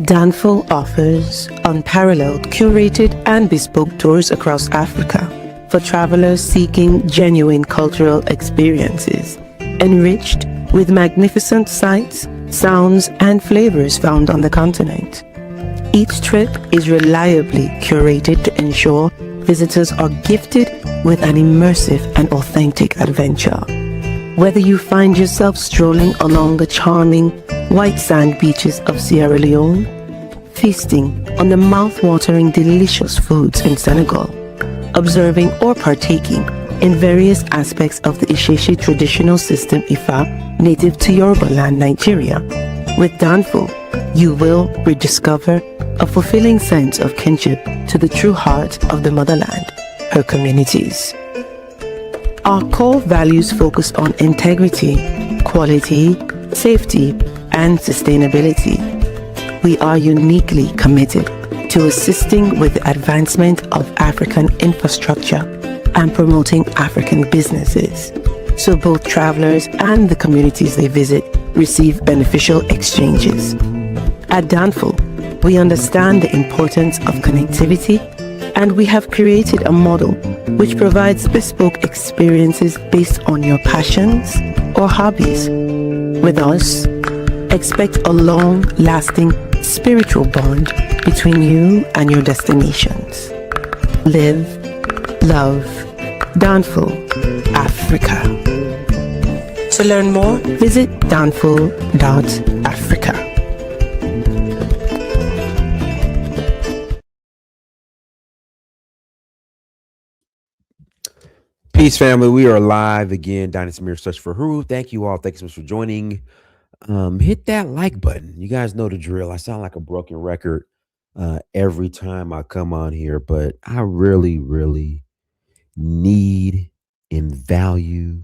Danfo offers unparalleled, curated, and bespoke tours across Africa for travelers seeking genuine cultural experiences, enriched with magnificent sights, sounds, and flavors found on the continent. Each trip is reliably curated to ensure visitors are gifted with an immersive and authentic adventure. Whether you find yourself strolling along the charming white sand beaches of Sierra Leone, feasting on the mouth-watering delicious foods in Senegal, observing or partaking in various aspects of the Isheshi traditional system Ifa native to Yoruba land, Nigeria, with Danfo, you will rediscover a fulfilling sense of kinship to the true heart of the motherland, her communities. Our core values focus on integrity, quality, safety, and sustainability. We are uniquely committed to assisting with the advancement of African infrastructure and promoting African businesses, so both travelers and the communities they visit receive beneficial exchanges. At Danfo, we understand the importance of connectivity, and we have created a model which provides bespoke experiences based on your passions or hobbies. With us, expect a long-lasting spiritual bond between you and your destinations. Live, love, Danfo Africa. To learn more, visit danfo.africa. Peace, family. We are live again. Dynasty Mirror Search for Huru. Thank you all. Thank you so much for joining. Hit that like button. You guys know the drill. I sound like a broken record every time I come on here, but I really, really need and value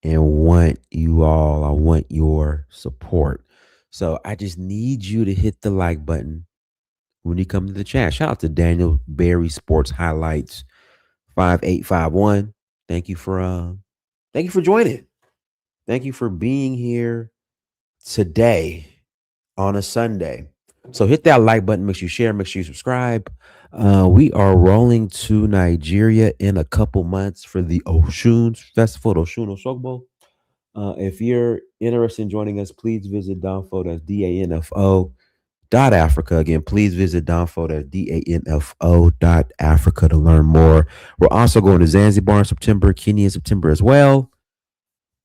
and want you all. I want your support. So I just need you to hit the like button when you come to the chat. Shout out to Daniel Berry Sports Highlights 5851. Thank you for joining. Thank you for being here today on a Sunday. So hit that like button, make sure you share, make sure you subscribe. We are rolling to Nigeria in a couple months for the Oshun Festival, the Oshun Osogbo. If you're interested in joining us, please visit Danfo, that's DANFO .Africa. Again, please visit Danfo, that's DANFO .Africa to learn more. We're also going to Zanzibar in September, Kenya in September as well.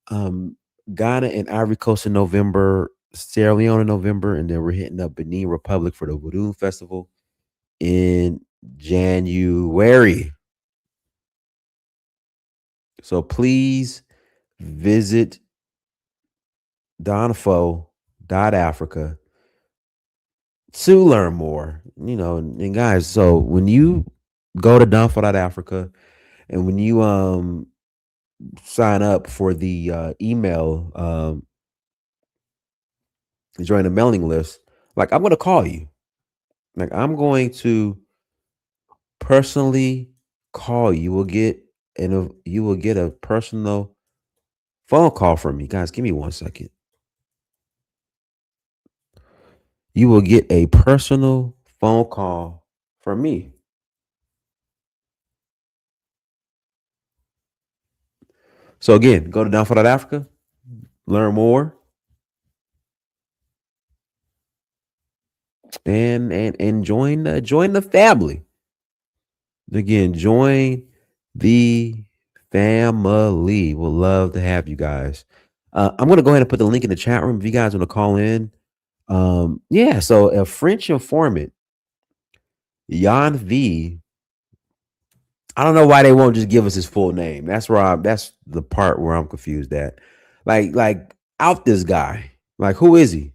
Ghana and Ivory Coast in November, Sierra Leone in November, and then we're hitting up Benin Republic for the Voodoo Festival in January. So please visit Danfo .Africa to learn more, and guys, so when you go to Danfo.Africa and when you sign up for the email, join the mailing list, like I'm going to call you. Like I'm going to personally call you. You will get a personal phone call from me. Guys, give me 1 second. You will get a personal phone call from me. So again, go to Danfo.Africa, learn more, and join the family. Again, join the family. We'll love to have you guys. I'm gonna go ahead and put the link in the chat room if you guys want to call in. So a French informant, Yann V. I don't know why they won't just give us his full name. That's the part where I'm confused at. Like out this guy. Like, who is he?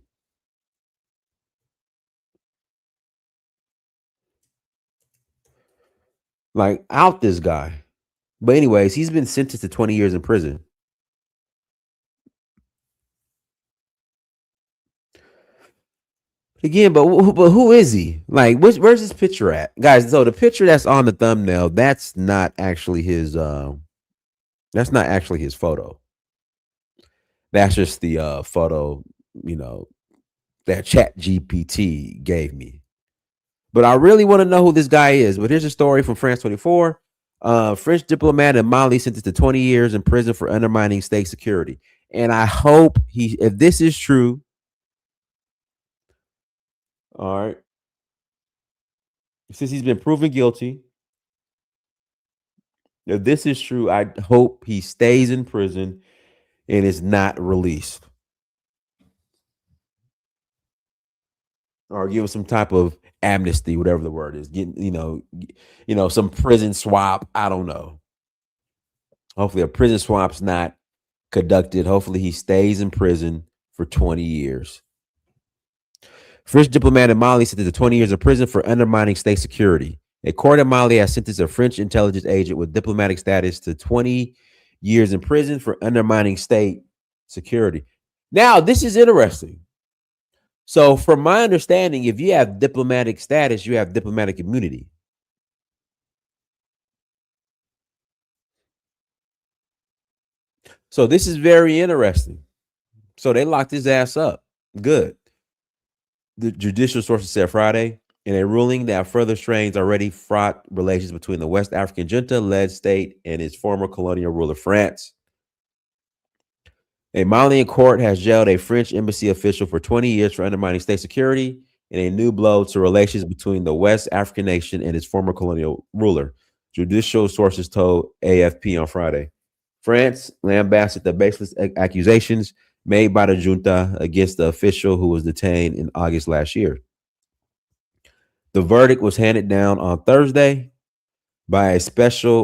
Like, out this guy. But anyways, he's been sentenced to 20 years in prison. Again, but who is he? Like, where's his picture at, guys? So the picture that's on the thumbnail, that's not actually his. That's not actually his photo. That's just the photo, that Chat GPT gave me. But I really want to know who this guy is. But here's a story from France 24. French diplomat in Mali sentenced to 20 years in prison for undermining state security. And I hope if this is true, all right, since he's been proven guilty, if this is true, I hope he stays in prison and is not released, or give him some type of amnesty, whatever the word is. Getting, some prison swap. I don't know. Hopefully, a prison swap's not conducted. Hopefully, he stays in prison for 20 years. French diplomat in Mali sentenced to 20 years in prison for undermining state security. A court in Mali has sentenced a French intelligence agent with diplomatic status to 20 years in prison for undermining state security. Now, this is interesting. So, from my understanding, if you have diplomatic status, you have diplomatic immunity. So, this is very interesting. So, they locked his ass up. Good. The judicial sources said Friday in a ruling that further strains already fraught relations between the West African junta-led state and its former colonial ruler, France. A Malian court has jailed a French embassy official for 20 years for undermining state security in a new blow to relations between the West African nation and its former colonial ruler, judicial sources told AFP on Friday. France lambasted the baseless accusations made by the junta against the official who was detained in August last year. The verdict was handed down on Thursday by a specialized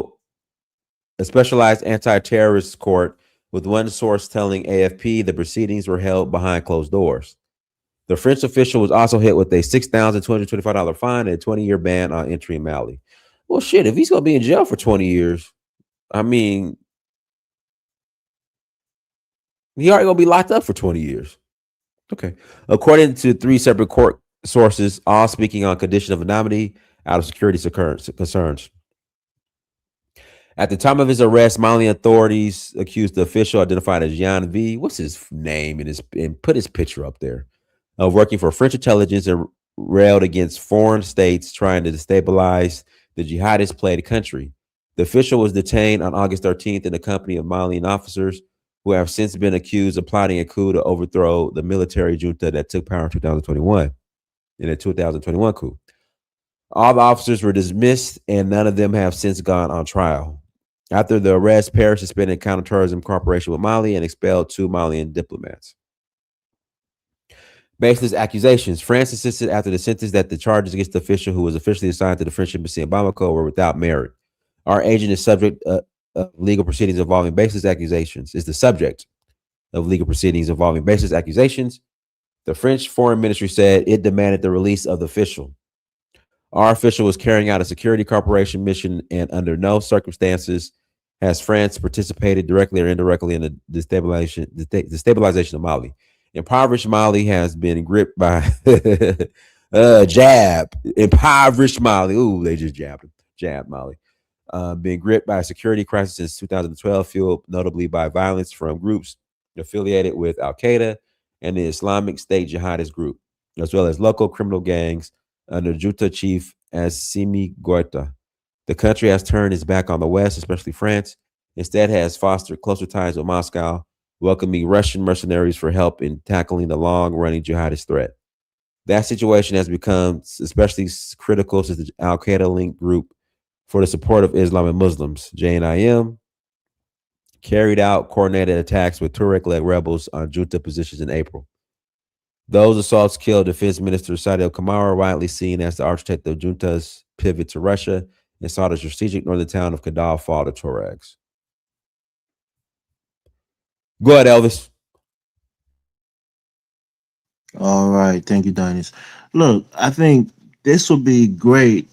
anti-terrorist court, with one source telling AFP the proceedings were held behind closed doors. The French official was also hit with a $6,225 fine and a 20-year ban on entry in Mali. Well, shit, if he's going to be in jail for 20 years, I mean, he already going to be locked up for 20 years. Okay. According to three separate court sources, all speaking on condition of anonymity out of security concerns. At the time of his arrest, Malian authorities accused the official, identified as Yann V, what's his name, and put his picture up there, of working for French intelligence and railed against foreign states trying to destabilize the jihadist plagued country. The official was detained on August 13th in the company of Malian officers who have since been accused of plotting a coup to overthrow the military junta that took power in 2021, in a 2021 coup. All the officers were dismissed, and none of them have since gone on trial. After the arrest, Paris suspended counterterrorism cooperation with Mali and expelled 2 Malian diplomats. Baseless accusations. France insisted after the sentence that the charges against the official who was officially assigned to the French embassy in Bamako were without merit. Our agent is subject of legal proceedings involving baseless accusations. Is the subject of legal proceedings involving baseless accusations. The French Foreign Ministry said it demanded the release of the official. Our official was carrying out a security cooperation mission, and under no circumstances has France participated directly or indirectly in the destabilization of Mali. Impoverished Mali has been gripped by jab. Impoverished Mali. Ooh, they just jabbed Mali. Been gripped by a security crisis since 2012, fueled notably by violence from groups affiliated with Al Qaeda and the Islamic State jihadist group, as well as local criminal gangs under junta chief Assimi Goita. The country has turned its back on the West, especially France. Instead, has fostered closer ties with Moscow, welcoming Russian mercenaries for help in tackling the long-running jihadist threat. That situation has become especially critical since the Al Qaeda-linked group for the support of Islam and Muslims, JNIM, carried out coordinated attacks with Tuareg-led rebels on junta positions in April. Those assaults killed Defense Minister Sadio Kamara, widely seen as the architect of junta's pivot to Russia, and saw the strategic northern town of Kadal fall to Tuaregs. Go ahead, Elvis. All right, thank you, Dennis. Look, I think this would be great.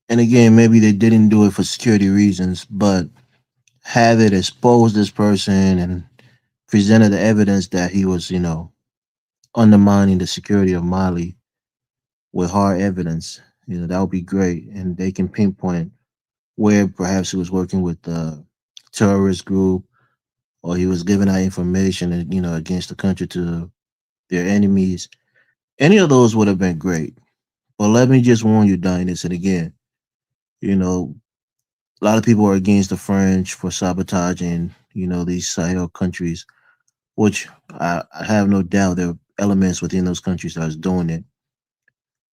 And again, maybe they didn't do it for security reasons, but have it expose this person and presented the evidence that he was, undermining the security of Mali with hard evidence. That would be great. And they can pinpoint where perhaps he was working with the terrorist group or he was giving out information, against the country to their enemies. Any of those would have been great. But let me just warn you, Dinus, and again, you know, a lot of people are against the French for sabotaging, these Sahel countries, which I have no doubt there are elements within those countries that is doing it.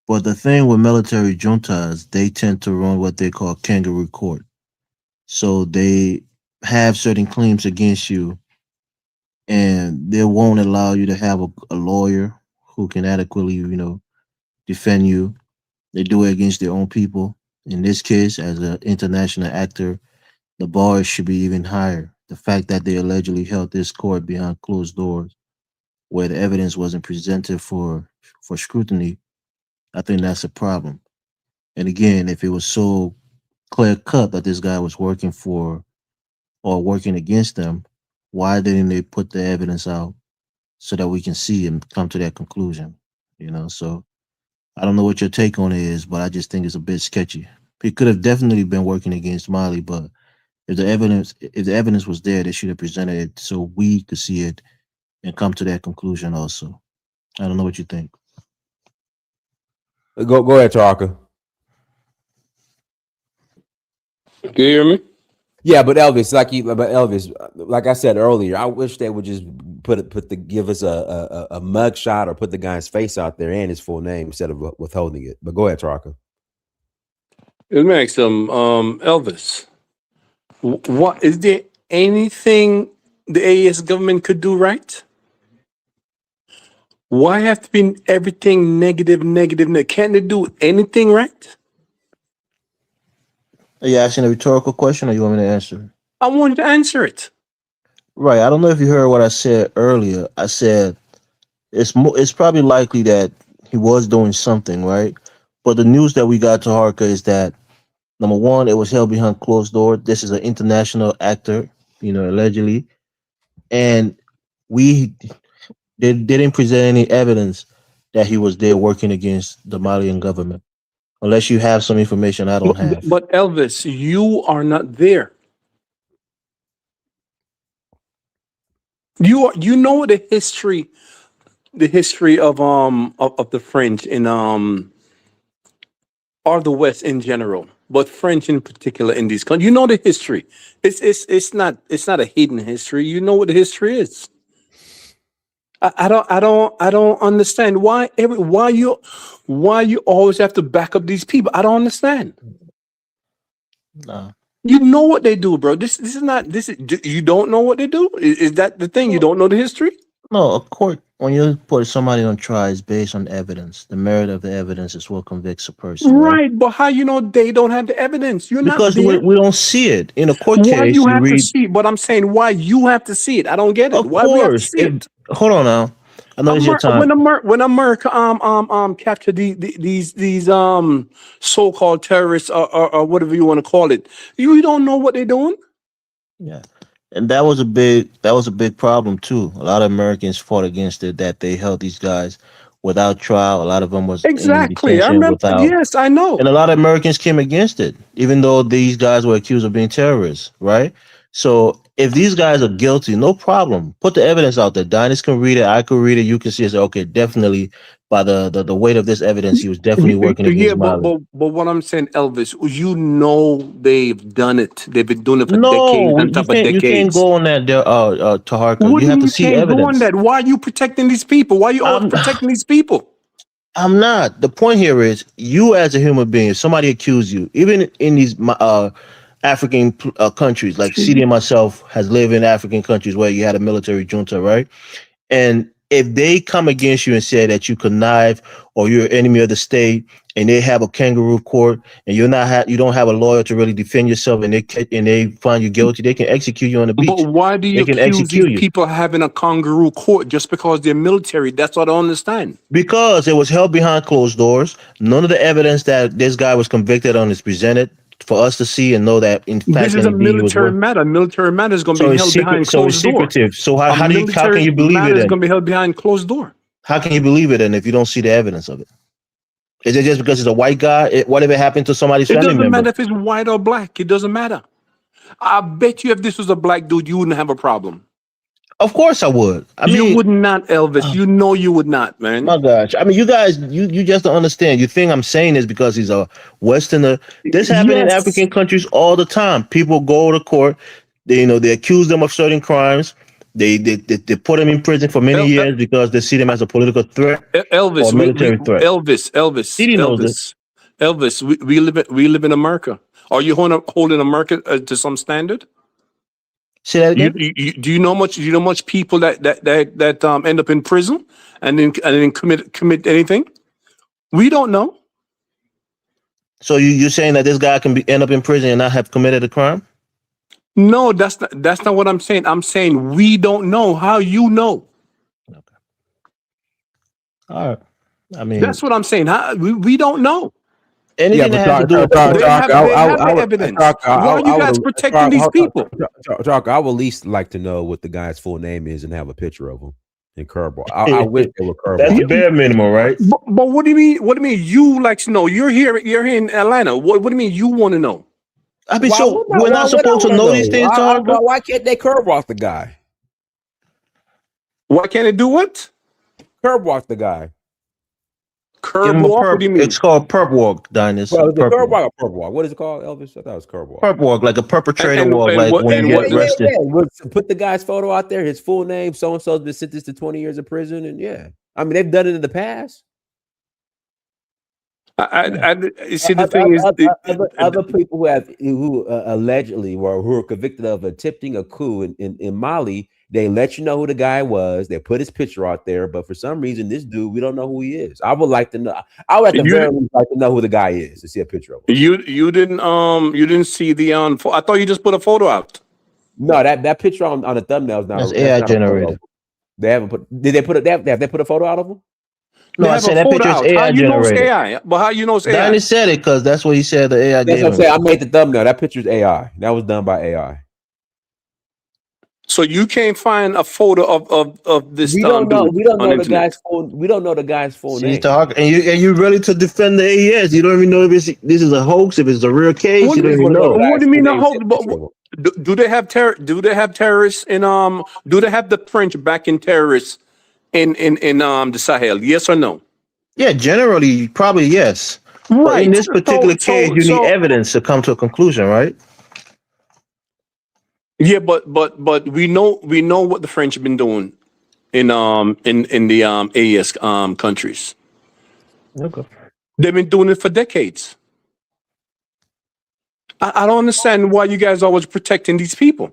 But the thing with military juntas, they tend to run what they call kangaroo court. So they have certain claims against you, and they won't allow you to have a lawyer who can adequately, defend you. They do it against their own people. In this case, as an international actor, the bar should be even higher. The fact that they allegedly held this court behind closed doors, where the evidence wasn't presented for scrutiny, I think that's a problem. And again, if it was so clear cut that this guy was working for or working against them, why didn't they put the evidence out so that we can see and come to that conclusion? So I don't know what your take on it is, but I just think it's a bit sketchy. He could have definitely been working against Mali, but if the evidence was there, they should have presented it so we could see it and come to that conclusion also. I don't know what you think. Go ahead, Taraka. Can you hear me? Yeah, but Elvis, like I said earlier, I wish they would just give us a mug shot or put the guy's face out there and his full name instead of withholding it. But go ahead, Taraka. It makes them Elvis. What is there anything the AES government could do right? Why have to be everything negative, negative? Can't they do anything right? Are you asking a rhetorical question or you want me to answer? I wanted to answer it. Right. I don't know if you heard what I said earlier. I said it's probably likely that he was doing something, right? But the news that we got to Harka is that number one, it was held behind closed door. This is an international actor, allegedly, and we they didn't present any evidence that he was there working against the Malian government, unless you have some information I don't have. But Elvis, you are not there. You know the history of the French in or the West in general, but French in particular in these countries. You know the history. It's not a hidden history. You know what the history is. I don't understand why you always have to back up these people. I don't understand. No. You know what they do, bro. This is not this is you don't know what they do? Is that the thing? You don't know the history? No, a court, when you put somebody on trial, is based on evidence. The merit of the evidence is what convicts a person, right? Right, but how you know they don't have the evidence? You're not Because there. we don't see it. In a court Why case, you you have to read, see it? But I'm saying why you have to see it. I don't get it. of Why we have to course. see it? Hold on now. I know it's your time. When America capture these so-called terrorists or whatever you want to call it, you don't know what they're doing. Yeah. And that was a big problem too. A lot of Americans fought against it, that they held these guys without trial. A lot of them was in Exactly. I detention remember. without, Yes, I know. and a lot of Americans came against it, even though these guys were accused of being terrorists, right? So if these guys are guilty, no problem. Put the evidence out there. Dinus can read it. I could read it. You can see it. Say, okay, definitely by the weight of this evidence, he was definitely working Yeah, against but Mali. but what I'm saying, Elvis, you know they've done it. They've been doing it for decades No, on you top of can't decades. go on that there, Taharka. What You do you have mean to you see can't go on evidence. that? Why are you protecting these people? Why are you always I'm protecting these people? I'm not. The point here is you as a human being, if somebody accuse you, even in these African countries, like CD and myself has lived in African countries where you had a military junta, right? And if they come against you and say that you connive or you're an enemy of the state, and they have a kangaroo court, and you don't have a lawyer to really defend yourself, and they find you guilty, they can execute you on the But beach. why do you They can accuse these execute you people of having a kangaroo court just because they're military? That's what I don't understand. because it was held behind closed doors. None of the evidence that this guy was convicted on is presented for us to see and know that in This fact is and a indeed he was military worth. matter. Military matter is going to So be it's held secret. behind So it's closed door. secretive. So how A how can military you believe matter it is then? going to be held behind closed door. How can you believe it then if you don't see the evidence of it? Is it just because it's a white guy? Whatever happened to somebody's It family doesn't member? matter if it's white or black. It doesn't matter. I bet you if this was a black dude, you wouldn't have a problem. Of course I would. I You mean, would not, Elvis. You know you would not, man. my gosh. I mean, you guys, you just don't understand. You think I'm saying this because he's a Westerner. This happens in Yes. African countries all the time. People go to court. They, they accuse them of certain crimes. They put them in prison for many El- El- years because they see them as a political threat or Elvis, military threat. Didi knows this. Elvis. We live in America. Are you holding America to some standard? Say that again. Do you know much? Do you know much people that end up in prison and then commit anything? We don't know. So you're saying that this guy can end up in prison and not have committed a crime? No, that's not what I'm saying. I'm saying we don't know. How you know? Okay. All right. I mean, That's what I'm saying. We don't know. anything that has to do with They have the evidence. Why are you guys protecting these people? I would at least like to know what the guy's full name is and have a picture of him in curveball. I wish they were that's the curveball. bare minimum, right? But what do you mean? What do you mean? You like to know? You're here. You're here in Atlanta. What do you mean? You want to know? I mean, Why so would I- we're not why would I supposed to wanna know these things, Tarka? why can't they curve walk the guy? Why can't it do what? Curve walk the guy. Give Curb him a walk? What perp. do you mean? It's called perp walk, Dinus. Well, is it Perp curve walk. walk or perp walk? What is it called, Elvis? I thought it was curve walk. Perp walk, like a perpetrator And- walk, and like what- when and you what- get arrested. Put the guy's photo out there, his full name, so and so's been sentenced to 20 years of prison, and yeah, I mean they've done it in the past. You see, the thing is, Other people who allegedly were who were convicted of attempting a coup in Mali, they let you know who the guy was. They put his picture out there, but for some reason, this dude we don't know who he is. I would like to know. I would at the very least like to know who the guy is to see a picture of him. you didn't see the I thought you just put a photo out. No, that picture on the thumbnail is not. That's that's AI not a photo. generated. They haven't put. Did they put it? Have they put a photo out of him? No, They I have said a that photo picture is out. How AI you know it's generated. AI? But how you know it's AI? Dinus said it because that's what he said. The AI That's gave what I'm him. saying. I made the thumbnail. That picture's AI. That was done by AI. So you can't find a photo of this We don't know. dude We don't on know the internet. guy's full. We don't know the guy's full See, name. Tarka, and you ready to defend the AES? You don't even know if this is a hoax, if it's a real case. What You do don't you even know. what do you mean a whole? Do they have Do they have terrorists in Do they have the French backing terrorists in the Sahel? Yes or no? Yeah, generally, probably yes. But in Right. this particular case, you need evidence to come to a conclusion, right? Yeah, but we know what the French have been doing in the AES countries. Okay. They've been doing it for decades. I don't understand why you guys are always protecting these people.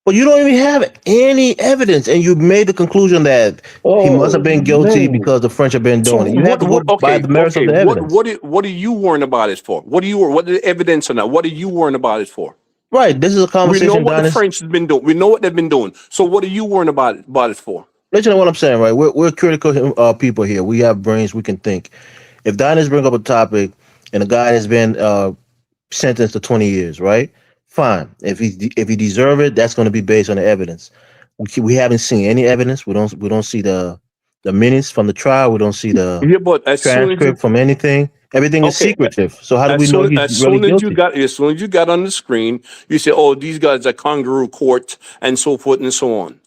But you don't even have any evidence, and you made the conclusion that he must have been guilty because the French have been doing it. You have to go by the merits of the evidence. What are you worrying about it for? What are the evidence on that? What are you worrying about it for? Right. This is a We know conversation, what the Dennis. French has been doing. We know what they've been doing. So what are you worrying about it for? Listen to what I'm saying, right? We're critical people here. We have brains. We can think. If Dennis bring up a topic and a guy has been sentenced to 20 years, right? Fine. If he deserve it, that's going to be based on the evidence. We haven't seen any evidence. We don't see the minutes from the trial. We don't see the Yeah, but as soon as you, transcript from anything. Everything is Okay, secretive. So how do we as know soon he's as really soon as you guilty? got on the screen, you say, "Oh, these guys are kangaroo court and so forth and so on."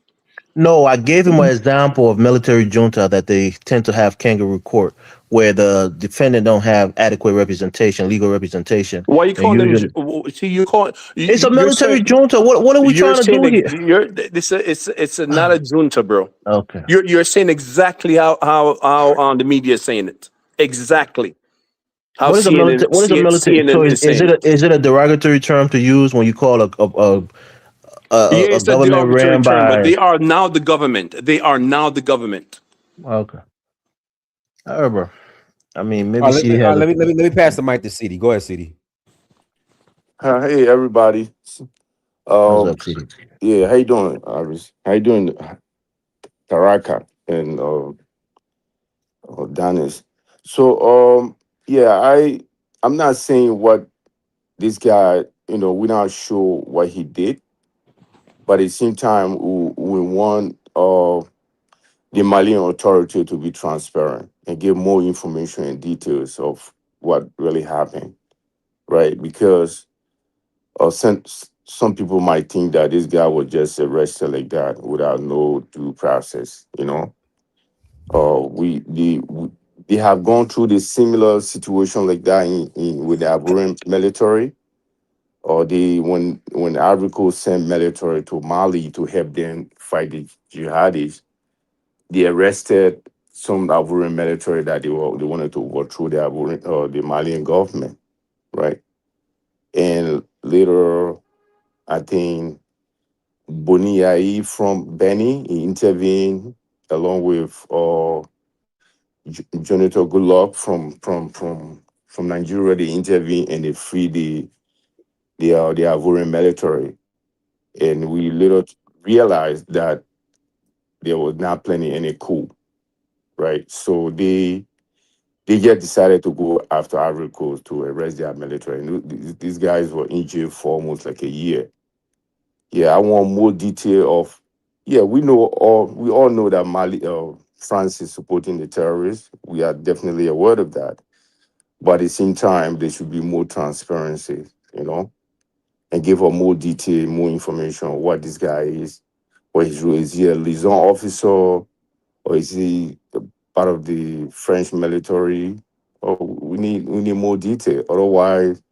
No, I gave him an example of military junta that they tend to have kangaroo court, where the defendant don't have adequate representation, legal representation. Why you And calling them? usually- See, you call It's a you're military saying, junta. What are we you're trying to saying do here? that you're this it's not a junta, bro. Okay. You're saying exactly how the media is saying it. Exactly how What is a military? What is a military? So CNN is saying it. is it a derogatory term to use when you call Yeah, a it's a government derogatory ran term, but by? they are now the government. They are now the government. Okay. However, I mean, maybe All right, she has. let me pass the mic to CD. Go ahead, CD. Hey everybody. What's Um up, CD? yeah, how you doing, Iris? How you doing, Taraka and Dennis? So yeah, I'm not saying what this guy, we're not sure what he did, but at the same time we want the Malian authority to be transparent and give more information and details of what really happened, right? Because some people might think that this guy was just arrested like that without no due process. We they have gone through the similar situation like that with the Ivorian military, or when Ivory Coast sent military to Mali to help them fight the jihadis. They arrested some Ivorian military that they wanted to overthrow the Malian government, right? And later, I think Boniai from Benny he intervened along with Jonathan Goodluck from Nigeria. They intervened and they freed the Ivorian military. And we later realized that they were not planning any coup, right? So they just decided to go after Ivory Coast to arrest their military. And these guys were in jail for almost like a year. Yeah, I want more detail of. Yeah, we all know that France is supporting the terrorists. We are definitely aware of that. But at the same time, there should be more transparency, and give her more detail, more information on what this guy is, what his role is. He a liaison officer, or is he part of the French military? Or we need more detail. Otherwise,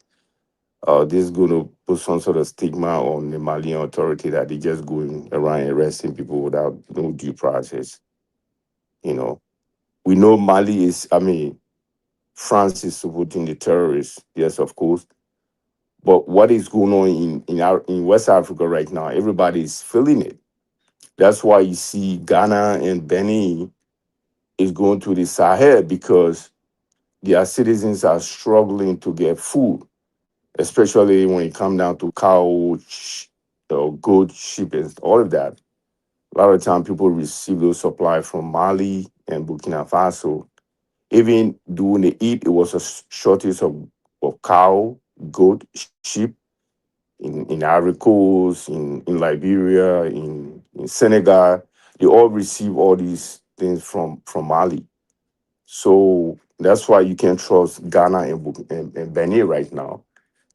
this is going to put some sort of stigma on the Malian authority that they just going around arresting people without no due process. You know, we know Mali is. I mean, France is supporting the terrorists. Yes, of course. But what is going on in West Africa right now? Everybody is feeling it. That's why you see Ghana and Benin is going to the Sahel because their citizens are struggling to get food, especially when it comes down to cow, goat, sheep, and all of that. A lot of time people receive those supply from Mali and Burkina Faso. Even during the Eid, it was a shortage of cow, goat, sheep in Ivory Coast, in Liberia, in Senegal. They all receive all these things from Mali. So that's why you can't trust Ghana and Benin right now.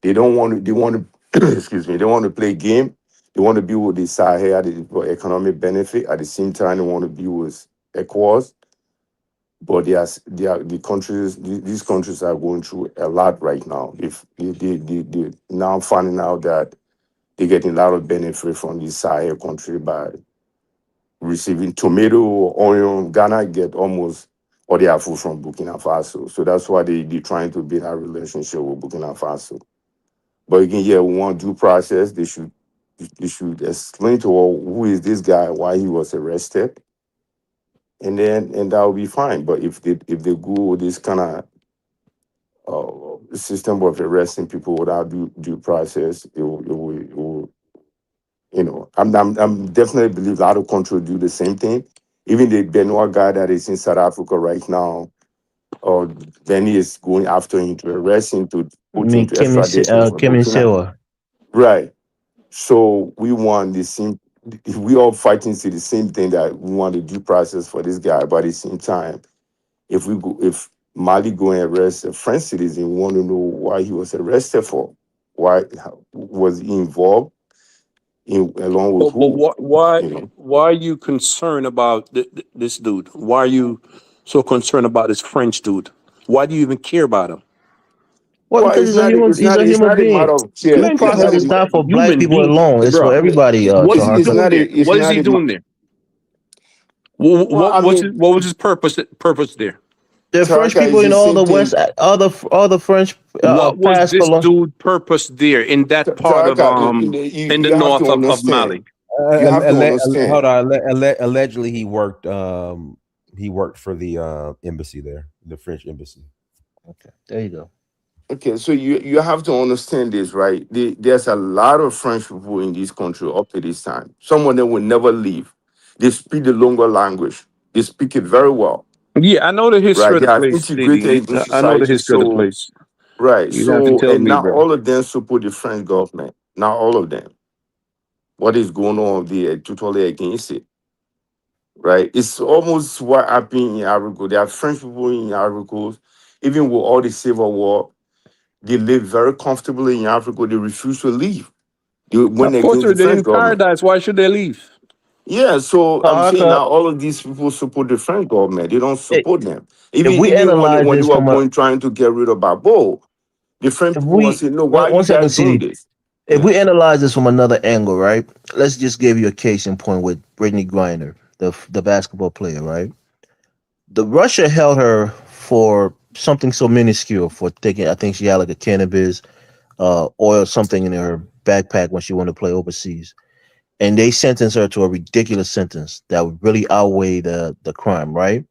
They want to excuse me, they want to play game. They want to be with the Sahel for economic benefit. At the same time, they want to be with ECOWAS. But the countries, these countries are going through a lot right now. If they now finding out that they're getting a lot of benefit from the Sahel country by receiving tomato or onion. Ghana get almost all their food from Burkina Faso. So that's why they're trying to build a relationship with Burkina Faso. But again, yeah, we want due process. They should explain to us who is this guy, why he was arrested, and that will be fine. But if they go with this kind of system of arresting people without due process, it will I'm definitely believe a lot of countries do the same thing. Even the Benoit guy that is in South Africa right now, or Benny is going after him to arrest him to I put him mean, to extradite him from Kim Burkina. Sewa. Right. So we want the same. We all fighting to the same thing that we want the due process for this guy. But at the same time, if Mali go and arrest a French citizen, we want to know why he was arrested for. Was he involved along with But who? what? Why? You know. Why are you concerned about this dude? Why are you so concerned about this French dude? Why do you even care about him? Well, Well, because he's a it's human not a matter being. of care. Due Man, It's just not process a is a, not for black human people being, alone. It's for bro. everybody, What is he it's Taharka. not doing there? a it's What is not he a doing there? well, I mean, What was his purpose there? The French Taraka people is in the all same the West, thing. all the French What was past this colon. dude purpose there in that part of Taraka, in the you have north to of understand. Mali? You have to Hold understand. on. Allegedly, he worked for the embassy there, the French embassy. Okay, there you go. Okay, so you have to understand this, right? There's a lot of French people in this country up to this time. Some of them will never leave. They speak the longer language. They speak it very well, Yeah, I know the history right? of They the have place, integrated Didi. into I know the society. history of the So, place. right. You don't have to So, tell and me, not bro. all of them support the French government. Not all of them. What is going on? They are totally against it, right? It's almost what happened in Africa. There are French people in Africa, even with all the civil war, they live very comfortably in Africa. They refuse to leave. When Of course, against the they're French in government. paradise. Why should they leave? Yeah, so So I'm saying Arca, now all of these people support the French government. They don't i- support them. if we Even analyze when they this were from a, going trying to get rid of Babo, the French if people were we saying, "No, why are one you second, guys doing CD. this?" If Yeah. we analyze this from another angle, right? Let's just give you a case in point with Brittany Griner, the basketball player, right? The Russia held her for something so minuscule for taking. I think she had like a cannabis, oil something in her backpack when she wanted to play overseas, and they sentenced her to a ridiculous sentence that would really outweigh the crime, right?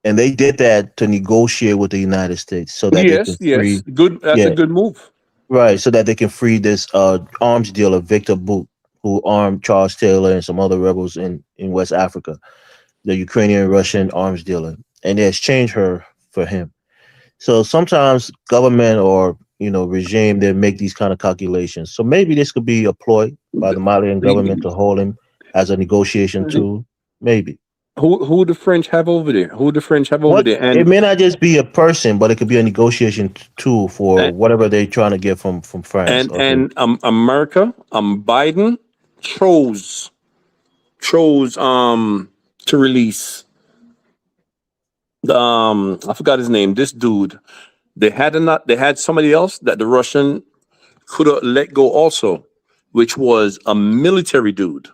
And they did that to negotiate with the United States so that they can Yes, yes. free, Good. That's a yeah, good move. right, so that they can free this arms dealer Victor Boot, who armed Charles Taylor and some other rebels in West Africa, the Ukrainian Russian arms dealer, and they exchanged her for him. So sometimes government or regime they make these kind of calculations. So maybe this could be a ploy by the Malian government to hold him as a negotiation tool. Maybe. Who the French have over there? Who the French have over What there? it may not just be a person, but it could be a negotiation tool for And whatever they're trying to get from France. Okay. America, Biden chose chose to release the I forgot his name. This dude. They had somebody else that the Russian could have let go also, which was a military dude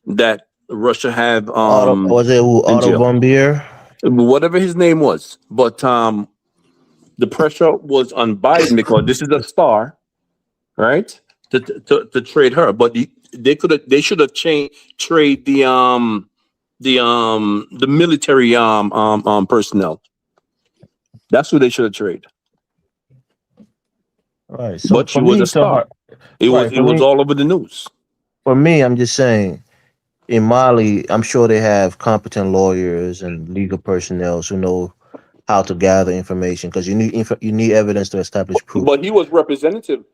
that Russia have Otto was it who in Otto jail. von Beer? Whatever his name was. But the pressure was on Biden because this is a star, right? To trade her. But they should have changed trade the military personnel. That's who they should have traded. Right. So But for she was me a to star. her, right, It was all over the news. for me, I'm just saying in Mali, I'm sure they have competent lawyers and legal personnel who know how to gather information because you need evidence to establish proof. But he was representative,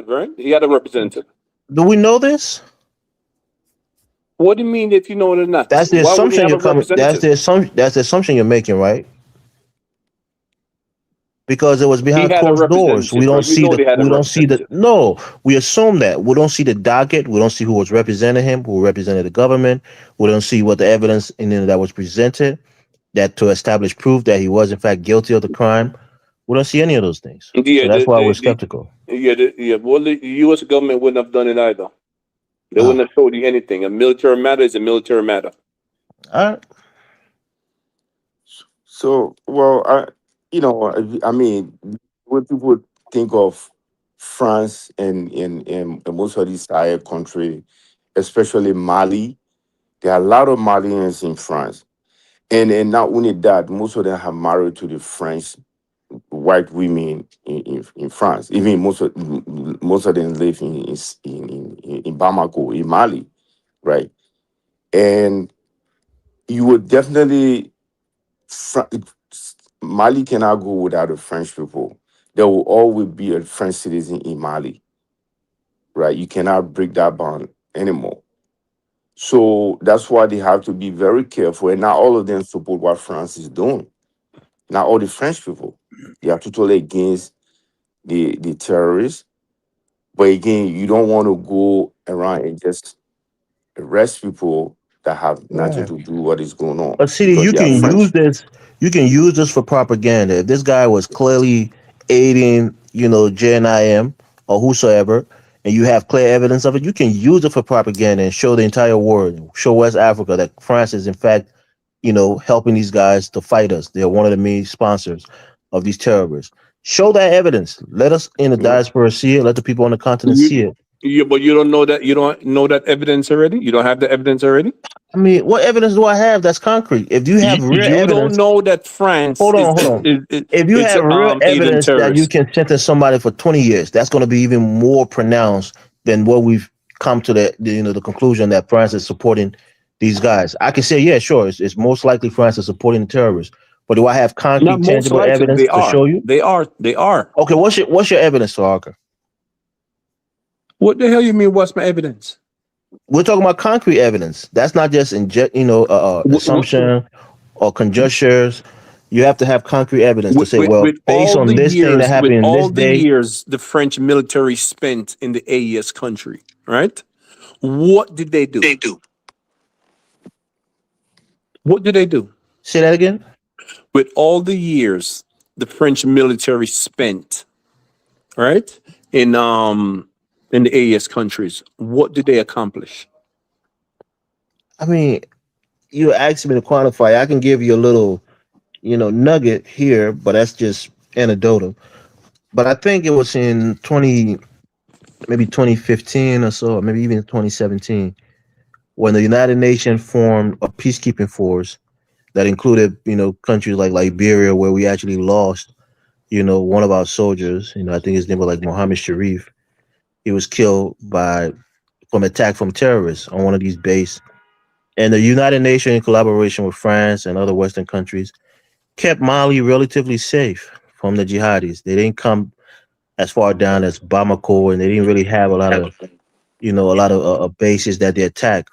right? He had a representative. Do we know this? What do you mean if you know it or not? That's the Why wouldn't he assumption have you're a coming. representative? That's the assumption you're making, right? Because it was He behind had a closed doors. representative, bro. You know they had a We don't see the representative. no. We assume that we don't see the docket. We don't see who was representing him, who represented the government. We don't see what the evidence that was presented that to establish proof that he was in fact guilty of the crime. We don't see any of those things. So Yeah, that's why we're skeptical. yeah. Well, the U.S. government wouldn't have done it either. They wouldn't Ah, have showed you anything. A military matter is a military matter. all right. So, well, I mean, when people think of France and most of these higher country, especially Mali, there are a lot of Malians in France, and not only that, most of them have married to the French white women in France. Even most of them live in Bamako, in Mali, right? And you would definitely Fra- Mali cannot go without the French people. There will always be a French citizen in Mali, right? You cannot break that bond anymore. So that's why they have to be very careful. And not all of them support what France is doing. Not all the French people. They are totally against the terrorists. But again, you don't want to go around and just arrest people that have nothing Right. to do what is going on But see, because they are French. you can use this for propaganda. If this guy was clearly aiding, JNIM or whosoever, and you have clear evidence of it, you can use it for propaganda and show the entire world, show West Africa that France is in fact, helping these guys to fight us. They're one of the main sponsors of these terrorists. Show that evidence. Let us in the Yeah. diaspora see it. Let the people on the continent see You, it. but you don't know that. You don't know that evidence already. You don't have the evidence already. I mean, what evidence do I have that's concrete? If you have real You don't evidence, know that France hold on. is If you it's have real aiding evidence that you terrorists. can sentence somebody for 20 years, that's going to be even more pronounced than what we've come to the conclusion that France is supporting these guys. I can say, yeah, sure, it's most likely France is supporting the terrorists, but do I have Not concrete, most tangible likely. evidence They to are. show you? They are. They are. Okay, what's your evidence, Harker? What the hell you mean? What's my evidence? We're talking about concrete evidence. That's not just Wh- wh- assumption or conjectures. You have to have concrete evidence to say, well, With based all on the this thing that years, with happened in this all the day. years the French military spent in the AES country, right? What did they do? What did they do? Say that again. With all the years the French military spent, right, in the AES countries, what did they accomplish? I mean, you asked me to quantify. I can give you a little, nugget here, but that's just anecdotal. But I think it was in maybe 2015 or so, or maybe even 2017, when the United Nations formed a peacekeeping force that included, countries like Liberia, where we actually lost, one of our soldiers. I think his name was like Mohammed Sharif. He was killed from attack from terrorists on one of these bases. And the United Nations, in collaboration with France and other Western countries, kept Mali relatively safe from the jihadis. They didn't come as far down as Bamako, and they didn't really have a lot of, bases that they attacked.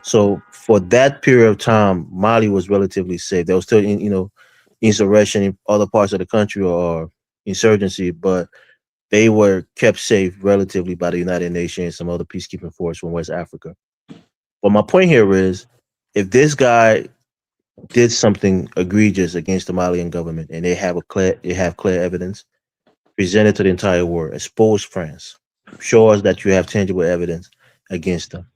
So for that period of time, Mali was relatively safe. There was still, insurrection in other parts of the country or insurgency, but they were kept safe relatively by the United Nations and some other peacekeeping force from West Africa. But my point here is, if this guy did something egregious against the Malian government and they have clear evidence, present it to the entire world, expose France, show us that you have tangible evidence against them.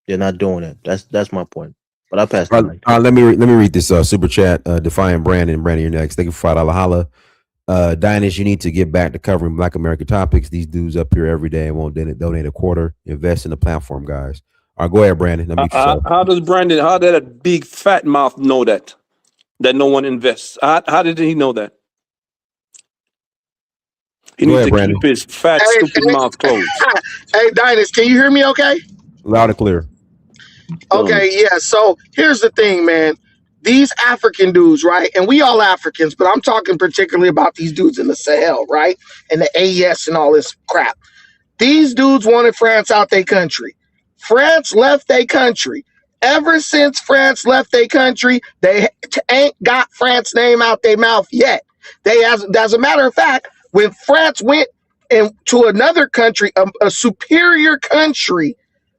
They're not doing it. That's my point. But I'll pass the mic. Let me read this super chat. Defiant Brandon. Brandon, you're next. Thank you for $5 holla. Dinus, you need to get back to covering Black American topics. These dudes up here every day and won't donate a quarter. Invest in the platform, guys. All right, go ahead, Brandon. How does Brandon? How did that big fat mouth know that no one invests? How did he know that? He needs to keep his fat, stupid mouth closed. Hey, Dinus, can you hear me? Okay. Loud and clear. Okay, yeah. So here's the thing, man. These African dudes, right? And we all Africans, but I'm talking particularly about these dudes in the Sahel, right? And the AES and all this crap. These dudes wanted France out their country. France left their country. Ever since France left their country, they ain't got France's name out their mouth yet. As a matter of fact, when France went to another country, a superior country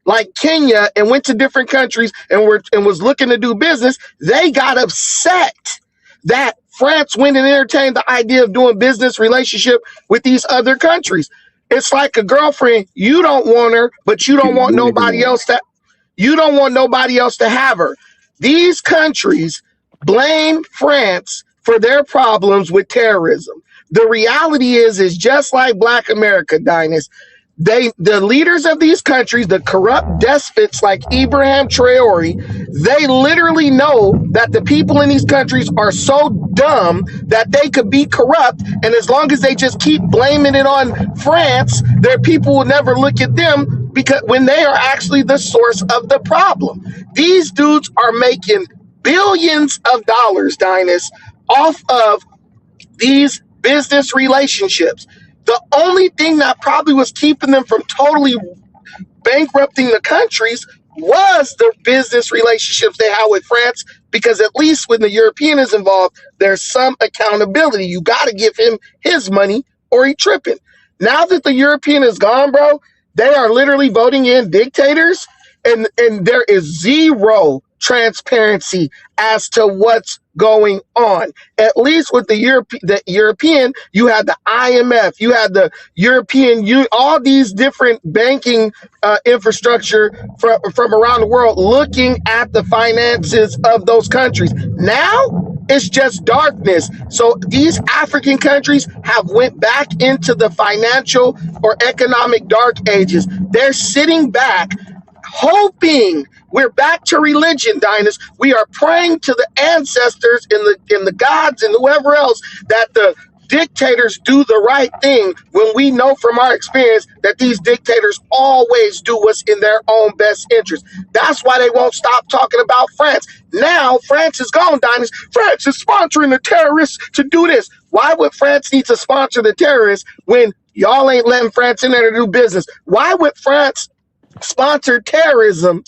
like Kenya, and went to different countries and was looking to do business, they got upset that France went and entertained the idea of doing business relationship with these other countries. It's like a girlfriend. You don't want her, but you don't want nobody else to have her. These countries blame France for their problems with terrorism. The reality is just like Black America, Dinus. The leaders of these countries, the corrupt despots like Ibrahim Traore, they literally know that the people in these countries are so dumb that they could be corrupt, and as long as they just keep blaming it on France, their people will never look at them, because when they are actually the source of the problem. These dudes are making billions of dollars, Dinus, off of these business relationships. The only thing that probably was keeping them from totally bankrupting the countries was the business relationships they had with France, because at least when the European is involved, there's some accountability. You got to give him his money or he tripping. Now that the European is gone, bro, they are literally voting in dictators, and there is zero transparency as to what's going on. At least with the European, you had the IMF, you had the European Union, all these different banking infrastructure from around the world looking at the finances of those countries. Now it's just darkness. So these African countries have went back into the financial or economic dark ages. They're sitting back hoping. We're back to religion, Dinus. We are praying to the ancestors and the gods and whoever else that the dictators do the right thing, when we know from our experience that these dictators always do what's in their own best interest. That's why they won't stop talking about France. Now France is gone, Dinus. France is sponsoring the terrorists to do this. Why would France need to sponsor the terrorists when y'all ain't letting France in there to do business? Why would France sponsor terrorism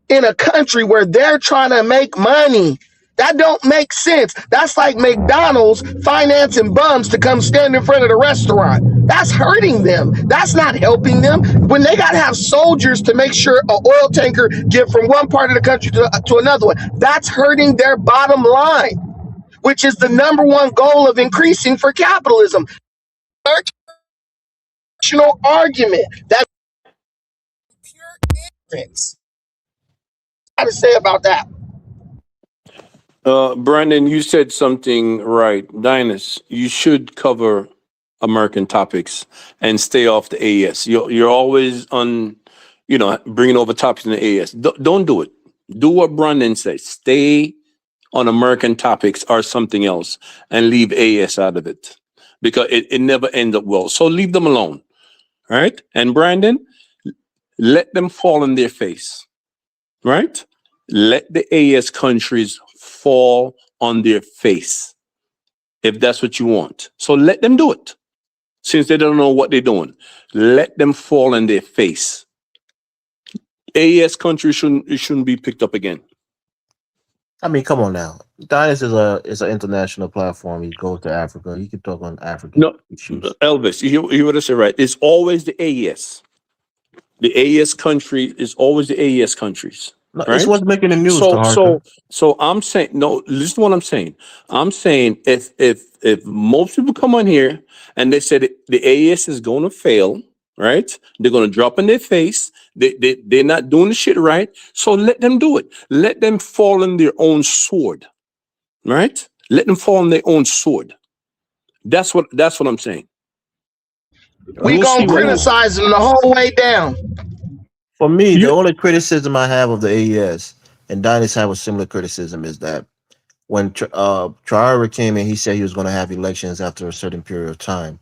in a country where they're trying to make money? That don't make sense. That's like McDonald's financing bums to come stand in front of the restaurant. That's hurting them. That's not helping them. When they got to have soldiers to make sure an oil tanker get from one part of the country to another one, that's hurting their bottom line, which is the number one goal of increasing for capitalism. Argument. That's pure ignorance. What to say about that? Brandon, you said something right. Dinus, you should cover American topics and stay off the AES. You're always on, bringing over topics in the AES. Don't do it. Do what Brandon says. Stay on American topics or something else and leave AES out of it because it never ends up well. So leave them alone. Right? And Brandon, let them fall on their face. Right? Let the AES countries fall on their face if that's what you want. So let them do it. Since they don't know what they're doing, let them fall on their face. AES countries shouldn't be picked up again. I mean, come on now. Dinus is an international platform. He goes to Africa. He can talk on African issues. Elvis, you would have said right. It's always the AES. The AES country is always the AES countries. No, right? It's what's making the news. So I'm saying no. Listen to what I'm saying. I'm saying if most people come on here and they said the AES is going to fail, right? They're going to drop in their face. They're not doing the shit right. So let them do it. Let them fall on their own sword, right? Let them fall on their own sword. That's what I'm saying. We gonna criticize them the whole way down. For me, the only criticism I have of the AES, and Dinus have a similar criticism, is that when Traore came in, he said he was going to have elections after a certain period of time.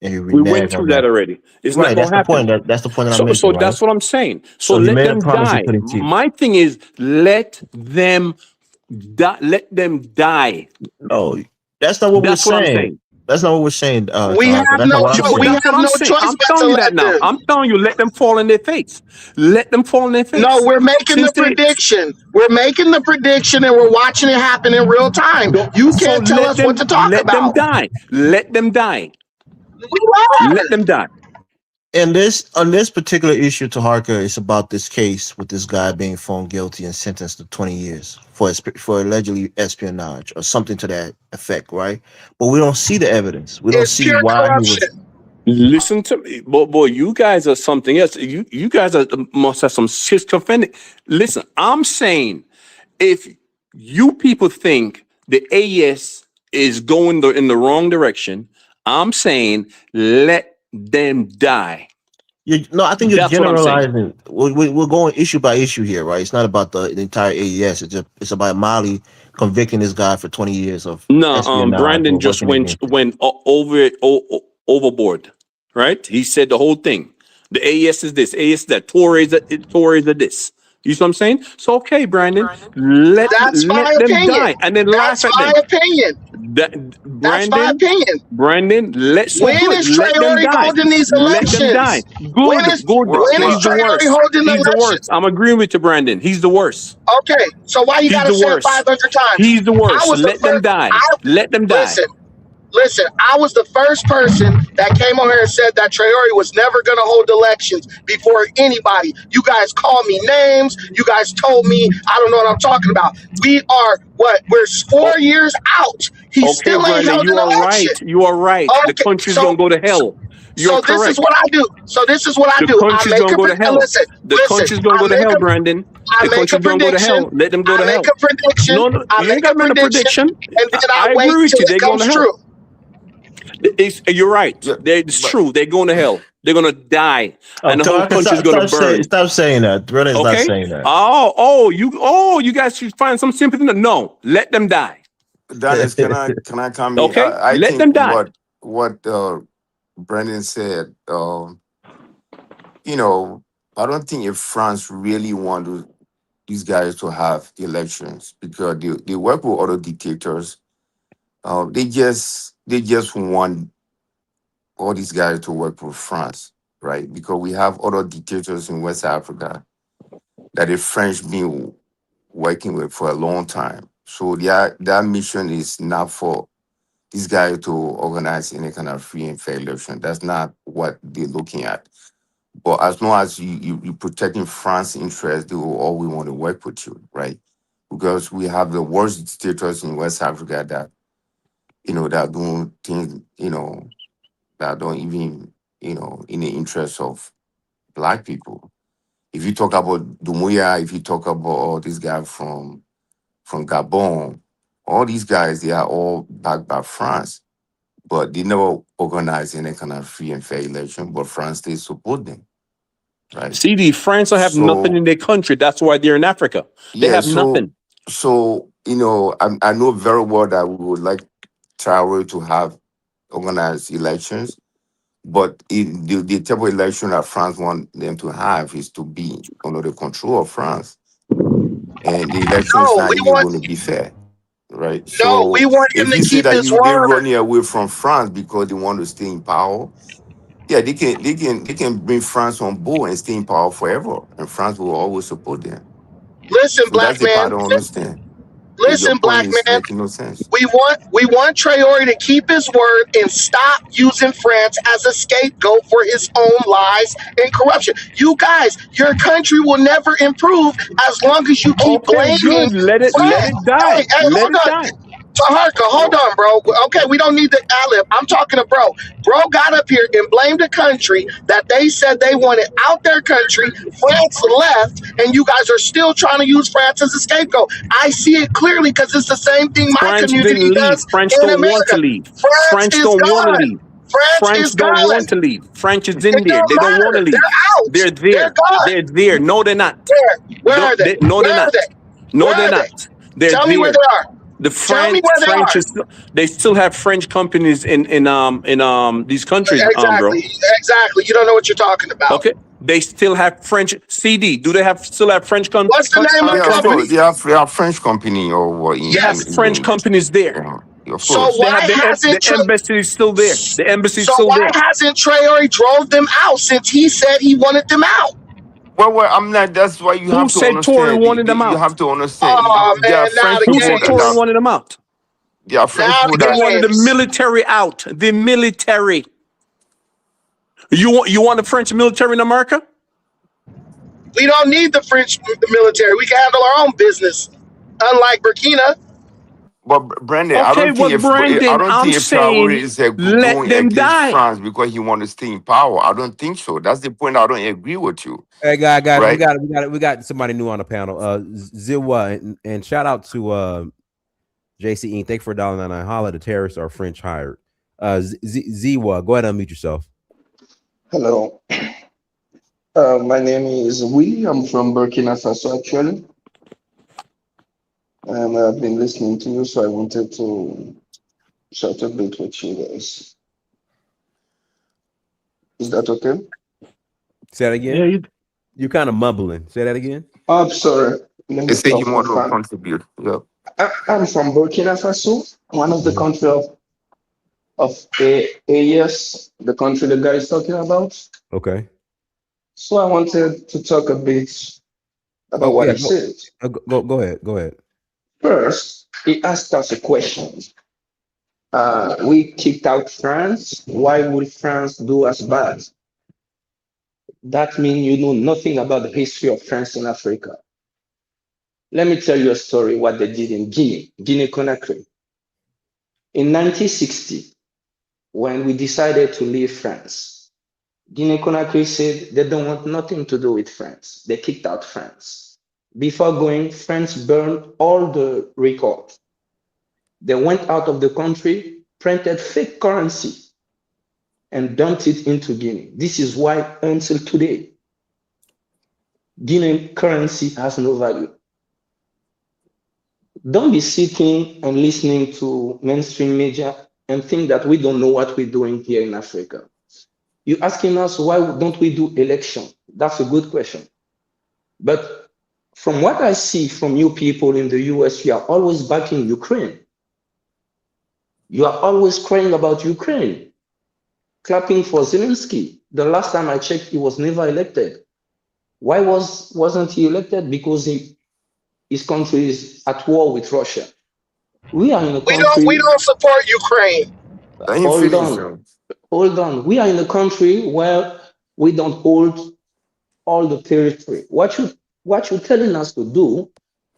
And we went through that already. It's right. Not That's the point. That's the point that I'm making. So right? That's what I'm saying. So let them die. My thing is let them die. Let them die. No, that's not what we're saying. That's not what we're saying. We have no choice. I'm telling you that now. I'm telling you, let them fall in their face. Let them fall in their face. No, we're making the prediction. We're making the prediction, and we're watching it happen in real time. You can't tell us what to talk about. Let them die. Let them die. Let them die. And on this particular issue, Taharka, it's about this case with this guy being found guilty and sentenced to 20 years for allegedly espionage or something to that effect, right? But we don't see the evidence. We don't see why corruption. he was. Listen to me, boy. You guys are something else. You guys must have some schizophrenic. Listen, I'm saying, if you people think the AES is going in the wrong direction, I'm saying let them die. I think you're generalizing. We're going issue by issue here, right? It's not about the entire AES. It's about Mali convicting this guy for 20 years of. No, Brandon just went overboard, right? He said the whole thing. The AES is this, AES is that, Tories are this. You see what I'm saying? So okay, Brandon, let them die, and then laugh at them. That's my opinion. That's my opinion. Brandon, let them die. Holding these elections? Let them die. Good. He's the worst. I'm agreeing with you, Brandon. He's the worst. Okay, so why you gotta say it 500 times? He's the worst. Let them die. Let them die. Listen, I was the first person that came on here and said that Traore was never going to hold elections before anybody. You guys called me names. You guys told me I don't know what I'm talking about. We're 4 years out. He still ain't held an election. You are right. Okay, the country's going to go to hell. You're correct. This is what I do. The country's going to go to hell. The country's going to go to hell, Brandon. The country's going to go to hell. Let them go to hell. I make a prediction. No, you ain't got to make a prediction. And then I wait till it comes true. You're right. It's true. They're going to hell. They're going to die, and the whole country's going to burn. Stop saying that. Brother's not saying that. You guys should find some sympathy. No, let them die. Dennis, can I comment? Okay, I let think them die. What Brandon said. I don't think if France really want these guys to have elections, because they work with other dictators. They just want all these guys to work for France, right? Because we have other dictators in West Africa that the French been working with for a long time. So their mission is not for this guy to organize any kind of free and fair election. That's not what they're looking at. But as long as you protecting France's interest, they will always want to work with you, right? Because we have the worst dictators in West Africa that, that are doing things, that don't even, in the interest of black people. If you talk about Dumuya, if you talk about all these guys from Gabon, all these guys, they are all backed by France, but they never organize any kind of free and fair election, but France, they support them, right? CD, France don't have nothing So, in their country. That's why they're in Africa. They yeah, have so, nothing. so I know very well that we would like Traore to have organized elections, but the type of election that France want them to have is to be under the control of France, and the election is No, not we even want going to be fair, right? no, we So want him if to you say keep that his they word. running away from France because they want to stay in power, yeah, they can bring France on board and stay in power forever, and France will always support them. Listen, So black that's the man. part I don't understand. Your Listen, point black is man. making no sense. We want Traore to keep his word and stop using France as a scapegoat for his own lies and corruption. You guys, your country will never improve as long as you keep Okay, blaming good. Let France. it Hey, die. hey, Let hold it on. die. Taharka, hold on, bro. Okay, we don't need the ad-lib. I'm talking to bro. Bro got up here and blamed a country that they said they wanted out their country. France left, and you guys are still trying to use France as a scapegoat. I see it clearly because it's the same thing my France community didn't leave. does France in don't want to America. leave. France France is don't want to gone. leave. France France is don't gone. want to leave. France is It in there. don't They don't want to matter. leave. They're out. They're They're there. gone. They're there. No, they're not. Where are they? No, they're Where are not. they? No, Where they're are they? not. They're Tell me where there. they are. The Tell me French, where they French are. is. They still have French companies in these countries, bro. Exactly. You don't know what you're talking about. Okay, they still have French CD. Do they still have French What's the name of the Yeah, of company? course, they have French company or They have Yes. in French the companies there. of So course. They have why the hasn't embassy is still there. The embassy is so still why there. hasn't Traore drove them out since he said he wanted them out? Well, I'm not. That's why you Who have to said Tory understand. wanted them You out? have to understand. Oh There are man, now French the Who people said that, Tory games. wanted them out? there are French Now people the They that wanted the games. military out. The military. You want the French military in America? We don't need the French military. We can handle our own business. Unlike Burkina. But Brandon, Okay, well, I Brandon, don't I'm think if Traore saying is let going them against die. France because he want to stay in power. I don't think so. That's the point. I don't agree with you, Hey, guys, right? we got somebody new on the panel. Zilwa, and shout out to JCE. Thank you for $1.99. Holla, the terrorists are French hired. Ziwa, go ahead and unmute yourself. Hello, my name is Willie. I'm from Burkina Faso actually, and I've been listening to you, so I wanted to chat a bit with you guys. Is that okay? Say that Yeah, again. You're kind of mumbling. Say that again. Oh, I'm sorry. Let They me say he start from want to front. contribute. Yeah. I'm from Burkina Faso, one of the Mhm. country of AES, the country the guy is talking about. Okay. So I wanted to talk a bit about Oh what yeah. he said. Go ahead. Go ahead. First, he asked us a question. We kicked out France. Why would France do us bad? That means you know nothing about the history of France in Africa. Let me tell you a story what they did in Guinea Conakry. In 1960, when we decided to leave France, Guinea Conakry said they don't want nothing to do with France. They kicked out France. Before going, France burned all the records. They went out of the country, printed fake currency, and dumped it into Guinea. This is why until today, Guinean currency has no value. Don't be sitting and listening to mainstream media and think that we don't know what we're doing here in Africa. You're asking us why don't we do election? That's a good question. But from what I see from you people in the US, you are always backing Ukraine. You are always crying about Ukraine, clapping for Zelensky. The last time I checked, he was never elected. Why wasn't he elected? Because his country is at war with Russia. We are in a We country. don't support Ukraine. Let him Hold finish, on, yo. hold on. We are in a country where we don't hold all the territory. What you're telling us to do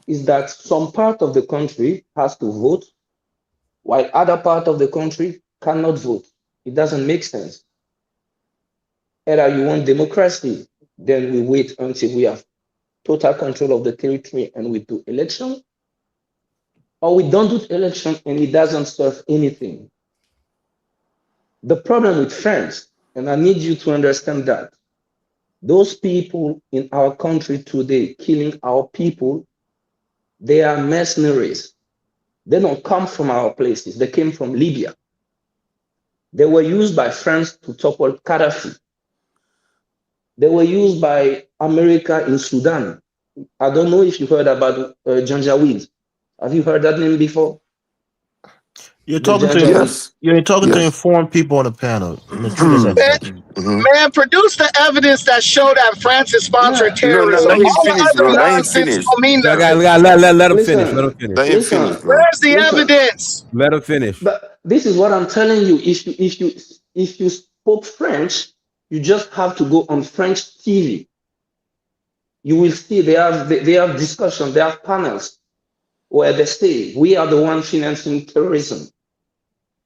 is that some part of the country has to vote, while other part of the country cannot vote. It doesn't make sense. Either you want democracy, then we wait until we have total control of the territory and we do election, or we don't do election and it doesn't serve anything. The problem with France, and I need you to understand that, those people in our country today killing our people, they are mercenaries. They don't come from our places. They came from Libya. They were used by France to topple Gaddafi. They were used by America in Sudan. I don't know if you heard about Janjaweed. Have you heard that name before? You're The talking Janjaweed. Yes. you're talking to Yes. informed people on the panel. Let's treat us as Man, such. Hmm. man, produce the evidence that show that France is sponsoring Yeah. No, no, terrorism. let him All the finish, bro. other Let him nonsense finish. don't mean I got, nothing. let him finish. Let him Listen, finish. Let him finish, listen, bro. Where's the listen. evidence? Let him finish. But this is what I'm telling you. If you spoke French, you just have to go on French TV. You will see they have discussion, they have panels where they say we are the one financing terrorism.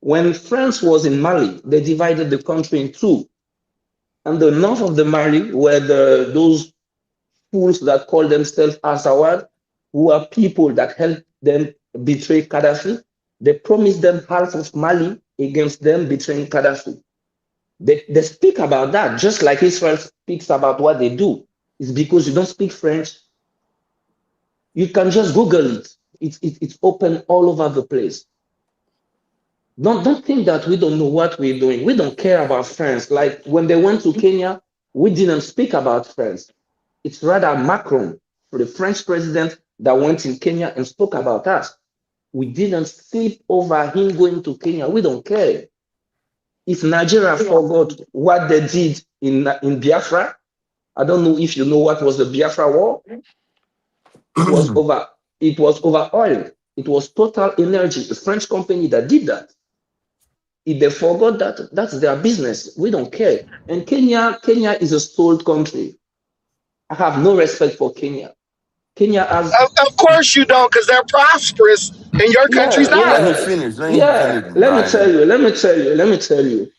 When France was in Mali, they divided the country in two. And the north of the Mali were those fools that call themselves Azawad, who are people that helped them betray Gaddafi. They promised them half of Mali against them betraying Gaddafi. They speak about that just like Israel speaks about what they do. It's because you don't speak French. You can just Google it. It's open all over the place. Don't think that we don't know what we're doing. We don't care about France. Like when they went to Kenya, we didn't speak about France. It's rather Macron, the French president, that went in Kenya and spoke about us. We didn't sleep over him going to Kenya. We don't care. If Nigeria forgot what they did in Biafra, I don't know if you know what was the Biafra war. It was over. It was over oil. It was Total Energy, the French company that did that. If they forgot that, that's their business. We don't care. And Kenya is a sold country. I have no respect for Kenya. Kenya has, Of course you don't, because they're prosperous and your country's yeah, No, not. let him yeah, finish. Let him yeah. finish, Let me tell Brian. you. Let me tell you.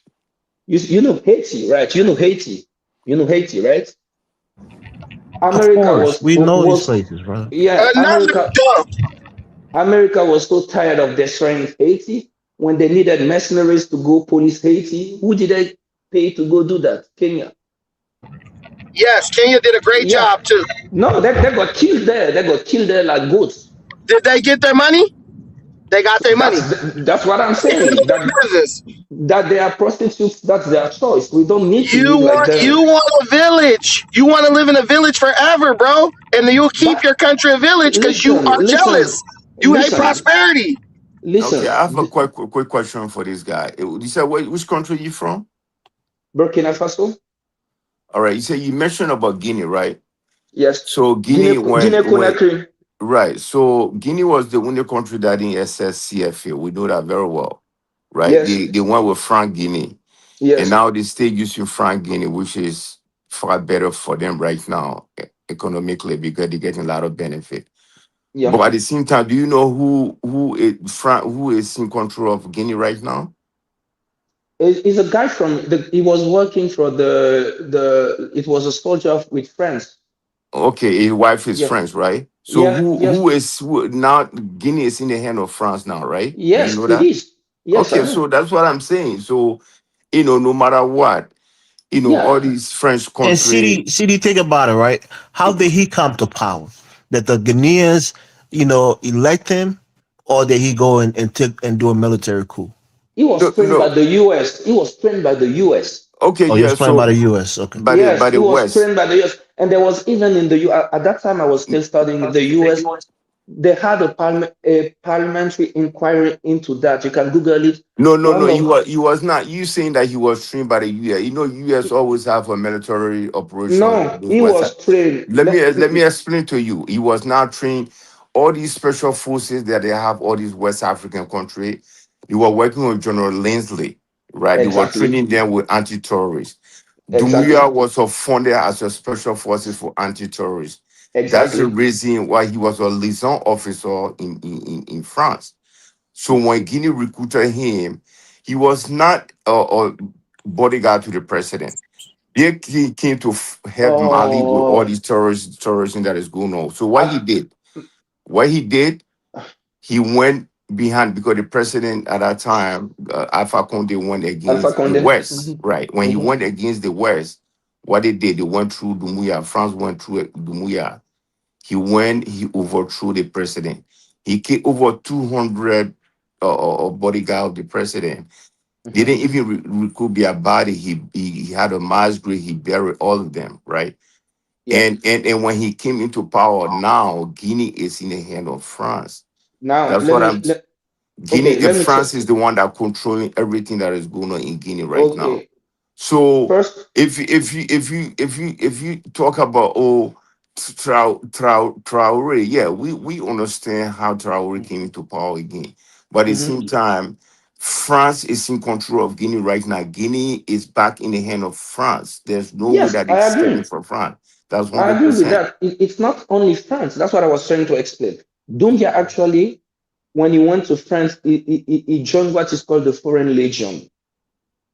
You know Haiti, right? You know Haiti. You know Haiti, right? Of America course, we know these was places, brother. yeah. Another dump. America was so tired of destroying Haiti when they needed mercenaries to go police Haiti. Who did they pay to go do that? Kenya. Yes, Kenya did a great Yeah. job too. No, they got killed there. They got killed there like goats. Did they get their money? They got their money. That's what I'm They saying. handled their business. That they are prostitutes. That's their choice. We don't need to live like You them. want a village. You want to live in a village forever, bro. And you'll keep But your country a village because you listen, are listen, jealous. You hate listen, prosperity. Okay, listen. I have a quick question for this guy. You said which country you from? Burkina Faso. All right. You said you mentioned about Guinea, right? Yes. So Guinea, Guinea Guinea when Conakry. right. So Guinea was the only country that didn't access CFA. We know that very well, right? Yes. They went with Franc Guinea, and Yes. now they still using Franc Guinea, which is far better for them right now economically because they're getting a lot of benefit. Yeah. But at the same time, do you know who is in control of Guinea right now? He's a guy from he was working for it was a soldier with France. Okay, his wife is Yeah. French, right? So Yeah. Yes. who now Guinea is in the hand of France now, right? Do you Yes, know it that? is. Yes, I Okay, know. so that's what I'm saying. So, no matter what, all Yeah. these French And country, CD, think about it, right? How did he come to power? That the Ghanaians, elect him, or did he go and take and do a military coup? He was no, trained by no, the US. He was trained by the US. okay, Oh, he yeah, was playing by so the U.S. Okay. by Yes, he the was West. trained by the US. And there was even in the US, at that time I was still studying in the US, they had a parliamentary inquiry into that. You can Google it. No, no, no. One of, He was not. You saying that he was trained by the US. US always have a military operation. no, he was trained. Let me explain to you. He was not trained. all these special forces that they have, all these West African country, they were working with General Linsley, right? They were Exactly. training them with anti-terrorists. Exactly. Dumbuya was funded as a special forces for anti-terrorists. That's the Exactly. reason why he was a liaison officer in France. So when Guinea recruited him, he was not a bodyguard to the president. He came to help Mali with all Oh, these terrorism that is going on. So I, what he did, he went behind because the president at that time, Alpha Conde, went Alpha against the Conde. West. Right. When he went against the West, what they did, they went through Dumbuya. France went through Dumbuya. He overthrew the president. He killed over 200 bodyguard of the president. They didn't even recruit their body. He had a mass grave. He buried all of them, right? Yeah. And when he came into power, now Guinea is in the hand of France. Now That's what I'm. okay, Guinea and let me tell. France is the one that controlling everything that is going on in Guinea right now. Okay. So First, if you talk about Traore, yeah, we understand how Traore came into power again, but at the mhm. same time, France is in control of Guinea right now. Guinea is back in the hand of France. There's no way Yes, that I it's stepping agree. from France. That's I agree with 100%. that. It's not only France. That's what I was trying to explain. Dumbia actually, when he went to France, he joined what is called the Foreign Legion.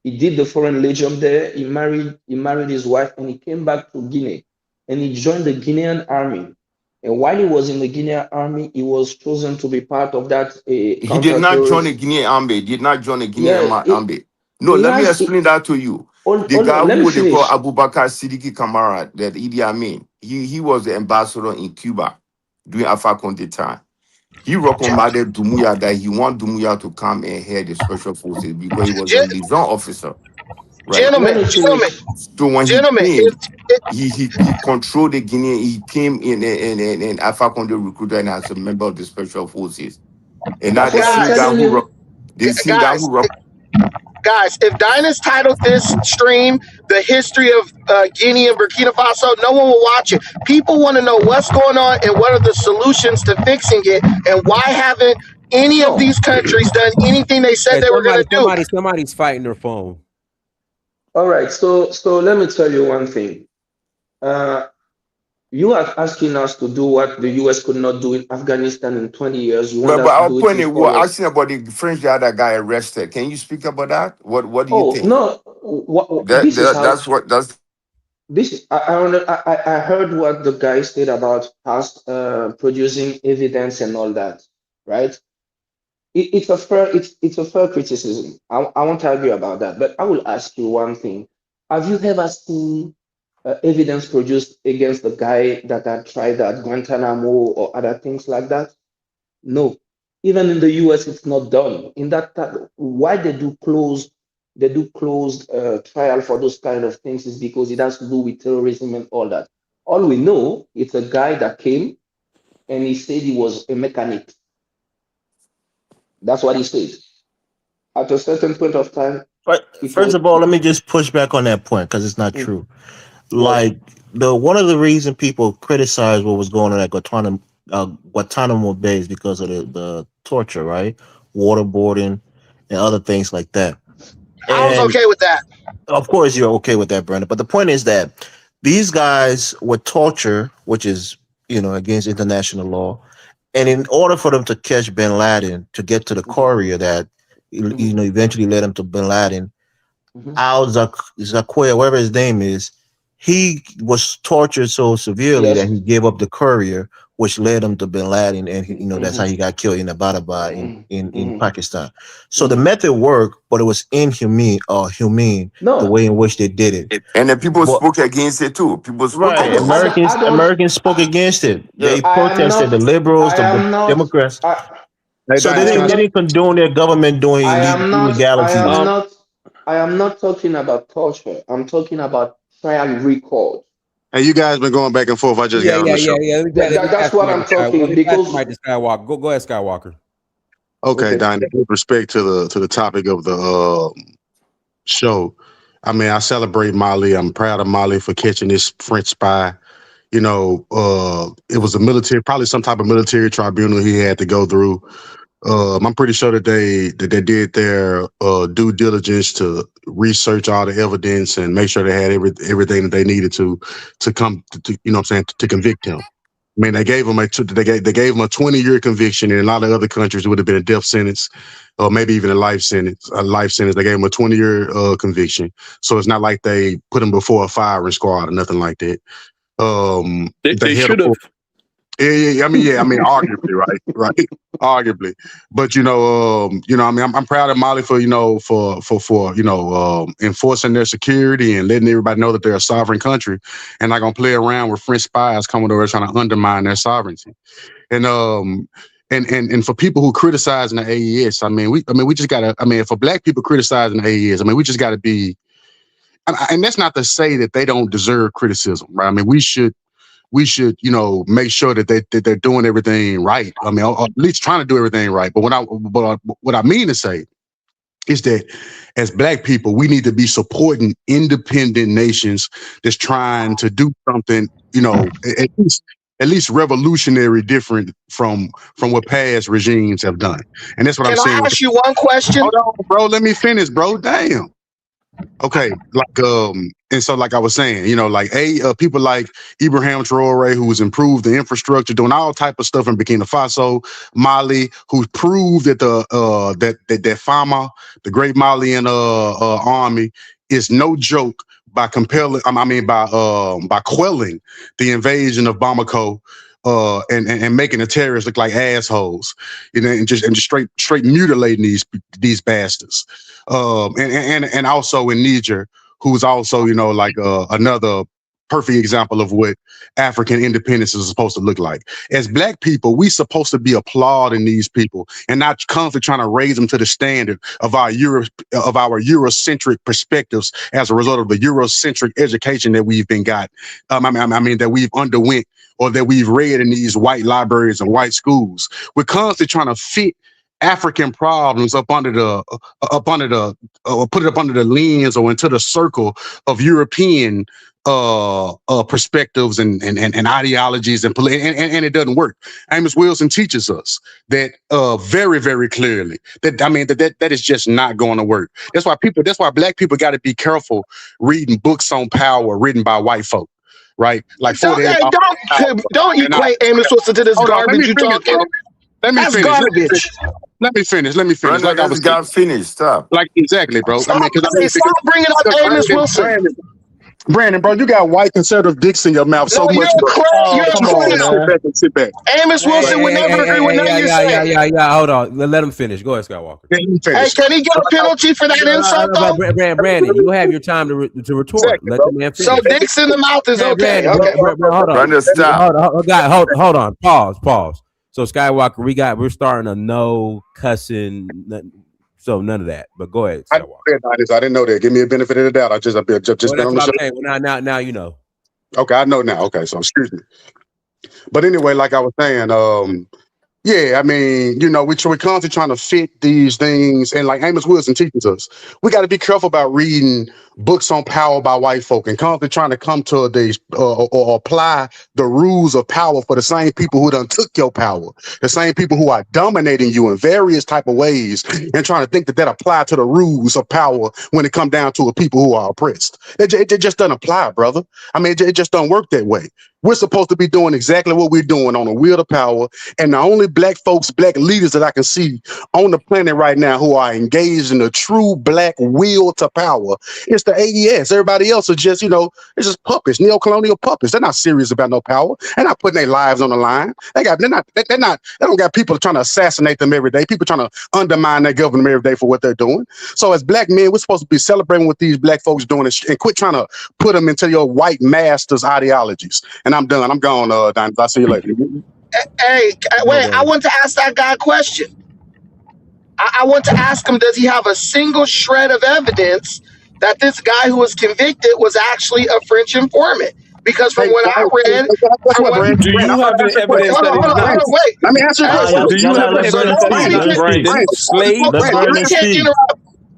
He did the Foreign Legion there. He married his wife, and he came back to Guinea, and he joined the Guinean army. And while he was in the Guinean army, he was chosen to be part of that He did not join the counter-terrorist. Guinea army. Did not join the Guinea Yeah, army. No, he let me has. explain that to you. The Hold guy on, let who me they call finish. Abubakar Siddiqui Kamara, that Idi Amin, he was the ambassador in Cuba during Alpha Conde time. He recommended Dumuya that he want Dumuya to come and head the special forces because he was a Gen- liaison officer, right? Let gentlemen, me gentlemen, finish. So when he gentlemen. came, he controlled the Guinea. He came in and Alpha Conde recruited him as a member of the special forces. And now That's the what I'm same guy telling you. the same guy Guys, who rock. if Dinus titled this stream "The History of Guinea and Burkina Faso," no one will watch it. People want to know what's going on and what are the solutions to fixing it, and why haven't any of No. these countries done anything they said Hey, they were going to do? somebody's fighting their phone. All right. So let me tell you one thing. Uh, you are asking us to do what the US could not do in Afghanistan in 20 years. You want But us to our do it point in is, we 4 were years. asking about the French the other guy arrested. Can you speak about that? What do you Oh think? no. This is how That's this. I heard what the guy said about us producing evidence and all that. Right. It's a fair criticism. I won't argue about that. But I will ask you one thing. Have you ever seen evidence produced against the guy that had tried at Guantanamo or other things like that? No. Even in the US, it's not done. In why they do closed trial for those kind of things is because it has to do with terrorism and all that. All we know, it's a guy that came and he said he was a mechanic. That's what he said. At a certain point of time, But it first was of all, let me just push back on that point because it's not mm, true. well, Like the one of the reason people criticize what was going on at Guantanamo Bay is because of the torture, right? Waterboarding and other things like that. I was And okay with that. of course, you're okay with that, Brandon. But the point is that these guys were torture, which is against international law. And in order for them to catch Bin Laden to get to the mhm, courier that mhm, eventually led him to Bin Laden, mhm, Al Zaquia, whatever his name is, he was tortured so severely that yes, he gave up the courier, which led him to Bin Laden, and that's how mhm, he got killed in Abbottabad mhm, in mhm, Pakistan. So the mhm. method worked, but it was inhumane or humane the No, way in which they did it. and then people But spoke against it too. People spoke I right, don't, against I it. don't, Americans I don't, Americans spoke I, against it. Yeah. They I am protested, the not, liberals, I the am not, Democrats. Hey, So I Dinus, am they not, didn't condone their government doing I am not, I illegalities. am um, not, I am not talking about torture. I'm talking about trial record. hey, you guys been going back and forth. I just Yeah, got on yeah, the yeah, show. yeah. Let me That's pass the what mic I'm to Skywalker. Let talking me pass the because, mic to Skywalker. Go ahead, Skywalker. Okay, okay. Dinus, with respect to the topic of the show, I mean, I celebrate Mali. I'm proud of Mali for catching this French spy. it was a military, probably some type of military tribunal he had to go through. I'm pretty sure that they did their due diligence to research all the evidence and make sure they had everything that they needed to come to to convict him. I mean, they gave him a 20-year conviction. In a lot of other countries, it would have been a death sentence, or maybe even a life sentence. They gave him a 20-year conviction. So it's not like they put him before a firing squad or nothing like that. They should have. Yeah. I mean, arguably, right, arguably. But I'm proud of Mali for enforcing their security and letting everybody know that they're a sovereign country and not gonna play around with French spies coming over trying to undermine their sovereignty. And for people who criticize the AES, we just gotta. For Black people criticizing the AES, we just gotta be. And that's not to say that they don't deserve criticism, right? I mean, we should make sure that they're doing everything right. Or at least trying to do everything right. But what I mean to say is that as Black people, we need to be supporting independent nations that's trying to do something, at least revolutionary, different from what past regimes have done. And that's what I'm saying. Can I ask you one question? Hold on, bro. Let me finish, bro. Damn. Okay, and so like I was saying, people like Ibrahim Traore, who's improved the infrastructure, doing all type of stuff in Burkina Faso, Mali, who's proved that that FAMA, the Great Malian army, is no joke by quelling the invasion of Bamako. And making the terrorists look like assholes, and just straight mutilating these bastards, and also in Niger, who's also another perfect example of what African independence is supposed to look like. As Black people, we supposed to be applauding these people and not constantly trying to raise them to the standard of our Eurocentric perspectives as a result of the Eurocentric education that we've been got. That we've underwent or that we've read in these white libraries and white schools. We're constantly trying to fit African problems put it up under the lens or into the circle of European perspectives and ideologies and it doesn't work. Amos Wilson teaches us that very, very clearly that is just not going to work. That's why Black people got to be careful reading books on power written by white folk. Right? Like don't equate Amos Wilson to this garbage you talking. That's garbage. Let me finish. Brother, like I was got finished. Stop. Like exactly, bro. Stop bringing up Amos Wilson. Brandon, bro, you got white conservative dicks in your mouth so much. Sit back. Amos Wilson would never agree with nothing you say. Yeah. Hold on. Let him finish. Go ahead, Skywalker. Hey, can he get a penalty for that insult, though? Brandon, you have your time to retort. Exactly, let the man finish. So dicks in the mouth is okay. Hold on. Brandon, stop. Hold on. Pause. So Skywalker, we're starting a no cussing. So none of that, but go ahead. I didn't know that. Give me a benefit of the doubt. I've just been on the show. Well, now you know. Okay, I know now. Okay, so excuse me. But anyway, like I was saying, we're constantly trying to fit these things, and like Amos Wilson teaches us, we got to be careful about reading books on power by white folk and constantly trying to come to these or apply the rules of power for the same people who done took your power, the same people who are dominating you in various type of ways, and trying to think that apply to the rules of power when it come down to a people who are oppressed. It just doesn't apply, brother. I mean, it just don't work that way. We're supposed to be doing exactly what we're doing on the wheel of power. And the only Black folks, Black leaders that I can see on the planet right now who are engaged in the true Black will to power, it's the AES. Everybody else is just, it's just puppets, neo-colonial puppets. They're not serious about no power. They're not putting their lives on the line. They don't got people trying to assassinate them every day. People trying to undermine their government every day for what they're doing. So as Black men, we're supposed to be celebrating what these Black folks doing and quit trying to put them into your white masters' ideologies. And I'm done. I'm gone, Don. I'll see you later. Hey, wait, I want to ask that guy a question. I want to ask him, does he have a single shred of evidence that this guy who was convicted was actually a French informant? Because from what I read, do you have any evidence that he's not? Wait. Let me answer your question. Do you have evidence that he's not slave?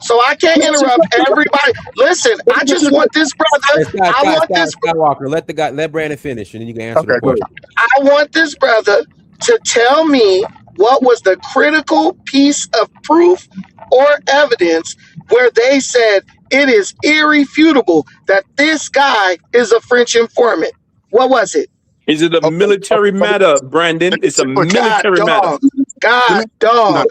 So I can't interrupt everybody. Listen, I just want this brother. I want this. Skywalker. Let Brandon finish, and then you can answer the Okay, go question. ahead. I want this brother to tell me what was the critical piece of proof or evidence where they said it is irrefutable that this guy is a French informant. What was it? Is it a military matter, Brandon? It's a God military matter. dog. God dog.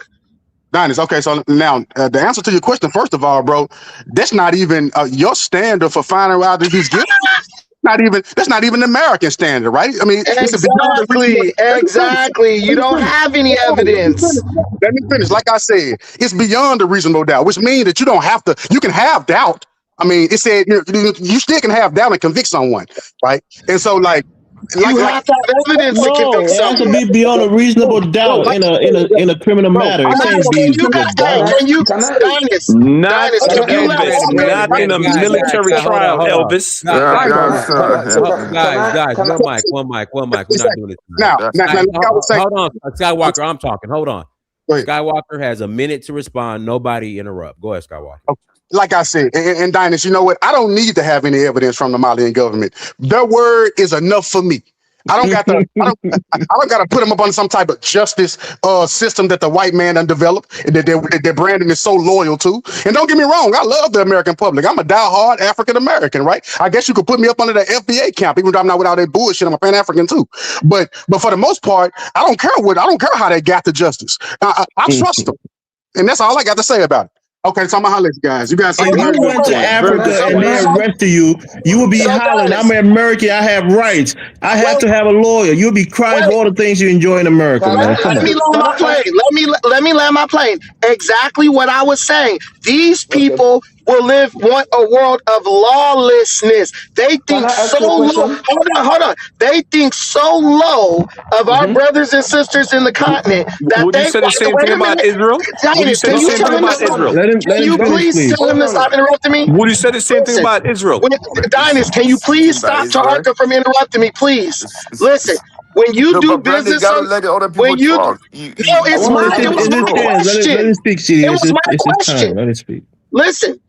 Dynasty. Okay, so now the answer to your question, first of all, bro, that's not even your standard for finding out that he's guilty. That's not even the American standard, right? I mean, Exactly. You don't have any evidence. Let me finish. Like I said, it's beyond a reasonable doubt, which means that you don't have to. You can have doubt. I mean, it said you still can have doubt and convict someone, right? And so, you have to have evidence to convict it has to someone. be beyond a reasonable doubt in a criminal matter. It can't be Not in a military trial, Elvis. Guys, one mic. We're not doing this. Now, hold on, Skywalker. I'm talking. Hold on. Skywalker has a minute to respond. Nobody interrupt. Go ahead, Skywalker. Okay. Like I said, and Dynasty, you know what? I don't need to have any evidence from the Malian government. Their word is enough for me. I don't got to. I don't got to put them up on some type of justice system that the white man done developed that Brandon is so loyal to. And don't get me wrong, I love the American public. I'm a diehard African American, right? I guess you could put me up under the FBA camp, even though I'm not with all that bullshit. I'm a Pan African too. But for the most part, I don't care how they got to justice. I trust them, and that's all I got to say about it. Okay, so I'm gonna holler at you guys. You guys if you went to Africa and they arrested you, you would be hollering, I'm an American, I have rights. I have to have a lawyer. You'll be crying for all the things you enjoy in America, man. Let me land my plane. Let me land my plane. Exactly what I was saying. These people want a world of lawlessness. They think so low. Hold on. They think so low of our brothers and sisters in the continent that would you say the same thing about Israel? Would you say the same thing about Israel? Can you please tell him to stop interrupting me? Would you say the same thing about Israel? Dynasty, can you please stop Taharka from interrupting me, please? Listen. When you do business, when you no, it's my question. Let him speak, CD. It was my question. Let him speak. Listen,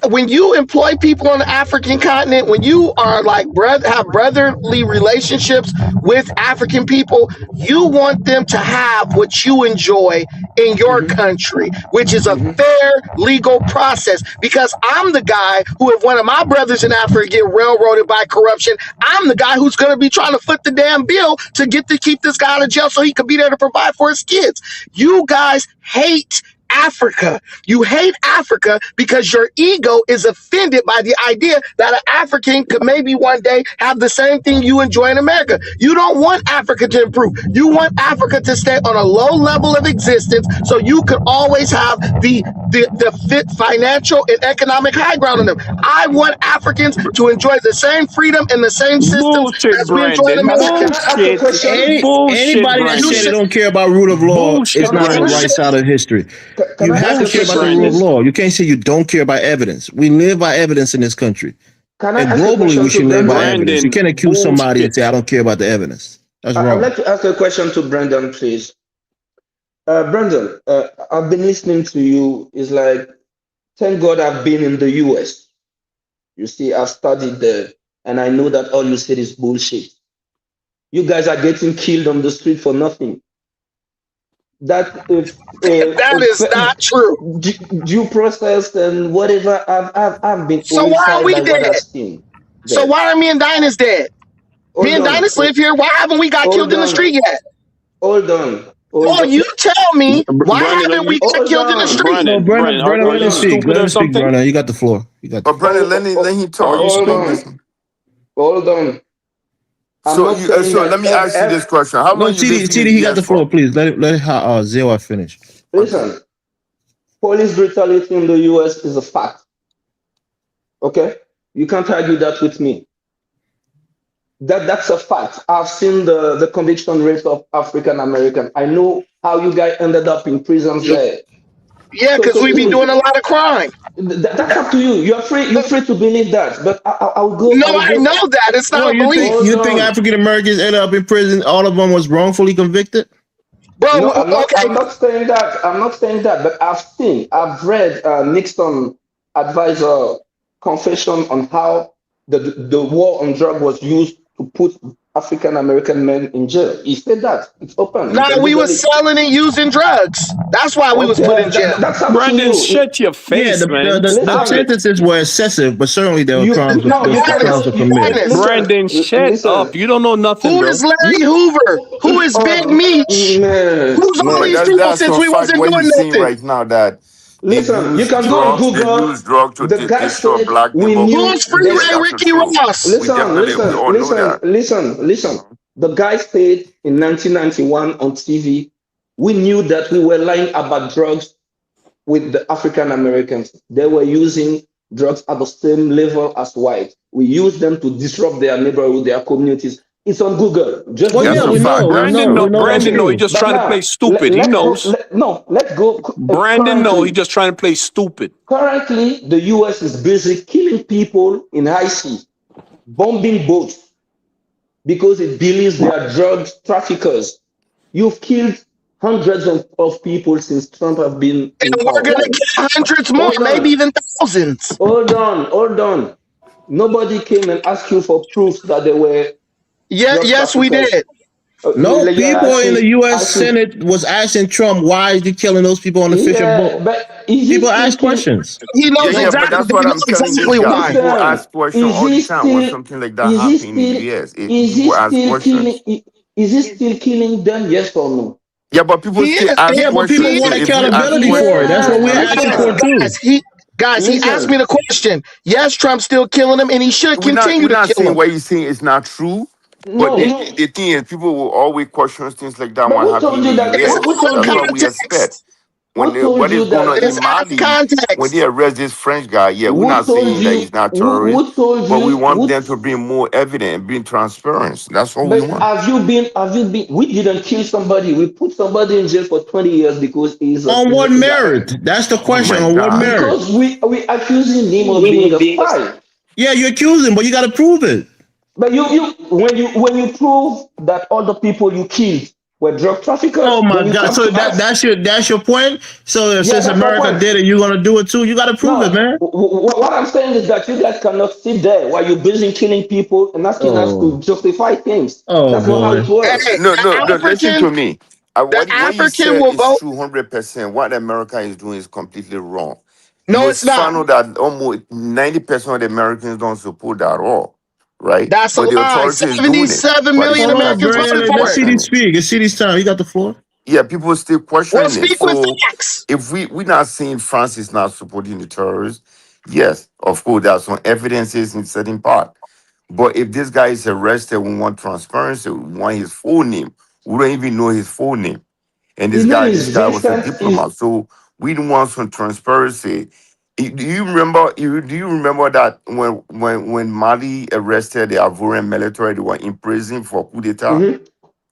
when you employ people on the African continent, when you are have brotherly relationships with African people, you want them to have what you enjoy in your country, which is a fair legal process. Because I'm the guy who, if one of my brothers in Africa get railroaded by corruption, I'm the guy who's going to be trying to foot the damn bill to keep this guy out of jail so he could be there to provide for his kids. You guys hate Africa. You hate Africa because your ego is offended by the idea that an African could maybe one day have the same thing you enjoy in America. You don't want Africa to improve. You want Africa to stay on a low level of existence so you could always have the fit financial and economic high ground on them. I want Africans to enjoy the same freedom and the same systems as we enjoy in America. Anybody that says they don't care about rule of law is not on the right side of history. You have to care about the rule of law. You can't say you don't care about evidence. We live by evidence in this country. And globally, we should live by evidence. You can't accuse somebody and say, I don't care about the evidence. That's wrong. I'd like to ask a question to Brandon, please. Brandon, I've been listening to you. It's like, thank God I've been in the US. You see, I've studied there, and I know that all you said is bullshit. You guys are getting killed on the street for nothing. That is not true. Due process and whatever. I've been. So why are we dead? So why are me and Dinah's dead? Me and Dinah's live here. Why haven't we got killed in the street yet? Hold on. You tell me why haven't we got killed in the street? No, Brandon, let him speak. Let him speak, Brandon. You got the floor. But Brandon, let him talk. Hold on. So let me ask you this question: how long TD, he got the floor, please. Let Zewa finish. Listen, police brutality in the US is a fact. Okay, you can't argue that with me. That's a fact. I've seen the conviction rates of African American. I know how you guys ended up in prisons there. Yeah, because we be doing a lot of crime. That's up to you. You're free to believe that. But I'll go. No, I know that. It's not a belief. You think African Americans ended up in prison? All of them was wrongfully convicted? Bro, No, I'm not. okay. I'm not saying that. I'm not saying that. But I've read Nixon advisor confession on how the war on drug was used to put African American men in jail. He said that it's open. You Nah, can we Google was it. selling and using drugs. That's why we was put Okay, in jail. that's up to Brandon, you. shut your Yeah, face, man. the Stop it. sentences were excessive, but certainly there were You crimes no, you can crimes go. were committed. Honest. Brandon, shut Listen. up. You don't know nothing, Who bro. is Larry Hoover? Who is Big Oh Meech? man, Who's all But these man. people that's since a we fact. wasn't What doing he's saying nothing? right now that they Listen, you use can go on drugs. They Google. use drugs to The guy destroy said black we people. knew Who's Free they. Yeah, Ray that's the Ricky truth. Ross? We Listen, definitely we listen, all know listen, that. listen, listen. The guy said in 1991 on TV, we knew that we were lying about drugs with the African Americans. They were using drugs at the same level as white. We used them to disrupt their neighborhood, their communities. It's on Google. Just Well, Google That's yeah, a we it. fact. know, That's true. Okay. Brandon, no, he true. just But trying to play now stupid. He let's go. knows. Let's go Brandon, no, he currently. just trying to play stupid. Currently, the US is busy killing people in high sea, bombing boats because it believes they are drug traffickers. You've killed hundreds of people since Trump have been in And we're power. gonna kill hundreds more, Hold maybe on, even thousands. hold on. Nobody came and asked you for proof that they were Yeah, drug yes, we traffickers. did. No, You're people in the asking, U.S. Senate was asking Trump, "Why is he killing those people on the fishing yeah, boat?" but is he People still ask killing? questions. He Yeah, knows yeah, No, but exactly. that's They what know I'm telling this exactly guy. why. People listen, ask questions is all the he time when still something like that is he happen in the still US. is he People ask still killing questions. is he still killing them? Yes or no? Yeah, but people He still is. ask Yeah, but He people questions. So want is. if we ask accountability for it. questions, That's we what we're Yeah, asking understand. for too. Guys, he asked listen, me the question. Yes, Trump's still killing them, and he should We're continue to not kill saying them. what he's saying is not true, but no. the thing is, people will always question things like that But when who happen told in you the that? It's US. all in That's what we expect. context. When Who told what you is going on that? It's in out of Mali, when they context. arrest this French guy, yeah, we're Who not told saying that you? he's not terrorist, Who told but we you? want Who? them to bring more evidence, bring transparency. That's all we But want. have you been? Have you been? We didn't kill somebody. We put somebody in jail for 20 years because On what merit? That's the Oh question. my On what God. merit? because we accusing him of being a spy. Yeah, you accuse him, but you got to prove it. But when you prove that all the people you killed were drug Oh traffickers, my then you God! come So to us. that's your point. So Yeah, since that's my America point. did it, you're gonna do it too. You got to prove it, No, man. what I'm saying is that you guys cannot sit there while you're busy killing people and asking us to Oh, justify things. oh That's not how it boy. works. Hey, No, no, no. Listen to me. The What you African said will is vote. true 100%. What America is doing is completely wrong. You No, will it's not. find out that almost 90% of the Americans don't support that at all, right? That's a But the lie. authority is doing it. 77 But the million Hold people on, still Americans will voted still Brandon. for Let's it. see question these it. speak. Let's see these time. You got the floor. Yeah, people still Well, questioning it. speak with So facts. if we're not saying France is not supporting the terrorists, yes, of course, there are some evidences in certain part. But if this guy is arrested, we want transparency, we want his full name. We don't even know his full name. And His name this is guy was a Vincent. Is diplomat. So we don't want some transparency. Do you remember? Do you remember that when Mali arrested the Ivorian military, they were in prison for coup d'état? mhm.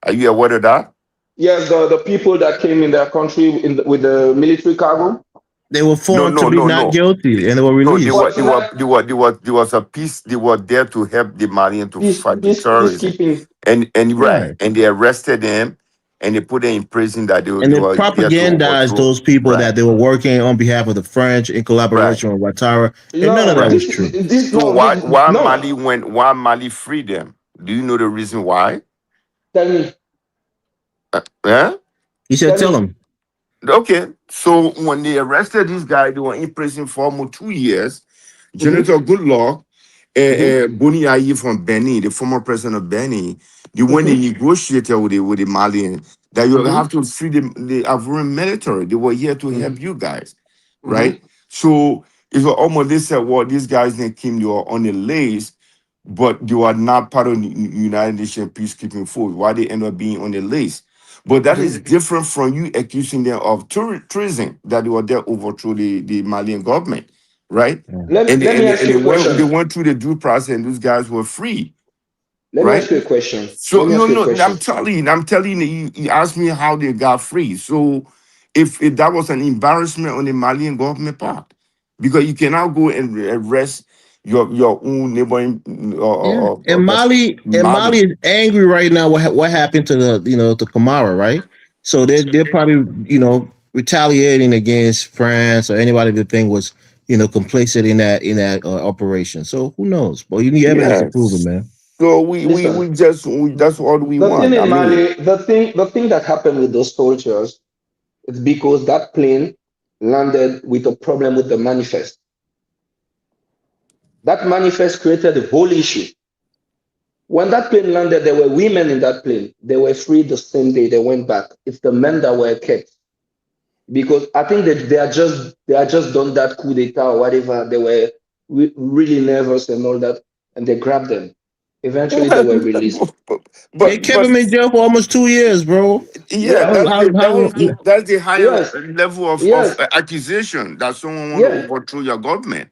Are you aware of that? Yes, the people that came in their country with the military cargo. They were No, found to no, be no, not no. guilty, and they were No, released. So that there was a peace. They were there to help the Malian to fight the terrorism, peacekeeping. and right, Right. and they arrested them, and they put them in prison. That And they they were there to propagandized overthrow. those people Right, that they were working on behalf of the French in right, collaboration with Ouattara, and none of No, that right. was true. this So no no. why Mali freed them? Do you know the reason why? Tell me, Yeah. He said, tell "Tell me. them." Okay. So when they arrested this guy, they were in prison for almost 2 years. Mm-hmm, Senator Goodluck, mm-hmm, Boni Ayi from Benin, the former president of Benin, the one they mm-hmm, negotiated with the Malian, that you mm-hmm, have to free the Ivorian military. They were here to mm-hmm, help you guys, mm-hmm. right? So it's almost they said, well, these guys then came, they were on the list, but they were not part of the United Nations peacekeeping force. Why they end up being on the list? But that is different from you accusing them of treason that they were there overthrow the Malian government, right? Let me ask you a They question. went through the due process and those guys were free, Let me right? ask you a question. So Let me no, ask you a no, question. I'm telling you, you asked me how they got free. So if that was an embarrassment on the Malian government part, because you cannot go and arrest your own neighboring Yeah. that's And Mali. Mali is angry right now. What happened to the to Kamara, right? So they're probably, retaliating against France or anybody that think was, complicit in that operation. So who knows? Well, you need evidence to prove it, Yes. man. So Listen, that's what we the thing want. I in mean, Mali, the thing that happened with those soldiers is because that plane landed with a problem with the manifest. That manifest created the whole issue. When that plane landed, there were women in that plane. They were free the same day they went back. It's the men that were kept because I think that they are just done that coup d'état or whatever. They were really nervous and all that, and they grabbed them. Eventually, they were released. They kept but him in jail for almost 2 years, bro. yeah, Yes, that's the higher yes, level of yes, accusation that someone want to yes. overthrow your government,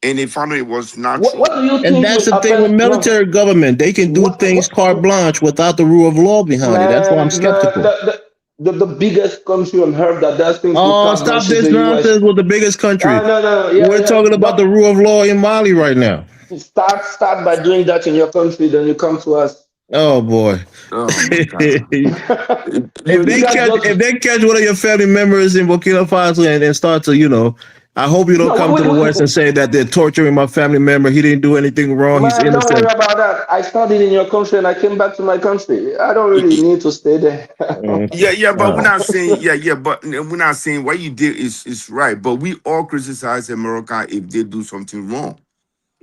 and they found it was not What true. do you And think that's will the thing with happen? No. military government. They can do things carte What blanche without the rule of law behind it. That's why I'm man, skeptical. the biggest country on earth that does things with Oh, carte stop blanche is this the US. nonsense with the biggest country. No, yeah, We're yeah. talking about the rule of law in Mali right now. Start by doing that in your country, then you come to us. Oh boy. Oh my God! If You they guys catch if just they catch one of your family members in Burkina Faso and start to, I hope you don't no, come to the West and say that they're torturing my family member. He didn't do anything wrong. He's man, don't worry innocent. about that. I studied in your country and I came back to my country. I don't really need to stay there. Yeah, but we're Oh. not saying but we're not saying what you did is right. But we all criticize America if they do something wrong.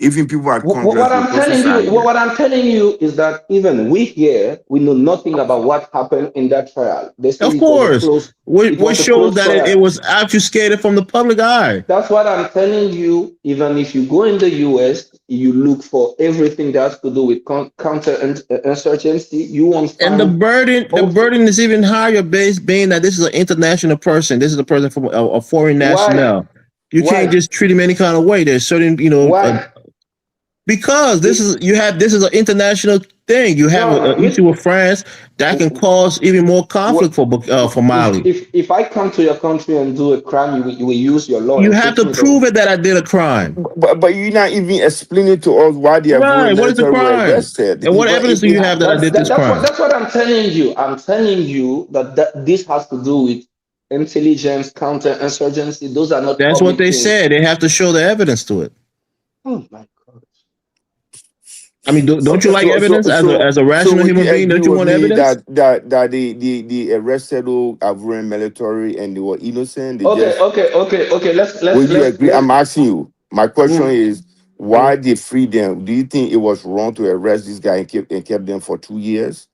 Even people at Congress What will I'm telling prophesy you, here. what I'm telling you is that even we here, we know nothing about what happened in that trial. They say Of course. it What was a shows close that it trial. was obfuscated from the public eye. That's what I'm telling you. Even if you go in the US, you look for everything that has to do with counter insurgency, you won't And the find. burden, the Also, burden is even higher, based being that this is an international person. This is a person from a foreign why? national. You can't Why? just treat him any kind of way. There's certain, Why? because this It, is an international thing. You have no, an issue with France that can cause even more conflict for Mali. if I come to your country and do a crime, you will use your law You and have take to me though. prove it that I did a crime. But you're not even explaining to us why the Ivorian Right? What is the military were crime? arrested. And You what don't evidence do you even have that I did this crime? That's what I'm telling you. I'm telling you that this has to do with intelligence, counter insurgency. Those are not That's what public they things. said. They have to show the evidence to it. Oh my God. I mean, don't you Okay, like evidence as a so rational will you human being? agree Don't you with want me evidence? that the arrested Ivorian military and they were innocent? They just Okay. will you agree? I'm asking you. My question Mm, is why mm. they free them? Do you think it was wrong to arrest this guy and kept them for 2 years?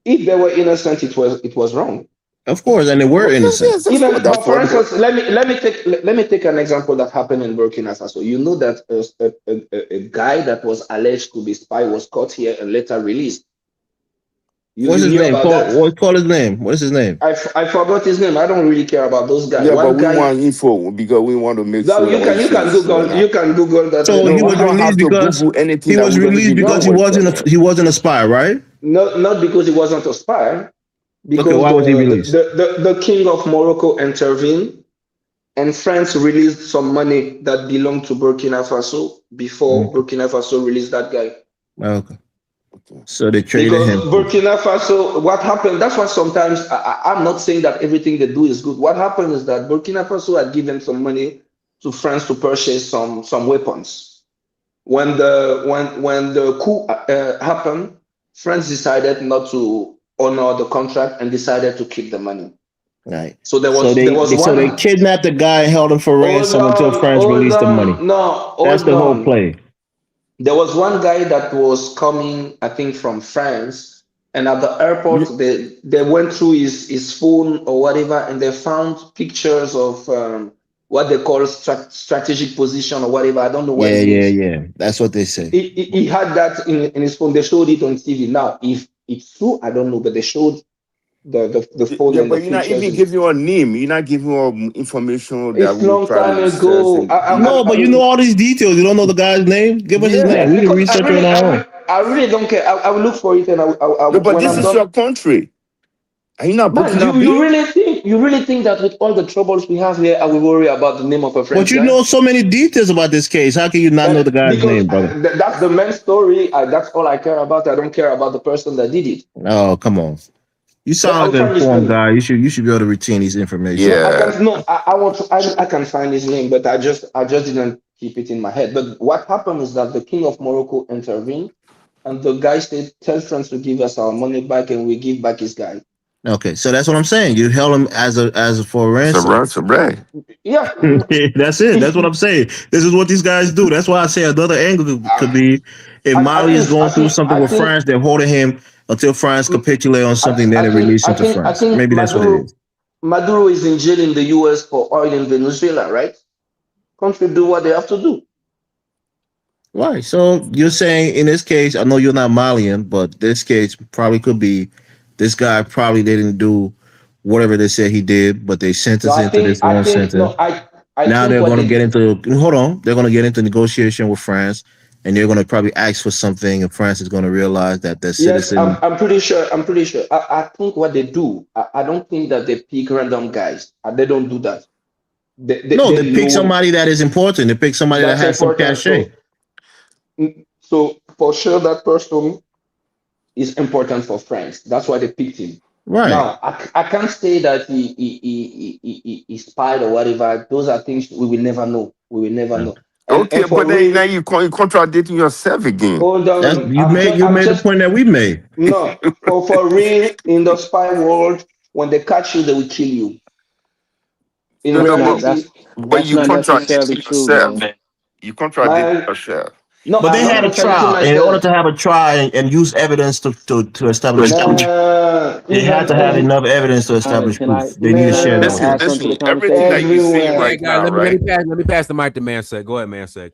If they were innocent, it was wrong. Of course, and they were Well, innocent. yes, of course. Even, That's but for what. instance, let me take an example that happened in Burkina Faso. You know that a guy that was alleged to be spy was caught here and later released. You What's you his knew name? about that? Call his name. What is his name? I forgot his name. I don't really care about those guys. Yeah, but One we guy. want info because we want to make No, sure you what can you you say can is true or Google not. that. So No, he we was don't have released to because Google anything that we're going to give you No, info from. he wasn't a spy, right? not because he wasn't a spy. Okay, Because why was he released? the king of Morocco intervened and France released some money that belonged to Burkina Faso before Okay. Burkina Faso released that guy. Okay. Okay. So they traded Because him. Burkina Faso, what happened, that's why sometimes I'm not saying that everything they do is good. What happened is that Burkina Faso had given some money to France to purchase some weapons. When the coup happened, France decided not to honor the contract and decided to keep the money. Right. So there So was there was they one. kidnapped the guy, held him for Hold ransom until on, France hold released the money. on, no, That's hold the whole on. play. There was one guy that was coming, I think, from France, and at the airport, they went through his phone or whatever, and they found pictures of what they call strategic position or whatever. I don't know what it means. Yeah. That's what they say. He had that in his phone. They showed it on TV. Now, if it's true, I don't know, but they showed the phone Yeah, and the but you're not pictures. even giving your name. You're not giving us information that It's we will long try to time research ago. and you No, know. but you know all these details. You don't know the guy's name? Give us his name. Yes, We can because research it on our own. I really don't care. I will look for it, and No, but when this I'm is done. your country. Are you not Man, Burkina you B? really think that with all the troubles we have here, I will worry about the name of a But French you guy? know so many details about this case. How can you not know the But guy's because name, brother? that's the main story. That's all I care about. I don't care about the person that did it. Oh, come on. You sound like an informed guy. You should be able to retain these information. No, I Yeah. can no, I want to I can find his name, but I just didn't keep it in my head. But what happened is that the king of Morocco intervened, and the guy said, "Tell France to give us our money back, and we give back his guy." Okay, so that's what I'm saying. You held him as a for So ransom. right, so right. Yeah, That's it. That's what I'm saying. This is what these guys do. That's why I say another angle could be if I Mali is think going I through think something I with think France, they're holding him until France capitulate on something, then I they think release him to I France. think Maybe that's what it is. Maduro is in jail in the US for oil in Venezuela, right? Country do what they have to do. Right. So you're saying in this case, I know you're not Malian, but this case probably could be this guy probably didn't do whatever they said he did, but they No, sentenced him to this I long think sentence. no, I Now think they're what going to they get into hold on. They're going to get into negotiation with France, and they're going to probably ask for something, and France is going to realize that their yes, citizen. I'm pretty sure. I'm pretty sure. I think what they do. I don't think that they pick random guys. They don't do that. No, they They pick know somebody that is important. They pick somebody that that's has some important. cachet. So for sure that person is important for France. That's why they picked him. Right. Now I can't say that he spied or whatever. Those are things we will never know. We will never know. Okay, And but for then real, now you contradicting yourself again. hold That's on. you I'm made the just point that we made. no for real in the spy world. When they catch you, they will kill you. In No, no, reality, but That's you not necessarily contradicting true, yourself. man. You contradict my yourself. no, But they I'm not had a contradicting trial. In order myself. to have a trial and use evidence to establish proof, Man, they had even to have every enough evidence to establish Can I proof. They need to share that with man, Listen, add us. something to the listen. Everything conversation? that you're saying All everywhere. right, right guys, now, right? let me pass the mic to Mansec. Go ahead, Mansec.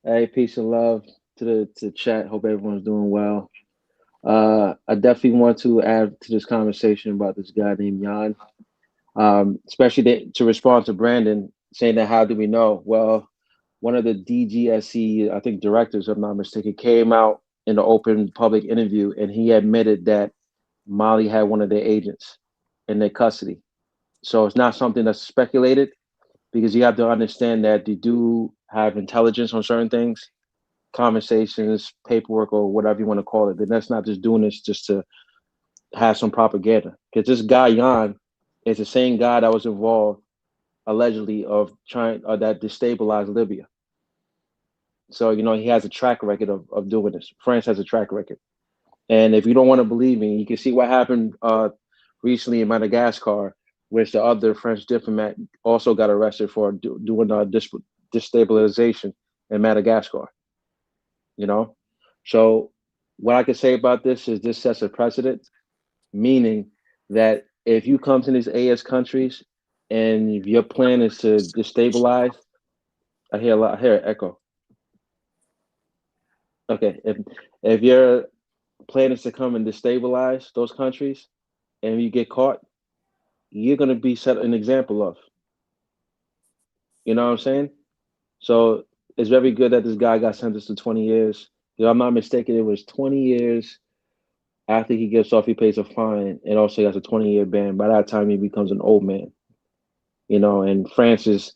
Hey, peace and love to the chat. Hope everyone's doing well. I definitely want to add to this conversation about this guy named Yan. Especially to respond to Brandon saying that how do we know? Well, one of the DGSE, I think directors, if I'm not mistaken, came out in an open public interview and he admitted that Mali had one of their agents in their custody. So it's not something that's speculated because you have to understand that they do have intelligence on certain things, conversations, paperwork, or whatever you want to call it. And that's not just doing this just to have some propaganda. Because this guy Jan is the same guy that was involved allegedly of trying that destabilized Libya. So he has a track record of doing this. France has a track record, and if you don't want to believe me, you can see what happened recently in Madagascar, which the other French diplomat also got arrested for doing destabilization in Madagascar. So what I can say about this is this sets a precedent, meaning that if you come to these AS countries and if your plan is to destabilize, I hear a lot. I hear an echo. Okay, if your plan is to come and destabilize those countries, and you get caught, you're gonna be set an example of. You know what I'm saying? So it's very good that this guy got sentenced to 20 years. If I'm not mistaken, it was 20 years after he gets off, he pays a fine, and also he has a 20-year ban. By that time, he becomes an old man. And France is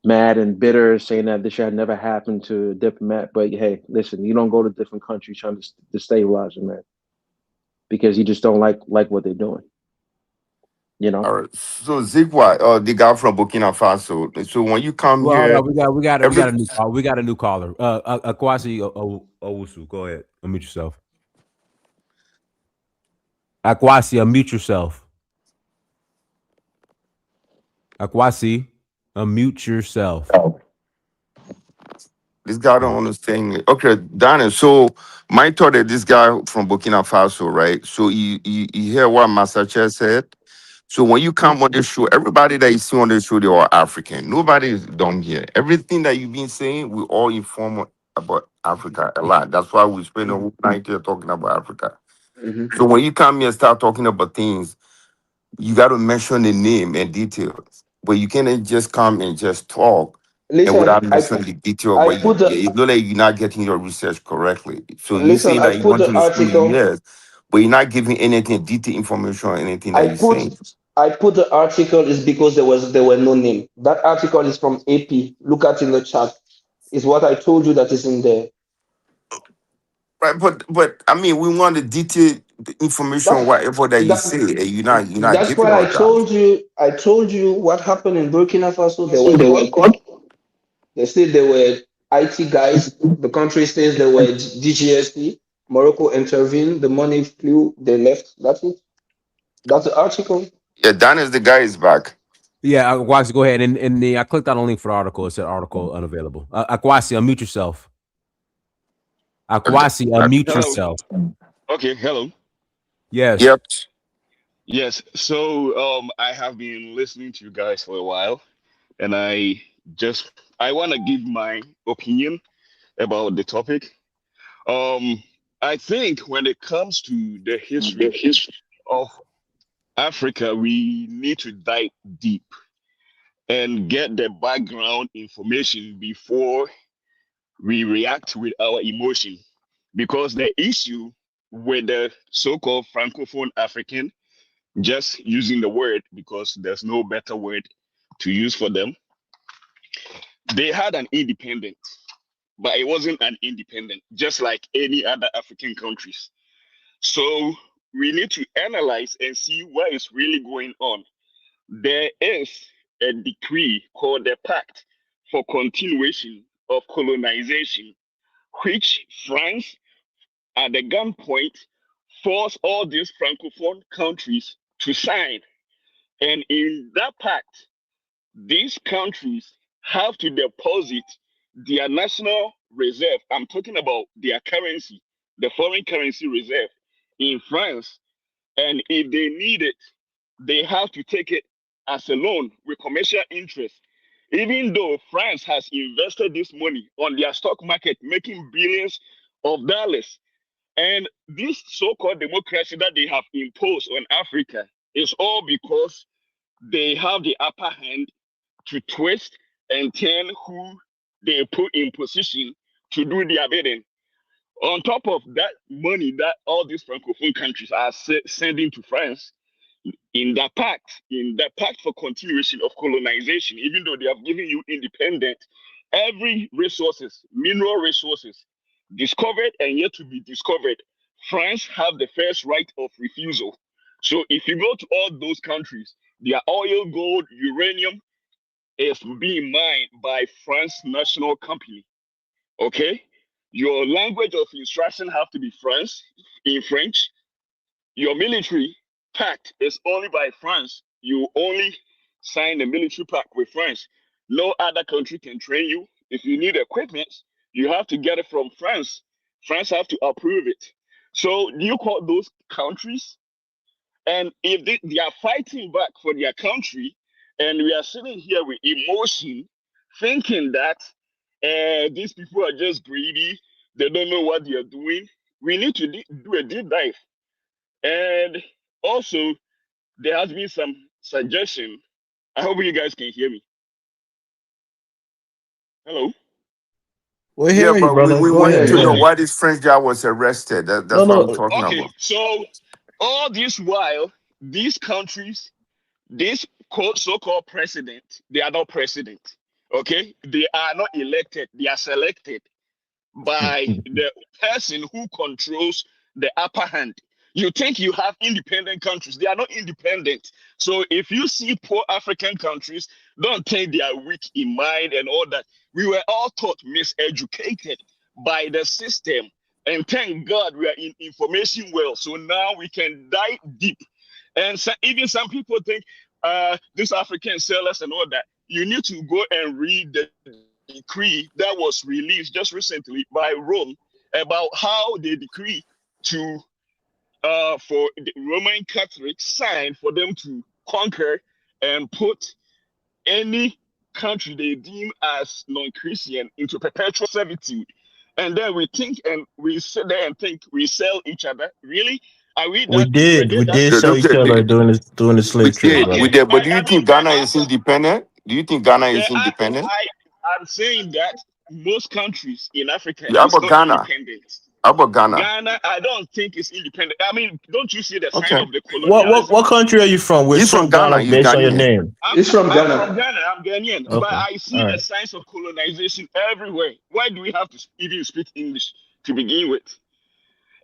mad and bitter, saying that this should never happen to a diplomat. But hey, listen, you don't go to different countries trying to destabilize them, man, because you just don't like what they're doing. All right. So Zigwa, the guy from Burkina Faso. So when you come Well, hold here, on. We every got a new call. We got a new caller. Akwasi Owusu. Go ahead. Unmute yourself. Akwasi, unmute yourself. Akwasi, unmute yourself. this guy don't understand it. Okay, Daniel. So my thought that this guy from Burkina Faso, right? So you hear what Massachusetts said. So when you come on the show, everybody that you see on the show, they are African. Nobody is done here. Everything that you've been saying, we all inform about Africa a lot. That's why we spend the whole night here talking about Africa. So when you come here and start talking about things, you got to mention the name and details. But you can't just come and just talk and Listen, without mentioning the detail. I But put the you know that you're not getting your research correctly. So you listen. saying I that you put went the to the school, article. yes, but you're not giving anything detailed information or anything that I you're put saying. I put the article is because there were no name. That article is from AP. Look at in the chat. Is what I told you that is in there. Right, but I mean, we want the detail. the information, whatever that you say, and you're not That's giving what I us that. told you. I told you what happened in Burkina Faso. They were caught. They said they were IT guys. The country says they were DGST. Morocco intervened. The money flew. They left. That's it. That's the article. Yeah, Dan is the guy is back. Yeah, Akwasi, go ahead. And I clicked on a link for the article. It said article unavailable. Akwasi, unmute yourself. Akwasi, unmute Hello. yourself. Okay, hello. Yes. Yep. Yes. So I have been listening to you guys for a while, and I want to give my opinion about the topic. I think when it comes to the history of Africa, we need to dive deep and get the background information before we react with our emotion. Because the issue with the so-called Francophone African, just using the word because there's no better word to use for them, they had an independence, but it wasn't an independent, just like any other African countries. So we need to analyze and see what is really going on. There is a decree called the Pact for Continuation of Colonization, which France, at the gunpoint, forced all these Francophone countries to sign. And in that pact, these countries have to deposit their national reserve. I'm talking about their currency, the foreign currency reserve in France. And if they need it, they have to take it as a loan with commercial interest. Even though France has invested this money on their stock market, making billions of dollars. And this so-called democracy that they have imposed on Africa is all because they have the upper hand to twist and turn who they put in position to do their bidding. On top of that money that all these francophone countries are sending to France, in that pact for continuation of colonization, even though they have given you independence, every resources, mineral resources, discovered and yet to be discovered, France have the first right of refusal. So if you go to all those countries, their oil, gold, uranium is being mined by France National Company. Okay? Your language of instruction have to be French. Your military pact is only by France. You only sign the military pact with France. No other country can train you. If you need equipment, you have to get it from France. France have to approve it. So you call those countries, and if they are fighting back for their country, and we are sitting here with emotion, thinking that these people are just greedy, they don't know what they are doing, we need to do a deep dive. And also, there has been some suggestion. I hope you guys can hear me. Hello? We're Yeah, hearing you, but brother. we Go wanted ahead. to Go know ahead. why this French guy was arrested. That's No, what I'm no. talking Okay, about. so all this while, these countries, this so-called president, they are not president. Okay, they are not elected; they are selected by the person who controls the upper hand. You think you have independent countries, they are not independent. So if you see poor African countries, don't think they are weak in mind and all that. We were all taught miseducated by the system. And thank God we are in information well. So now we can dive deep. And so, even some people think this African sellers and all that. You need to go and read the decree that was released just recently by Rome about how they decree to for the Roman Catholics sign for them to conquer and put any country they deem as non-Christian into perpetual servitude. And then we think and we sit there and think we sell each other. Really? Are we We that? Were did. they We that did sell each stupid? other during the We slave trade, did, we brother. Okay, did. But do you I mean, think Ghana is independent? Do you think Ghana is independent? I'm saying that most countries in Africa Yeah, how is about not Ghana? independent. How about Ghana? Ghana, I don't think is independent. I mean, don't you see the sign Okay. of the What colonialism? country are you from? We're He's from from Ghana. Ghana He's based on your Ghanaian. name. It's from I'm from Ghana. Ghana. I'm Ghanaian, but Okay. I see All the right. signs of colonization everywhere. Why do we have to even speak English to begin with?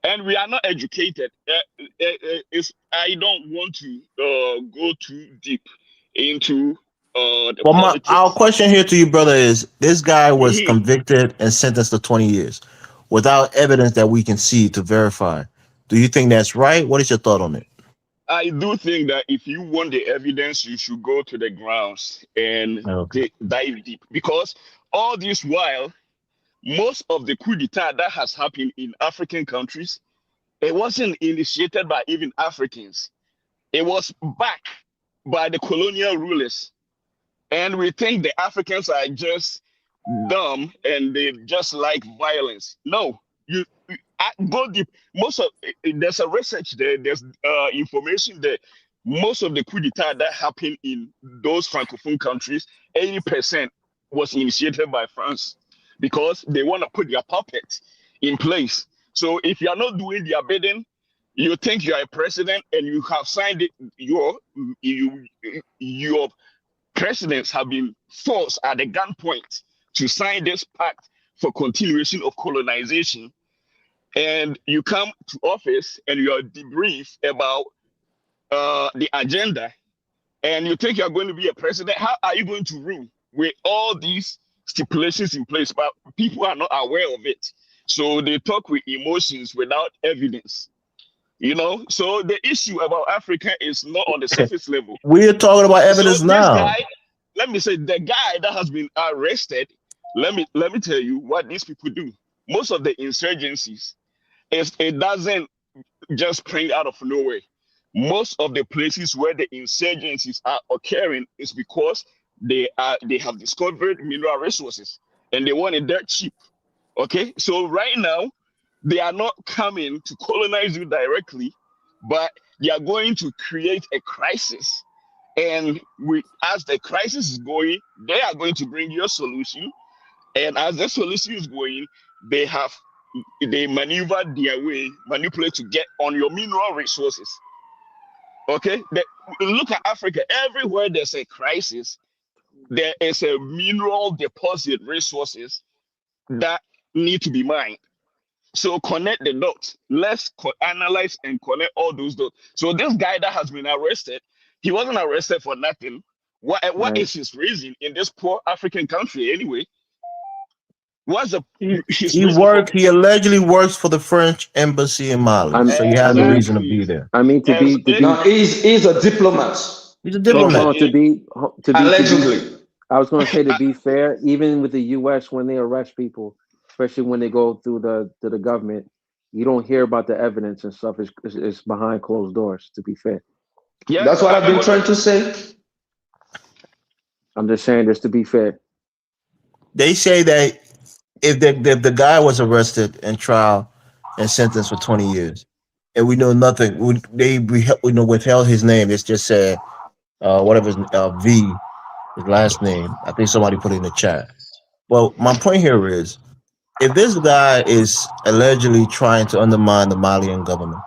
and we are not educated. I don't want to go too deep into the Well, our politics. question here to you, brother, is this guy was Mhm. convicted and sentenced to 20 years without evidence that we can see to verify. Do you think that's right? What is your thought on it? I do think that if you want the evidence, you should go to the grounds and Okay. dive deep, because all this while, most of the coup d'etat that has happened in African countries, it wasn't initiated by even Africans. It was backed by the colonial rulers. And we think the Africans are just dumb and they just like violence. No, go deep. Most of there's a research there. There's information there. Most of the coup d'état that happened in those francophone countries, 80% was initiated by France because they want to put their puppets in place. So if you are not doing their bidding, you think you are a president and you have signed it. Your presidents have been forced at the gunpoint to sign this pact for continuation of colonization, and you come to office and you are debriefed about the agenda, and you think you're going to be a president. How are you going to rule with all these stipulations in place? But people are not aware of it. So they talk with emotions without evidence. So the issue about Africa is not on the surface level. We're talking about evidence So this now. guy, let me say, the guy that has been arrested, let me tell you what these people do. Most of the insurgencies, it doesn't just spring out of nowhere. Most of the places where the insurgencies are occurring is because they have discovered mineral resources and they want it dirt cheap. Okay, so right now they are not coming to colonize you directly, but they are going to create a crisis. And as the crisis is going, they are going to bring you a solution. And as the solution is going, they manipulate to get on your mineral resources. Okay, look at Africa. Everywhere there's a crisis, there is a mineral deposit resources that need to be mined. So connect the dots. Let's analyze and connect all those dots. So this guy that has been arrested, he wasn't arrested for nothing. What is his reason in this poor African country anyway? What's his reason for He allegedly works for the French embassy in Mali, so he has a reason to be there. I mean, No, he's a diplomat. He's a diplomat. Allegedly. I was going to say, to be fair, even with the U.S., when they arrest people, especially when they go through the government, you don't hear about the evidence and stuff. It's behind closed doors, to be fair. Yeah, that's what I've been trying to say. I'm just saying this to be fair. They say that if the guy was arrested and trial and sentenced for 20 years, and we know nothing, we withheld his name. It's just said whatever V, his last name. I think somebody put it in the chat. Well, my point here is, if this guy is allegedly trying to undermine the Malian government,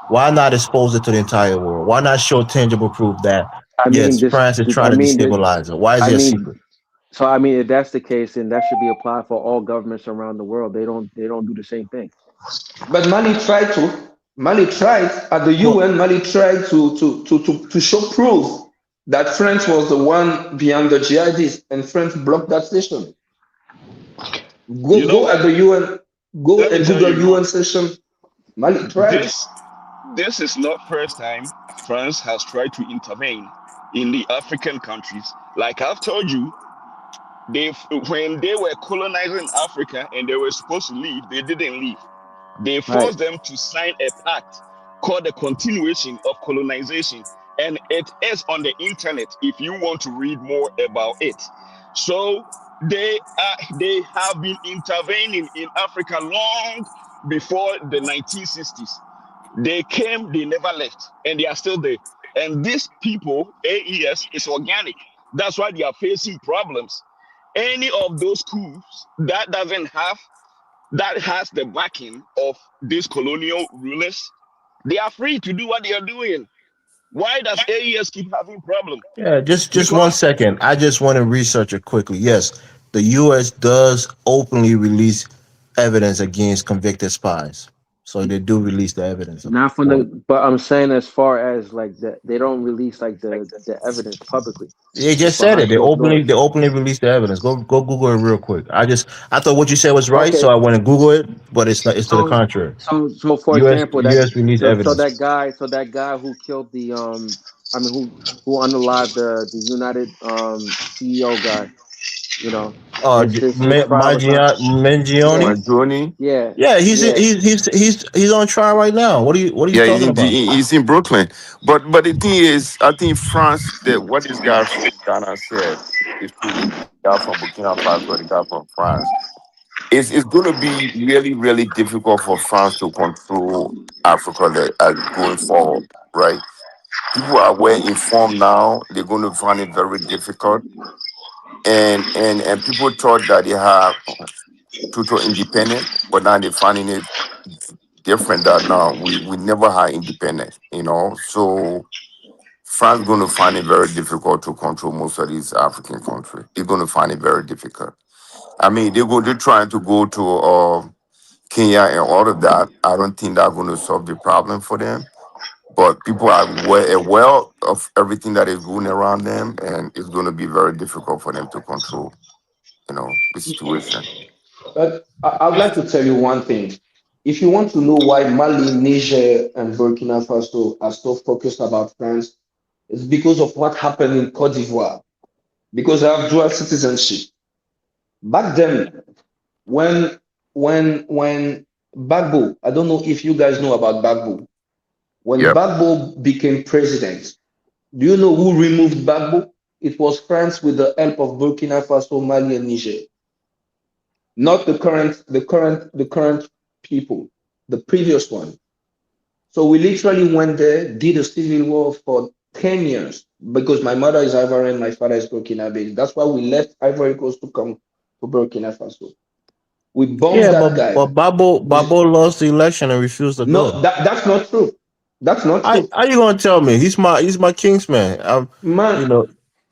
why not expose it to the entire world? Why not show tangible proof that France is trying to destabilize it? Why is it a secret? So I mean, if that's the case, then that should be applied for all governments around the world. They don't do the same thing. But Mali tried at the UN. Mali tried to show proof that France was the one behind the jihadists, and France blocked that session. Go at the UN. Go and Google UN session. Mali tried. This is not first time France has tried to intervene in the African countries. Like I've told you, when they were colonizing Africa and they were supposed to leave, they didn't leave. They forced them to sign a pact called the Continuation of Colonization, and it is on the internet if you want to read more about it. So they have been intervening in Africa long before the 1960s. They came, they never left, and they are still there. And these people, AES, is organic. That's why they are facing problems. Any of those coups that has the backing of these colonial rulers, they are free to do what they are doing. Why does AES keep having problems? Yeah, just 1 second. I just want to research it quickly. Yes, the U.S. does openly release evidence against convicted spies. So they do release the evidence of Not from court. the, but I'm saying as far as like that, they don't release like the evidence publicly. They It's just said behind it. They closed openly doors. they openly released the evidence. Go Google it real quick. I thought what you said was right, so Okay, I went and Google it, but it's not. It's to the so contrary. so for example, U.S. released evidence. so that guy who killed the I mean who unalived the United CEO guy, you know, his trial is not. Yeah, Mangione. Majoni. yeah, Yeah, yeah. he's on trial right now. What are you Yeah, talking about? he's in Brooklyn. But the thing is, I think France, that what this guy from Ghana said is true. The guy from Burkina Faso, the guy from France. It's going to be really, really difficult for France to control Africa going forward, right? People are well informed now. They're going to find it very difficult. And people thought that they have total independence, but now they're finding it different that now we never had independence, So France going to find it very difficult to control most of these African countries. They're going to find it very difficult. I mean, they're trying to go to Kenya and all of that. I don't think that's going to solve the problem for them. But people are aware of everything that is going around them, and it's going to be very difficult for them to control, the situation. But I would like to tell you one thing. If you want to know why Mali, Niger, and Burkina Faso are so focused about France, it's because of what happened in Cote d'Ivoire. Because I have dual citizenship. Back then, when when Bagbo, I don't know if you guys know about Bagbo. When Yep. Bagbo became president, do you know who removed Bagbo? It was France with the help of Burkina Faso, Mali, and Niger. Not the current people, the previous one. So we literally went there, did a civil war for 10 years because my mother is Ivorian, my father is Burkina. That's why we left Ivory Coast to come to Burkina Faso. We bombed Yeah, that guy. but Babo We lost the election and refused to no, go. that's not true. That's not I true. How you gonna tell me? He's my Kingsman. You Man, know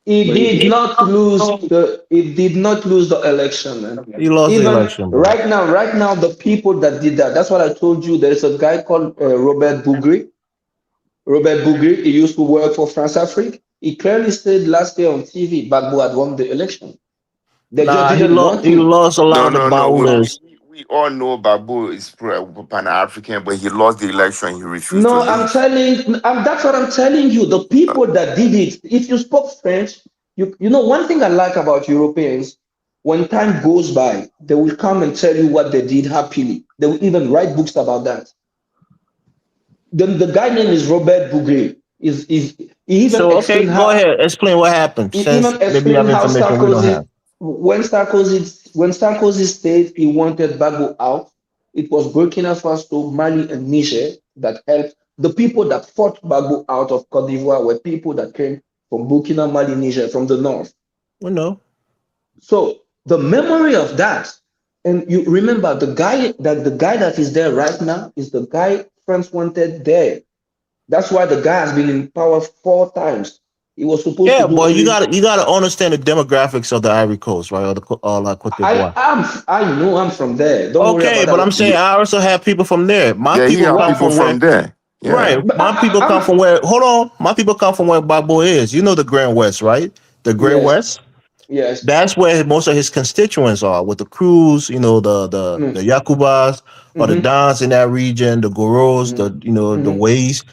he did not lose the election, man. he lost the Even election, bro. right now, the people that did that, that's what I told you. There is a guy called Robert Bougri. Robert Bougri, he used to work for France Afrique. He clearly said last year on TV, Gbagbo had won the election. They just Nah, didn't want he to. lost a lot No, of the no, no. bowlers. We all know Babu is Pan African, but he lost the election. He refused to No, leave. that's what I'm telling you. The people that did it, if you spoke French, you know, one thing I like about Europeans, when time goes by, they will come and tell you what they did happily. They will even write books about that. The guy name is Robert Bougre. He even So okay, explained go how ahead. Explain what happened. he Since even maybe you explained have how information we don't have. When Sarkozy said he wanted Bagbo out, it was Burkina Faso, Mali, and Niger that helped. The people that fought Bagbo out of Cote d'Ivoire were people that came from Burkina, Mali, Niger, from the north. We know. So the memory of that, and you remember the guy that is there right now is the guy France wanted there. That's why the guy has been in power 4 times. He was supposed to Yeah, do boy, only. you gotta understand the demographics of the Ivory Coast, right? Or like Cote I d'Ivoire. am. I know I'm from there. Don't worry Okay, about but I'm that. saying Yeah, I also have people from there. My yeah, he people have come What? people from where. from there. Right. Yeah. But My people come I'm. from where. Hold on. My people come from where Babo is. You know the Grand West, right? The Grand Yes. West. Yes. That's where most of his constituents are. With the Crews, the Mm, Yakubas or the mm-hmm, Dons in that region, the Goros, mm-hmm, the mm-hmm, Ways.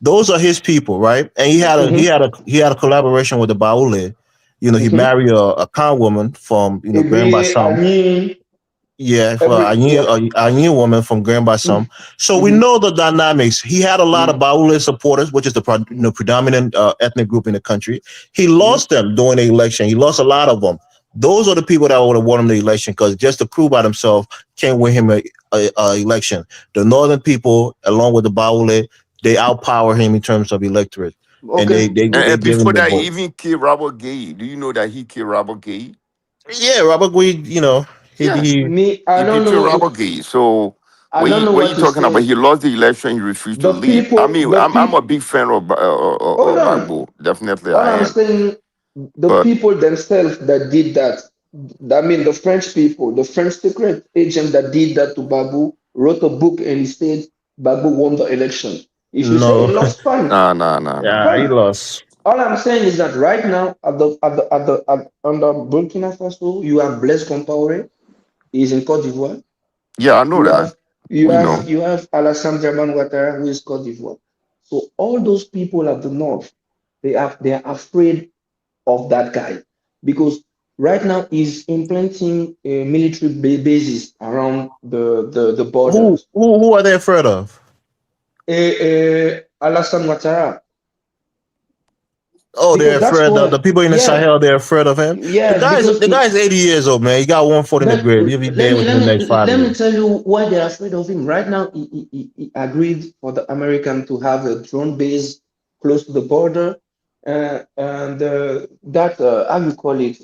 Those are his people, right? And mm-hmm, he had a collaboration with the Baule. He mm-hmm. married a con woman from Grand Ebeye, Bassam. Ani, Yeah, for yeah. a new woman from Grand Mm-hmm, Bassam. So we mm-hmm, know the dynamics. He had a lot of Baule supporters, which is the predominant ethnic group in the country. He mm-hmm. lost them during the election. He lost a lot of them. Those are the people that would have won him the election because just to prove by himself can't win him a election. The northern people, along with the Baule, they outpower him in terms of electorate, and Okay. they And give him before the that, he vote. even killed Robert Gay. Do you know that he killed Robert Gay? Yeah, Robert Guid, Yeah, he Me, he did kill Robert Gay. So I don't know what you what to talking about? say. He lost the election. He refused to The leave. I people, mean, the I'm a people. big fan of Hold on. Bagbo. Definitely, All I I'm am. saying, the But people themselves that did that, I mean, the French people, the French secret agent that did that to Babu, wrote a book and he said Bagbo won the election. If you say he No, lost, fine, Nah, nah, nah, nah. yeah, he fine. lost. All I'm saying is that right now under Burkina Faso, you have Blaise Compaoré, he's in Cote d'Ivoire. Yeah, I know You that. have you We have know. you have Alassane Draman Ouattara, who is Cote d'Ivoire. So all those people at the north, they are afraid of that guy because right now he's implanting military bases around the Who borders. who who are they afraid of? Alassane Ouattara, Oh, they're because that's afraid. The what, people in the yeah, Sahel, they're afraid of him. The yeah, guy's because the guy's 80 years old, man. He got one foot in the but grave. He'll be let dead me within let the next me five let me years. tell you why they're afraid of him. Right now, he agreed for the American to have a drone base close to the border, and that how you call it,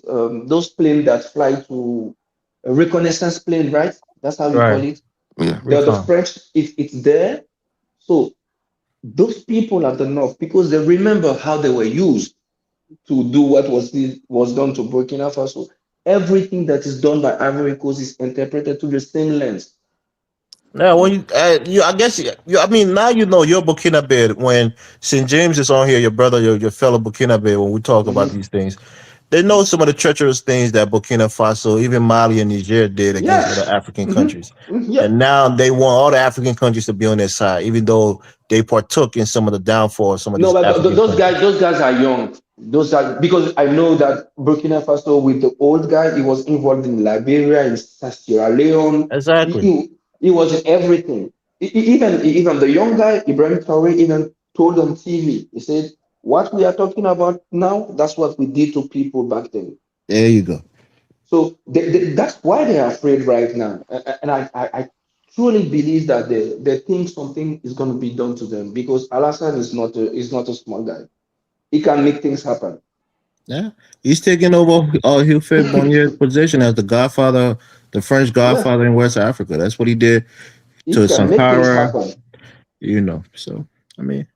those planes that fly to a reconnaissance plane, right? That's how you call Right. it. Yeah. The Recon. French, it's there. So those people at the north, because they remember how they were used to do what was done to Burkina Faso. Everything that is done by Ivory Coast is interpreted to the same lens. Yeah, when I guess I mean now you know you're Burkina Faso. When St. James is on here, your brother, your fellow Burkina Faso. When we talk about Mhm. these things, they know some of the treacherous things that Burkina Faso, even Mali and Niger did against other Yes. African Hmm. countries, Yeah. and now they want all the African countries to be on their side, even though they partook in some of the downfall of some of No, these but African countries. those guys are young. Those are because I know that Burkina Faso with the old guy, he was involved in Liberia, in Sierra Leone. Exactly. He was in everything. Even the young guy, Ibrahim Traore, even told on TV. He said, "What we are talking about now, that's what we did to people back then." There you go. So that's why they are afraid right now. And I truly believe that they think something is going to be done to them because Alassane is not a small guy. He can make things happen. Yeah, he's taking over Hufred Bonnier's position as the Godfather, the French Yeah, Godfather in West Africa. That's what he did he to can make things Sankara. happen. So I mean,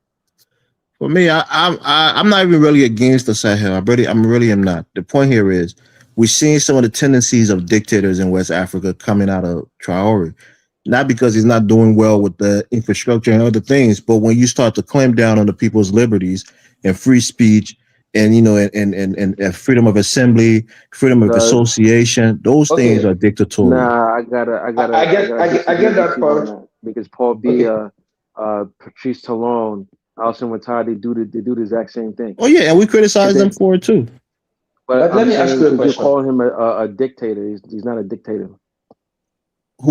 for me, I'm not even really against the Sahel. I really am not. The point here is we're seeing some of the tendencies of dictators in West Africa coming out of Traore. Not because he's not doing well with the infrastructure and other things, but when you start to clamp down on the people's liberties and free speech and and freedom of assembly, freedom of The association, those things Okay, are dictatorial. Nah, I get I gotta I get disagree with that you on part. that because Paul Okay, Biya, Patrice Talon, Alison Watari, they do the exact same thing. Oh yeah, and we And criticize them then, for it too. but but let I'm me ask saying, you a but you question. call him a dictator. He's not a dictator.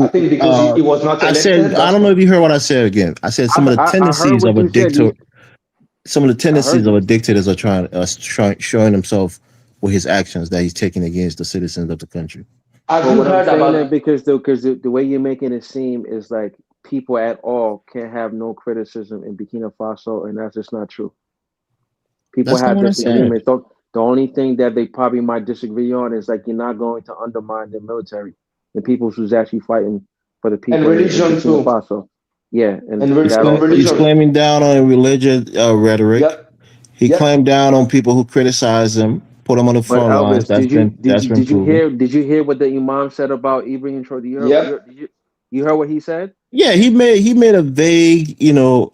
I Who think because he was not I said elected, I that's don't know why. if you heard what I said again. I said some of the I heard tendencies what of a you said. dictator, some of the I tendencies heard of you. a dictator are showing himself with his actions that he's taking against the citizens of the country. Have But you what I'm heard saying about? that because the way you're making it seem is like people at all can't have no criticism in Burkina Faso, and that's just not true. People That's not have what I said. disagreements. The only thing that they probably might disagree on is like you're not going to undermine the military, the people who's actually fighting for the And people in religion Burkina too. Faso. Yeah, and And, re- that and also He's too. religion. claiming down on religious rhetoric. Yep. He Yep. claimed down on people who criticize him, put him on the But front lines. Elvis, That's been proven. did you hear what the Imam said about Ibrahim Traore? Yep. You heard what he said? Yeah, he made a vague,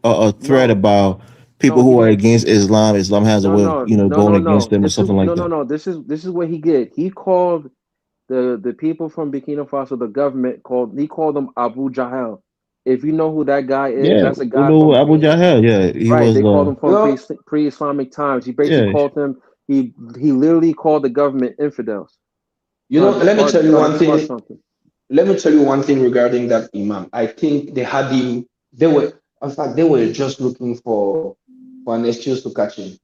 a threat No, about no, people he who are didn't. against Islam. Islam has a No, way of, no, going against them or This is something like that. no. This is what he did. He called the people from Burkina Faso, the government he called them Abu Jahal. If you know who that guy is, Yeah, that's a we guy know from Abu Jahl. Yeah, he right. was. They called him from Well, pre-Islamic times. He basically Yeah, called him. He literally called the government infidels, trying to let me tell you trying to one start thing. something. Let me tell you one thing regarding that imam. I think they had him. They were just looking for an excuse to catch him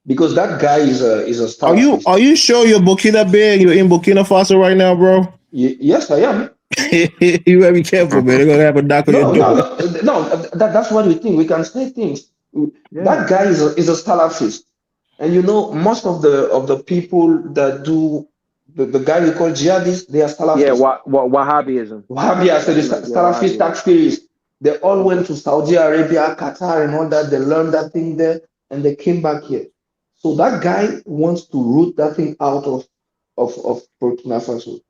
because that guy is a Are you salafist. are you sure you're Burkina Faso? You're in Burkina Faso right now, bro? Yes, I am. You gotta be careful, man. They're gonna have a knock on your No, no, door. no, no. That's what we think. We can say things. Yeah, That guy is a salafist, and most of the people that do the guy we call jihadists, they are yeah. salafists. Wahhabism. Wahhabi, I said this Like yeah, Salafist Wahhabism. takfiris. They all Okay. went to Saudi Arabia, Qatar, and all that. They learned that thing there, and they came back here. So that guy wants to root that thing out of Burkina Faso.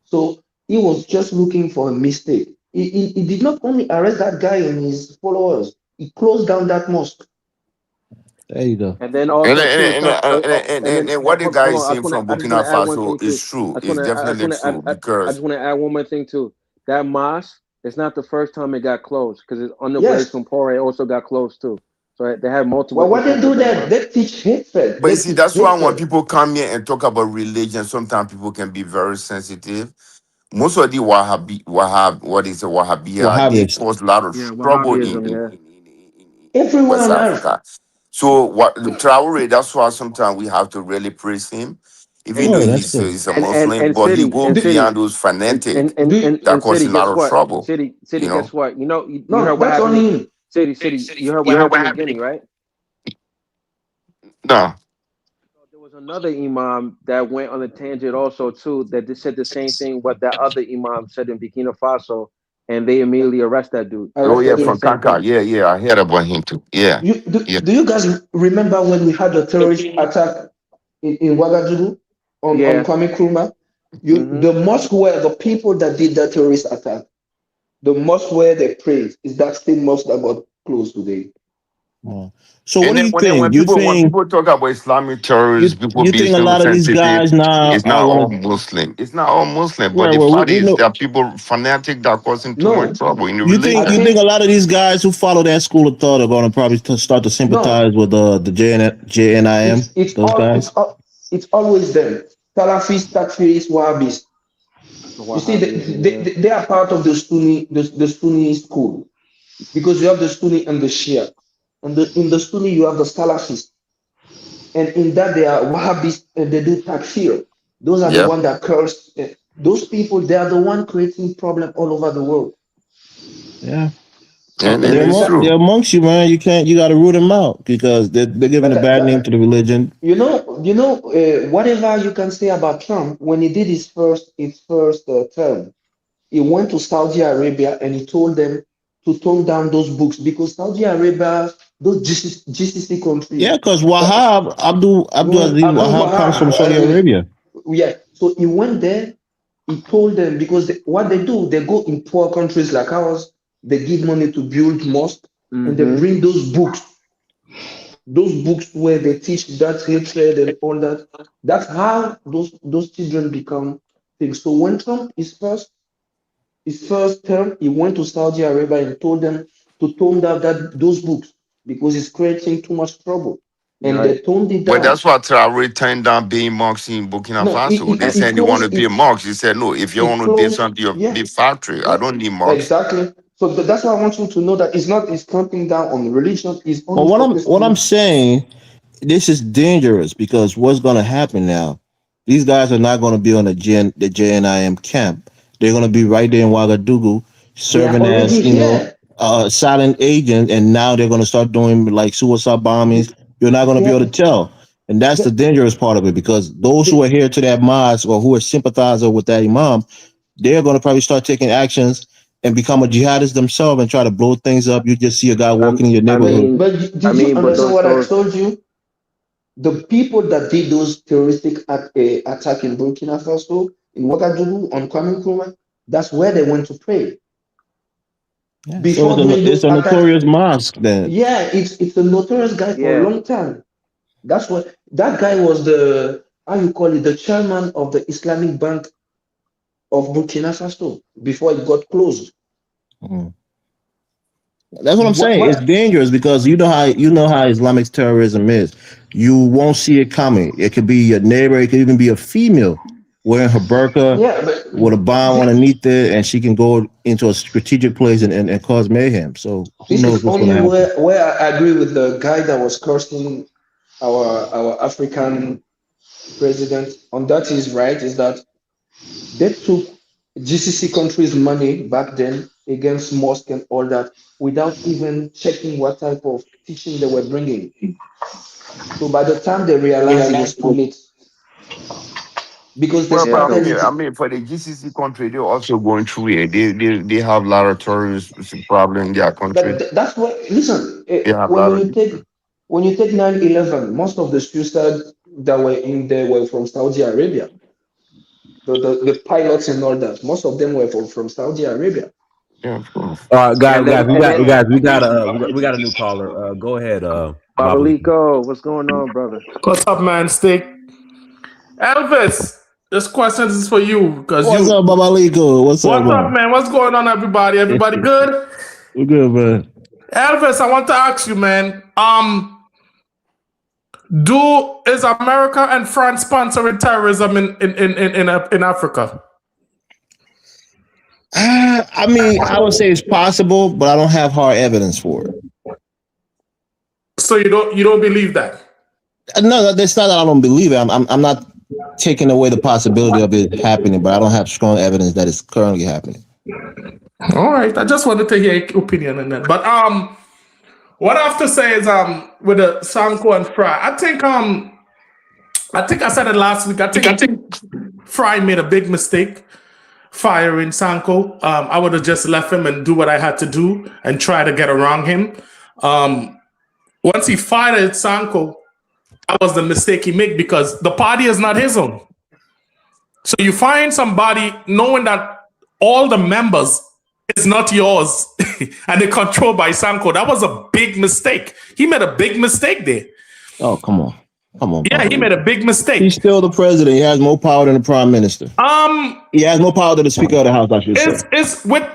So he was just looking for a mistake. He did not only arrest that guy and his followers, he closed down that mosque. There you go. And then And also too, and, and, and, and then and what the guy hold is on. saying from I just want Burkina to add one Faso thing is too. true. I just It's want to I just definitely want to true I because just want to add one more thing too. That mosque is not the first time it got closed because it's on the way Yes. from Pore also got closed too. So they had multiple Well, what they issues do with that there, mosque. they teach hatred. but you They see, teach that's why when hatred. people come here and talk about religion, sometimes people can be very sensitive. Most of the what is it, Wahhabia, they Wahhabist. cause a lot of Yeah, trouble in, Wahhabism. Yeah. Everywhere West on earth. Africa. So what Traore, that's why sometimes we have to really praise him, even though Hey, Oh, that's good. he's a and Muslim, but he go and beyond city those fanatic Do that cause city. a lot Guess of what? trouble, City. you know. Guess what? You no, heard what that's happened. only him. City. You heard what happened in Guinea, right? No. So there was another imam that went on a tangent also too that just said the same thing what that other imam said in Burkina Faso, and they immediately arrest that dude. Oh He yeah, Arrested said the from him. same Kanka. thing. Yeah, I heard about him too. Yeah. Yeah. Do you guys remember when we had a terrorist attack in Ouagadougou on Yeah. Kwame Nkrumah? Hmm. The mosque where the people that did that terrorist attack, the mosque where they prayed, is that same mosque that got closed today. Oh. So what And do then you when think? people talk about Islamic terrorists, people You being think a so lot of these sensitive, guys now it's are not all gonna Muslim. It's not all Muslim, but right? the Well, fact we is know. there are people fanatic that are causing too much No, trouble in the I You religion. think a think lot of these guys who follow that school of thought are gonna probably start to no. sympathize with the JNIM, those guys? It's always them. Salafis, Takfiris, Wahhabis. You see, Wahhabism. Yeah. they are part of the Sunni school because you have the Sunni and the Shia, and in the Sunni you have the Salafis, and in that they are Wahhabis and they do takfir. Those are the Yep. one that curse. Those people, they are the one creating problem all over the world. Yeah. And They're it's they're true. amongst you, man. You got to root them out because they're giving a bad name to the religion. Whatever you can say about Trump, when he did his first term, he went to Saudi Arabia and he told them to tone down those books because Saudi Arabia, those GCC Yeah, countries, because uh, Abdul Aziz Abdul Wahab comes from Saudi Arabia. yeah. So he went there, he told them because what they do, they go in poor countries like ours, they give money to build mosques, and they Hmm. bring those books where they teach that hatred and all that. That's how those children become things. So when Trump his first term, he went to Saudi Arabia and told them to tone down those books because it's creating too much trouble. And Right. they toned it But down. that's why Traore turned down being monks in Burkina No, Faso. They he said they want to closed be it. monks. He said, no, if you He want to build closed. something, you Yeah, be factory. I yeah, don't need monks. exactly. So that's why I want you to know that it's clamping down on religion. It's But only what focused I'm on. saying, this is dangerous because what's going to happen now? These guys are not going to be on the JNIM camp. They're going to be right there in Ouagadougou, They are serving as already here. silent agent, and now they're going to start doing like suicide bombings. You're not going to be able to They, tell, and that's the they, dangerous part of it because those who they, are here to that mosque or who are sympathizer with that imam, they're going to probably start taking actions and become a jihadist themselves and try to blow things up. You just see a guy walking in your I neighborhood. mean, did you but understand those what I those told you? The people that did those terroristic attack in Burkina Faso, in Ouagadougou, on Kwame Nkrumah, that's where they went to pray. Yeah, so Before doing it's those a attacks, notorious mosque then. yeah, it's a notorious guy for a yeah. long time. That's what that guy was the how you call it the chairman of the Islamic Bank of Burkina Faso before it got closed. Mhm. That's what I'm saying. It's What? dangerous because you know how Islamic terrorism is. You won't see it coming. It could be your neighbor. It could even be a female wearing her burqa Yeah, but with a bomb yeah, underneath it, and she can go into a strategic place and cause mayhem. So who this knows is what's going only to happen? where I agree with the guy that was cursing our African president. On that is right. Is that they took GCC countries' money back then against mosque and all that without even checking what type of teaching they were bringing. So by the time they realized it was too late, because they Well, but Yeah, started cause it. for the GCC country, they're also going through it. They have a lot of terrorist problem in their country. But that's what. Listen, They have a when lot of. you take 9/11, most of the suicides that were in there were from Saudi Arabia. The pilots and all that, most of them were from Saudi Arabia. Yeah, of course. All right, guys, And then we got a new caller. Go ahead, Babaliko. Babaliko, what's going on, brother? What's up, man? Stick. Elvis, this question is for you because What's up, Babaliko? What's up, man? What's going on, everybody? Everybody good? We're good, man. Elvis, I want to ask you, man. Is America and France sponsoring terrorism in Africa? I mean, I would say it's possible, but I don't have hard evidence for it. So you don't believe that? No, that's not that I don't believe it. I'm not taking away the possibility of it happening, but I don't have strong evidence that it's currently happening. All right, I just wanted to hear your opinion on that. But what I have to say is with the Sanko and Fry, I think I said it last week. I think Fry made a big mistake firing Sanko. I would have just left him and do what I had to do and try to get around him. Once he fired Sanko, that was the mistake he made because the party is not his own. So you find somebody knowing that all the members is not yours and they're controlled by Sanko. That was a big mistake. He made a big mistake there. Oh, come on. Yeah, he made a big mistake. He's still the president. He has more power than the prime minister. He has more power than the speaker of the house, I should say. It's with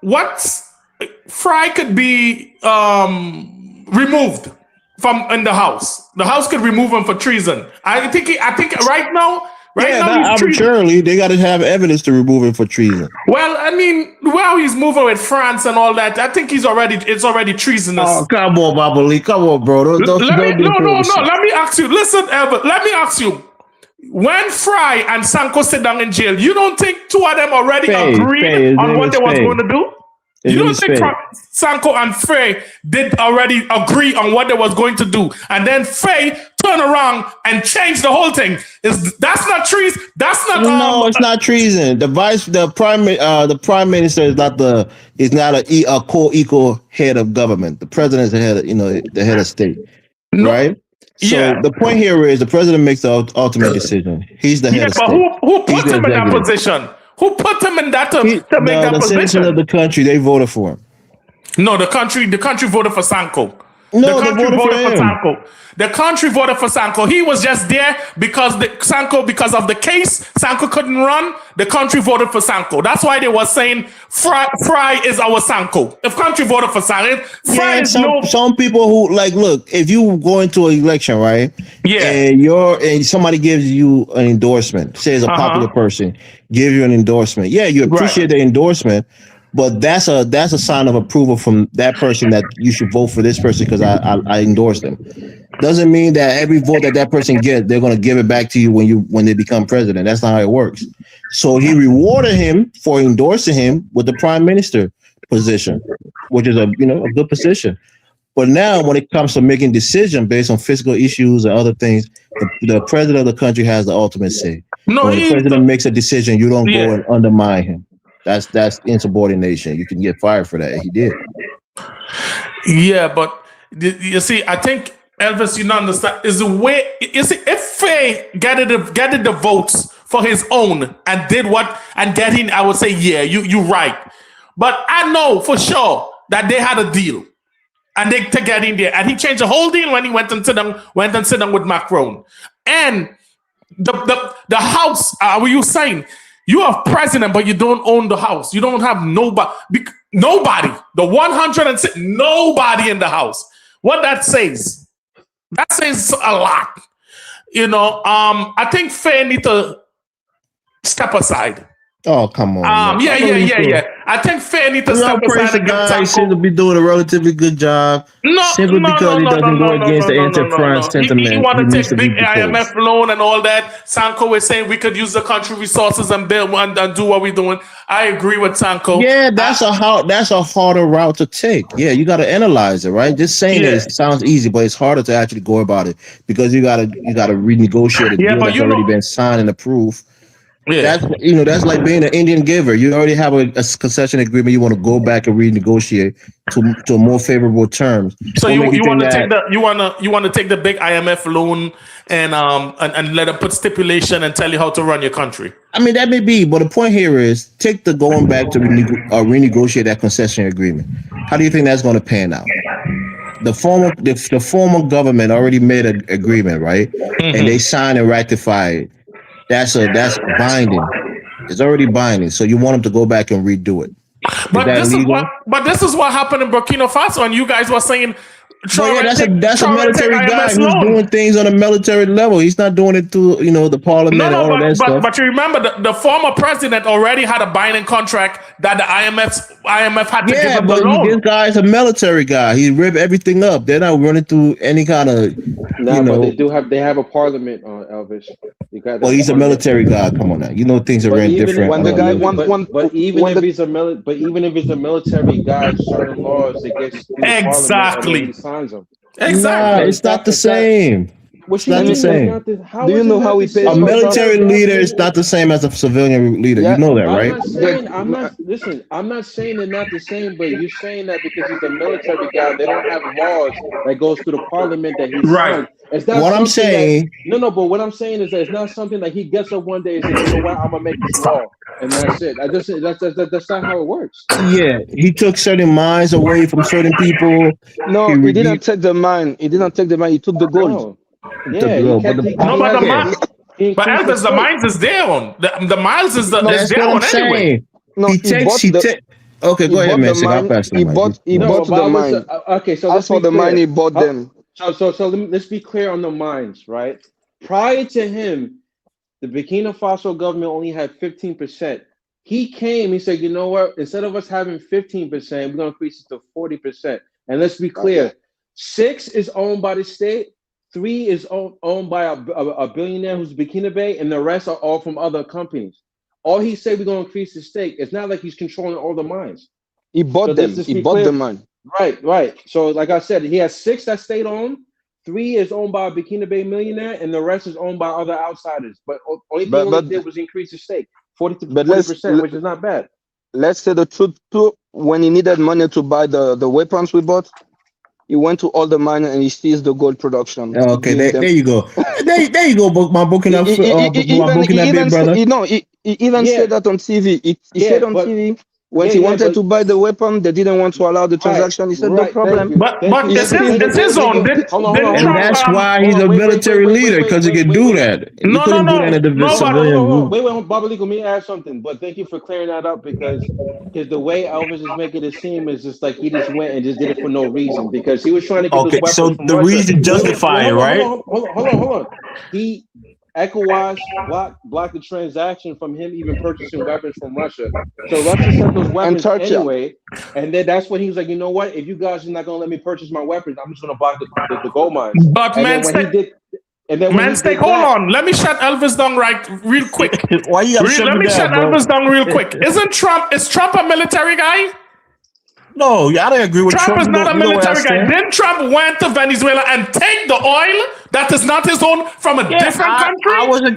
what Fry could be removed from in the house. The house could remove him for treason. I think right now arbitrarily, they got to have evidence to remove him for treason. Well, I mean, he's moving with France and all that, I think it's already treasonous. Oh, come on, Babali. Come on, bro. No. Let me ask you. Listen, Albert. Let me ask you. When Fry and Sanko sit down in jail, you don't think two of them already agreed on what they was going to do? You don't think Sanko and Faye did already agree on what they was going to do, and then Faye turn around and change the whole thing? That's not treason? That's not. No, it's not treason. The prime minister is not a co-equal head of government. The president is the head of state, right? So the point here is the president makes the ultimate decision. He's the head of state. But who put him in that position? Who put him in that to make that position? The citizens of the country, they voted for him. No, the country voted for Sanko. No, the country voted for Sanko. The country voted for Sanko. He was just there because because of the case, Sanko couldn't run. The country voted for Sanko. That's why they were saying Fry is our Sanko. If country voted for Sanko, some people who look, if you go into an election, right? Yeah. And somebody gives you an endorsement, says a popular person, give you an endorsement. Yeah, you appreciate the endorsement. But that's a sign of approval from that person that you should vote for this person because I endorse them. Doesn't mean that every vote that person gets, they're going to give it back to you when they become president. That's not how it works. So he rewarded him for endorsing him with the prime minister position, which is a good position. But now when it comes to making decisions based on fiscal issues and other things, the president of the country has the ultimate say. No, when the president makes a decision, you don't go and undermine him. That's insubordination. You can get fired for that. He did. Yeah, but you see, I think Elvis, you don't understand. Is the way you see if Faye gathered the votes for his own and did what and getting, I would say, yeah, you're right. But I know for sure that they had a deal and they to get in there, and he changed the whole deal when he went and sit down with Macron and the house. Were you saying? You are president, but you don't own the house. You don't have nobody. The 106, nobody in the house. What that says? That says a lot. I think Faye need to step aside. Oh, come on. Yeah. I think Faye need to step aside and give He seems to be doing a relatively good job. Simply because he doesn't go against the anti-France sentiment. He want to take big IMF loan and all that. Sanko is saying we could use the country resources and build and do what we're doing. I agree with Sanko. Yeah, that's a harder route to take. Yeah, you got to analyze it, right? Just saying it sounds easy, but it's harder to actually go about it because you got to renegotiate a deal that's already been signed and approved. That's that's like being an Indian giver. You already have a concession agreement. You want to go back and renegotiate to more favorable terms. So What you make want to think take that? you want to take the big IMF loan and let them put stipulation and tell you how to run your country. I mean, that may be, but the point here is take the going back to renegotiate that concession agreement. How do you think that's going to pan out? The former government already made an agreement, right? And they signed and ratified it. That's binding. It's already binding. So you want them to go back and redo it. But this is what happened in Burkina Faso, and you guys were saying. That's a military guy who's doing things on a military level. He's not doing it through the parliament and all of that stuff. But you remember the former president already had a binding contract that the IMF had to give him the loan. This guy's a military guy. He ripped everything up. They're not running through any kind of but they have a parliament, Elvis. He's a military guy. Come on now, things are very different. Even if he's a military guy, certain laws against exactly. Exactly. It's not the same. It's not the same. Do you know how he pays? A military leader is not the same as a civilian leader. You know that, right? I'm not saying they're not the same, but you're saying that because he's a military guy, they don't have laws that goes through the parliament that he's right. What I'm saying, but what I'm saying is that it's not something like he gets up one day and says, "You know what? I'm gonna make this law," and that's it. That's not how it works. Yeah, he took certain mines away from certain people. No, he didn't take the mine. He didn't take the mine. He took the gold. Yeah, but Elvis, the mines is there on the miles is there on anyway. No, okay, go ahead, man. He bought the mine. Okay, so as for the mine, he bought them. So let's be clear on the mines, right? Prior to him, the Burkina Faso government only had 15%. He came, he said, you know what? Instead of us having 15%, we're going to increase it to 40%. And let's be clear, 6 is owned by the state, 3 is owned by a billionaire who's Burkina Bay, and the rest are all from other companies. All he said, we're going to increase the stake. It's not like he's controlling all the mines. He bought them. He bought the mine. Right. So like I said, he has 6 that state owned, 3 is owned by a Burkina Bay millionaire, and the rest is owned by other outsiders. But only thing he did was increase the stake 40%, which is not bad. Let's say the truth too. When he needed money to buy the weapons we bought, he went to all the mine and he seized the gold production. Okay, there you go. There you go, my Burkina Bay brother. He even said that on TV. He said on TV. When he wanted to buy the weapon, they didn't want to allow the transaction. He said, no problem. But this is on. And that's why he's a military leader, because he can do that. Wait, Baba, let me add something. But thank you for clearing that up, because the way Elvis is making it seem is just like he just went and just did it for no reason, because he was trying to get this weapon so from the Russia. reason justify it, right? Hold on. ECOWAS blocked the transaction from him even purchasing weapons from Russia. So Russia sent those weapons anyway, and then that's when he was like, you know what? If you guys are not going to let me purchase my weapons, I'm just going to block the gold mines. But hold on. Let me shut Elvis down real quick. Why you gotta shut me down, Elvis down real quick. Is Trump a military guy? No, I don't agree with Trump. Trump is not a military guy. Then Trump went to Venezuela and take the oil that is not his own from a different country.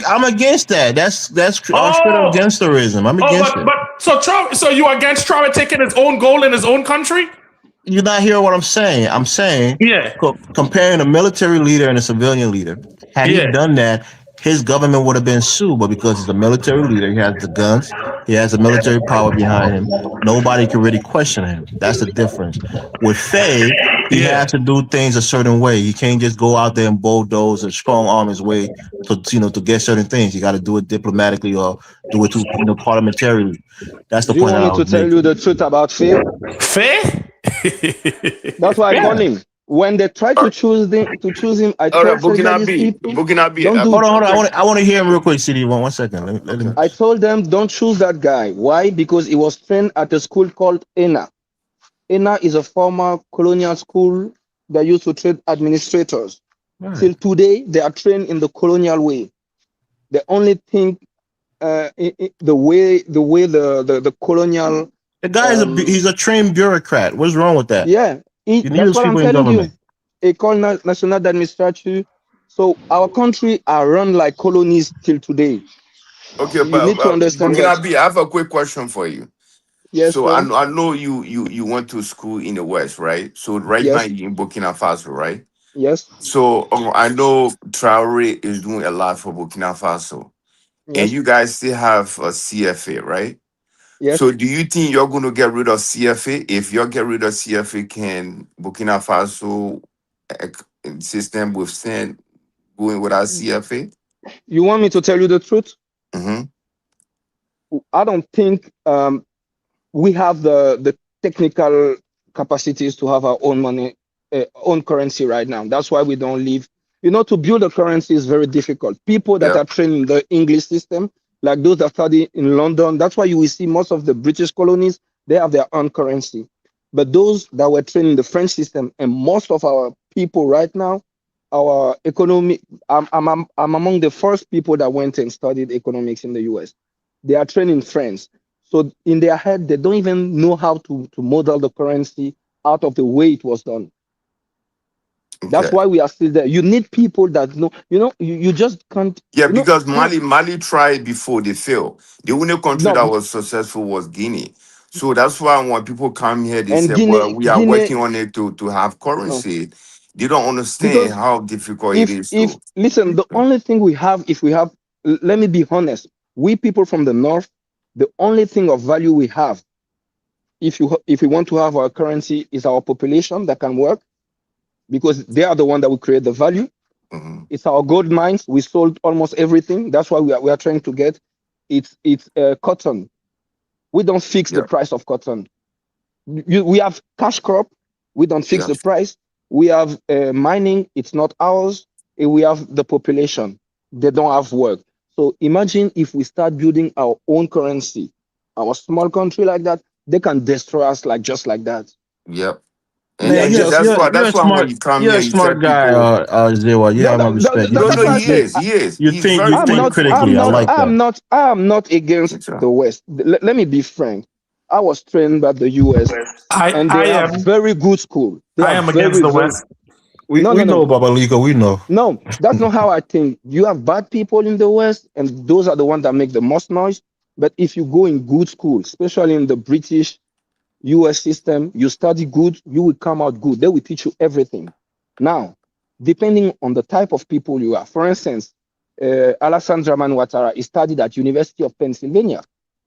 I'm against that. That's straight up gangsterism. I'm against it. So you against Trump taking his own gold in his own country? You're not hearing what I'm saying. I'm saying, comparing a military leader and a civilian leader. Had he done that, his government would have been sued, but because he's a military leader, he has the guns, he has the military power behind him. Nobody can really question him. That's the difference. With Faye, he has to do things a certain way. He can't just go out there and bulldoze and strong arm his way to get certain things. You got to do it diplomatically or do it parliamentarily. That's the point. You want me to tell you the truth about Faye? Faye? That's why I call him. When they try to choose him, I told Burkina B. Hold on. I want to hear him real quick, CD. 1 second. Let him. I told them don't choose that guy. Why? Because he was trained at a school called ENA. ENA is a former colonial school that used to train administrators. Right. Till today, they are trained in the colonial way. They only think the way the colonial. The guy he's a trained bureaucrat. What's wrong with that? Yeah. That's what I'm telling you. École nationale d'administration. So our country are run like colonies till today. Okay, You but need to understand Burkina that. B, I have a quick question for you. Yes, So friend. I know you went to school in the West, right? So right now Yes, you're in Burkina Faso, right? yes, So I know Traore is doing a lot for Burkina Faso, and yes, you guys still have a CFA, right? yes. So do you think you're going to get rid of CFA? If you get rid of CFA, can Burkina Faso system withstand going without CFA? You want me to tell you the truth? Mm-hmm. I don't think we have the technical capacities to have our own money, own currency right now. That's why we don't live. You know, to build a currency is very difficult. People that Yep. are trained in the English system, like those that study in London, that's why you will see most of the British colonies, they have their own currency. But those that were trained in the French system, and most of our people right now, our economy, I'm among the first people that went and studied economics in the US. They are trained in France. So in their head, they don't even know how to model the currency out of the way it was done. That's Okay. why we are still there. You need people that know, you just can't, Yeah, you know, because you know, Mali tried before they failed. The only country that no, was successful was Guinea. So that's why when people come here, they and say, "Well, we are Guinea, working on it to have no, currency." They don't understand because how difficult it if, is if, to. listen, the only thing we have, if we have, let me be honest, we people from the North, the only thing of value we have, if we want to have our currency, is our population that can work, because they are the one that will create the value. Mhm. It's our gold mines. We sold almost everything. That's why we are trying to get it's cotton. We don't fix the Yeah, price of cotton. We have cash crop. We don't fix yeah, the price. We have mining. It's not ours. And we have the population. They don't have work. So imagine if we start building our own currency, our small country like that, they can destroy us like just like that. yep. We are Man, just That's why when you come you're here, a you tell smart guy, people, Zewa. You have my respect. no, that's no, why I he say is, he is, You he's think very you I'm think not, wonderful critically. I'm I not, like individual. that. I'm not against It's, uh, the West. Let me be frank. I was trained by the US, and I they have am very good school. They I are am against very, the very, West. We no, no, we know no, about Babaliga. We know. no. That's not how I think. You have bad people in the West, and those are the ones that make the most noise. But if you go in good school, especially in the British US system, you study good, you will come out good. They will teach you everything. Now, depending on the type of people you are, for instance, Alassane Draman Ouattara, he studied at University of Pennsylvania.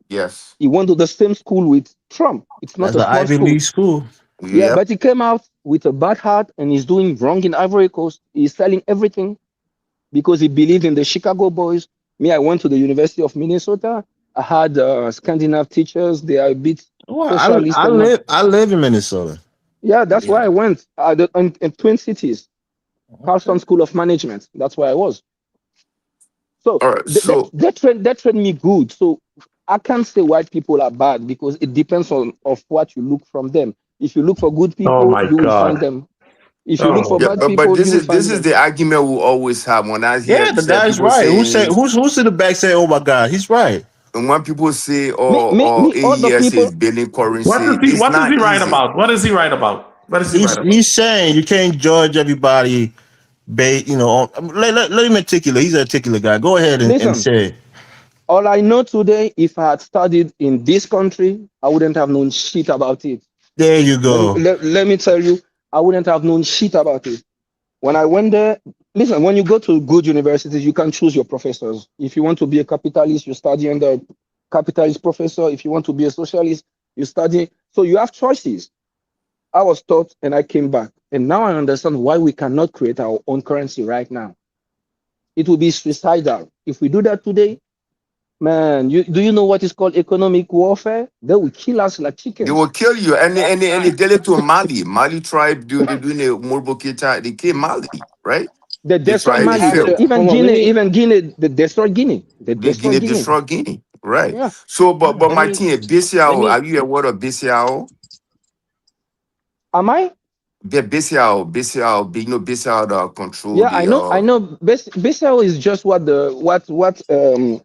yes, He went to the same school with Trump. It's not That's a an small Ivy school. League school. Yeah, yep. but he came out with a bad heart and he's doing wrong in Ivory Coast. He's selling everything because he believed in the Chicago boys. Me, I went to the University of Minnesota. I had Scandinavian teachers. They are a bit Well, socialist I and not. live in Minnesota. Yeah, that's Yeah. why I went. In Twin Cities, Carlson School of Management. That's where I was. So All right. So they trained me good. So I can't say white people are bad because it depends on of what you look from them. If you look for good Oh people, my you will find God. them. If you look for Oh yeah, bad my. but people, this you will is find them. the argument we always have when I Yeah, hear the say guy's people right. Who said saying, who's in the back saying, "Oh my God, he's right"? and when people say, Me, "Oh, me, me. All the AES is people. building What currency," is he it's what is he not right easy. about? What is he right about? What is he right about? He's saying you can't judge everybody. Let him articulate. He's an articulate guy. Go ahead and Listen. say it. All I know today, if I had studied in this country, I wouldn't have known shit about it. There you go. Let me tell you, I wouldn't have known shit about it. When I went there, listen, when you go to good universities, you can choose your professors. If you want to be a capitalist, you study under a capitalist professor. If you want to be a socialist, you study. So you have choices. I was taught and I came back. And now I understand why we cannot create our own currency right now. It will be suicidal. If we do that today, man, do you know what is called economic warfare? They will kill us like They chickens. will kill you. And they did it to Mali. Mali tried doing the Murboketa. They killed Mali, right? They They destroy tried. They Mali. failed. Even Hold on, let Guinea, me they destroy Guinea. They They destroy Guinea Guinea. destroy Guinea, right? Yeah. So, but let my me team, let BCAO. me Are you aware of BCAO? Am I? BCAO. You know BCAO that control Yeah, I the know. I know. Bissau is just what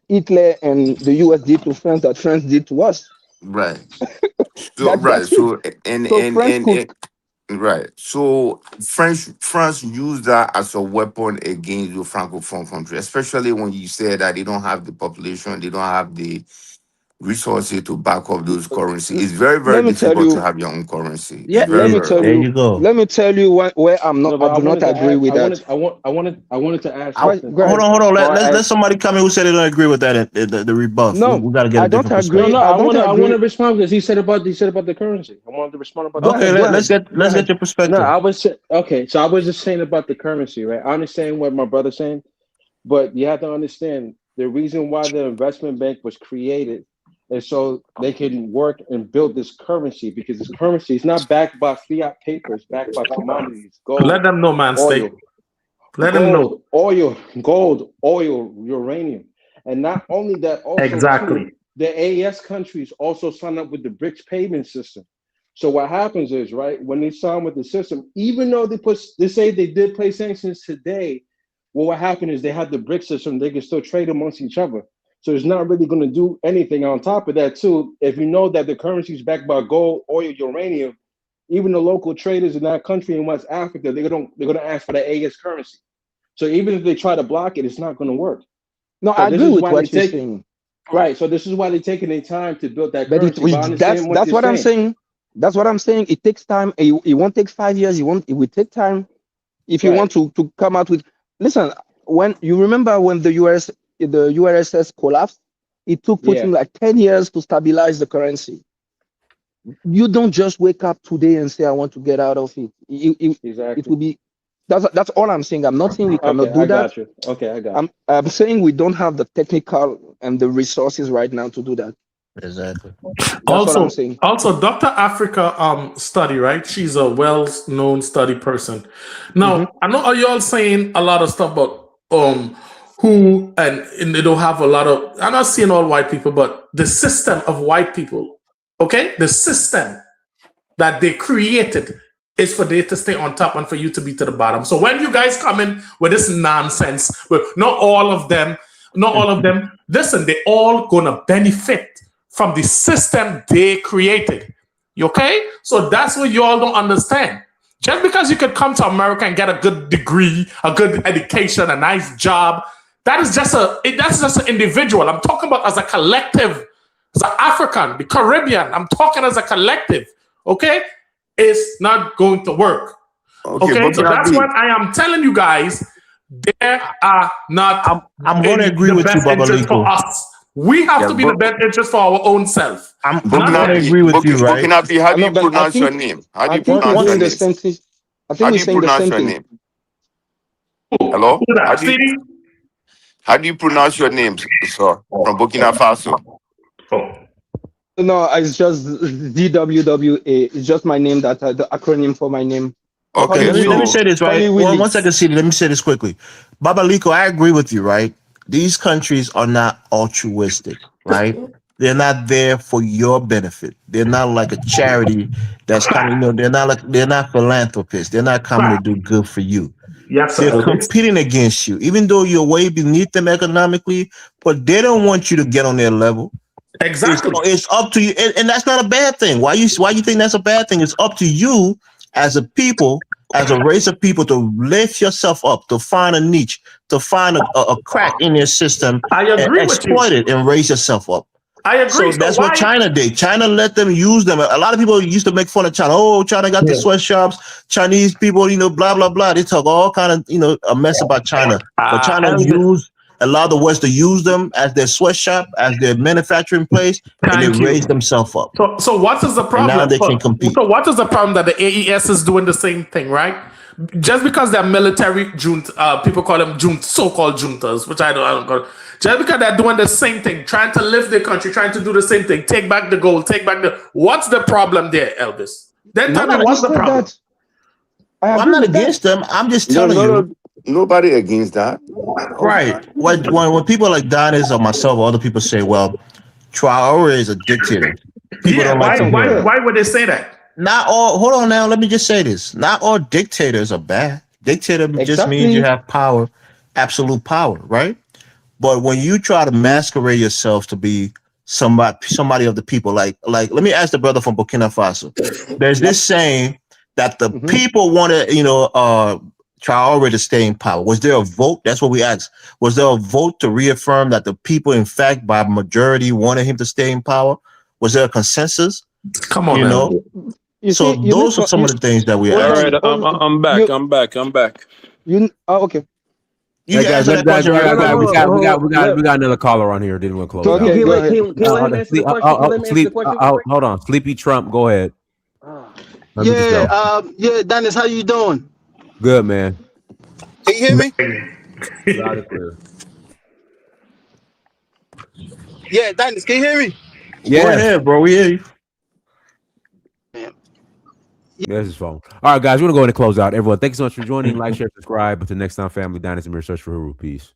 Hitler and the US did to France that France did to us. right. So That's right. it. So and So and France and, could. and Right. So France used that as a weapon against the Francophone country, especially when you say that they don't have the population, they don't have the resources to back up those currency. It's very, very Let me tell difficult to you. have your own currency. It's Yeah, very, very There hard. you go. let me tell you where No, I but I do not wanted to agree add. with that. I wanted to add I, something. Go ahead. hold on. Before I Let add. somebody come in who said they don't agree with that. The rebuff. No, We got to get a I don't different No, agree. perspective. no, I don't I want to agree. respond because he said about the currency. I wanted to respond about Go the Okay, ahead. currency. Go let's ahead. Go get ahead. your No, perspective. okay. So I was just saying about the currency, right? I understand what my brother's saying, but you have to understand the reason why the investment bank was created is so they can work and build this currency because this currency is not backed by fiat papers, backed by commodities, Let them know, man. Stay. oil, Let them know. gold, oil, uranium, and not only that, also too, Exactly. the AES countries also sign up with the BRICS payment system. So what happens is, right, when they sign with the system, even though they say they did play sanctions today, well, what happened is they have the BRICS system, they can still trade amongst each other. So it's not really going to do anything. On top of that, too, if you know that the currency is backed by gold, oil, uranium, even the local traders in that country in West Africa, they're gonna ask for the AES currency. So even if they try to block it, it's not going to work. No, So I this agree is with why they what you're take saying. right. So this is why they're taking their time to build that But currency. But I understand what that's you're what I'm saying. saying. That's what I'm saying. It takes time. It won't take 5 years. It will take time. If you Right. want to come out with, listen, when you remember when the URSS collapsed, it took Yeah. Putin like 10 years to stabilize the currency. You don't just wake up today and say I want to get out of it. It Exactly. will be, that's all I'm saying. I'm not saying we Okay, cannot do I that. got you. Okay, I got you. I'm saying we don't have the technical and the resources right now to do that. Exactly. That's what I'm saying. Also, Dr. Africa study, right? She's a well-known study person. Now, I know you all saying a lot of stuff about who and they don't have a lot of. I'm not saying all white people, but the system of white people. Okay, the system that they created is for they to stay on top and for you to be to the bottom. So when you guys come in with this nonsense, with not all of them, listen, they all gonna benefit from the system they created. Okay? So that's what you all don't understand. Just because you could come to America and get a good degree, a good education, a nice job, that's just an individual. I'm talking about as a collective, as an African, the Caribbean. I'm talking as a collective. Okay? It's not going to work. Okay, Okay, but so that's what I am telling you guys. There are not. I'm going to agree the with you, best interest for Babaliko. us. We have to be the best interest for our own self. I'm Not going to them. agree with you, right? Burkinabe, how do No, you but pronounce your name? How do I you think we're pronounce your doing the name? same thing. I How think do we're you saying the pronounce same your thing. name? Hello? Who that? See? How do you pronounce your name, sir? From Burkina Faso. Oh. No, it's just DWWA. It's just my name, that the acronym for my name. Okay, Let me so say this, right? One second, CD. Let me say this quickly. Babaliko, I agree with you, right? These countries are not altruistic, right? They're not there for your benefit. They're not like a charity that's coming, they're not philanthropists. They're not coming to do good for you. Yes, They're sir. competing against you, even though you're way beneath them economically, but they don't want you to get on their level. Exactly. It's up to you, and that's not a bad thing. Why you think that's a bad thing? It's up to you as a people, as a race of people, to lift yourself up, to find a niche, to find a crack in your system, I and agree with you. exploit it and raise yourself up. I agree. So that's what China did. China let them use them. A lot of people used to make fun of China. Oh, China got the sweatshops. Chinese people, blah, blah, blah. They talk all kind of, a mess about China. But China allowed the West to use them as their sweatshop, as their manufacturing place, and they raised themselves up. So what is the problem? And now they can compete. So what is the problem that the AES is doing the same thing, right? Just because they're military junta, people call them so-called juntas, which I don't call it. Just because they're doing the same thing, trying to lift the country, trying to do the same thing, take back the gold, what's the problem there, Elvis? Then tell me what's the problem. I'm not against them. I'm just telling you. Nobody against that. Right. When people like Donis or myself or other people say, well, Traore is a dictator. People don't like to hear it. Why would they say that? Not all. Hold on now. Let me just say this. Not all dictators are bad. Dictator just means you have power, absolute power, right? But when you try to masquerade yourself to be somebody of the people, like let me ask the brother from Burkina Faso. There's this saying that the people wanted, Traore to stay in power? Was there a vote? That's what we asked. Was there a vote to reaffirm that the people, in fact, by majority, wanted him to stay in power? Was there a consensus? Come on, man. So those are some of the things that we All asked. right, I'm back. I'm back. Okay. You Hey guys, answer that question. we got another caller on here. Didn't want to close out. Okay, go ahead. Hold on, Sleepy Trump, go ahead. Yeah, Dennis, how you doing? Good, man. Can you hear me? Loud and clear. Yeah, Dennis, can you hear me? Go ahead, bro. We hear you. There's his phone. All right, guys, we're gonna go ahead and close out. Everyone, thank you so much for joining. Like, share, subscribe. Until next time, family, Dynasty Mirror, search for Huru. Peace.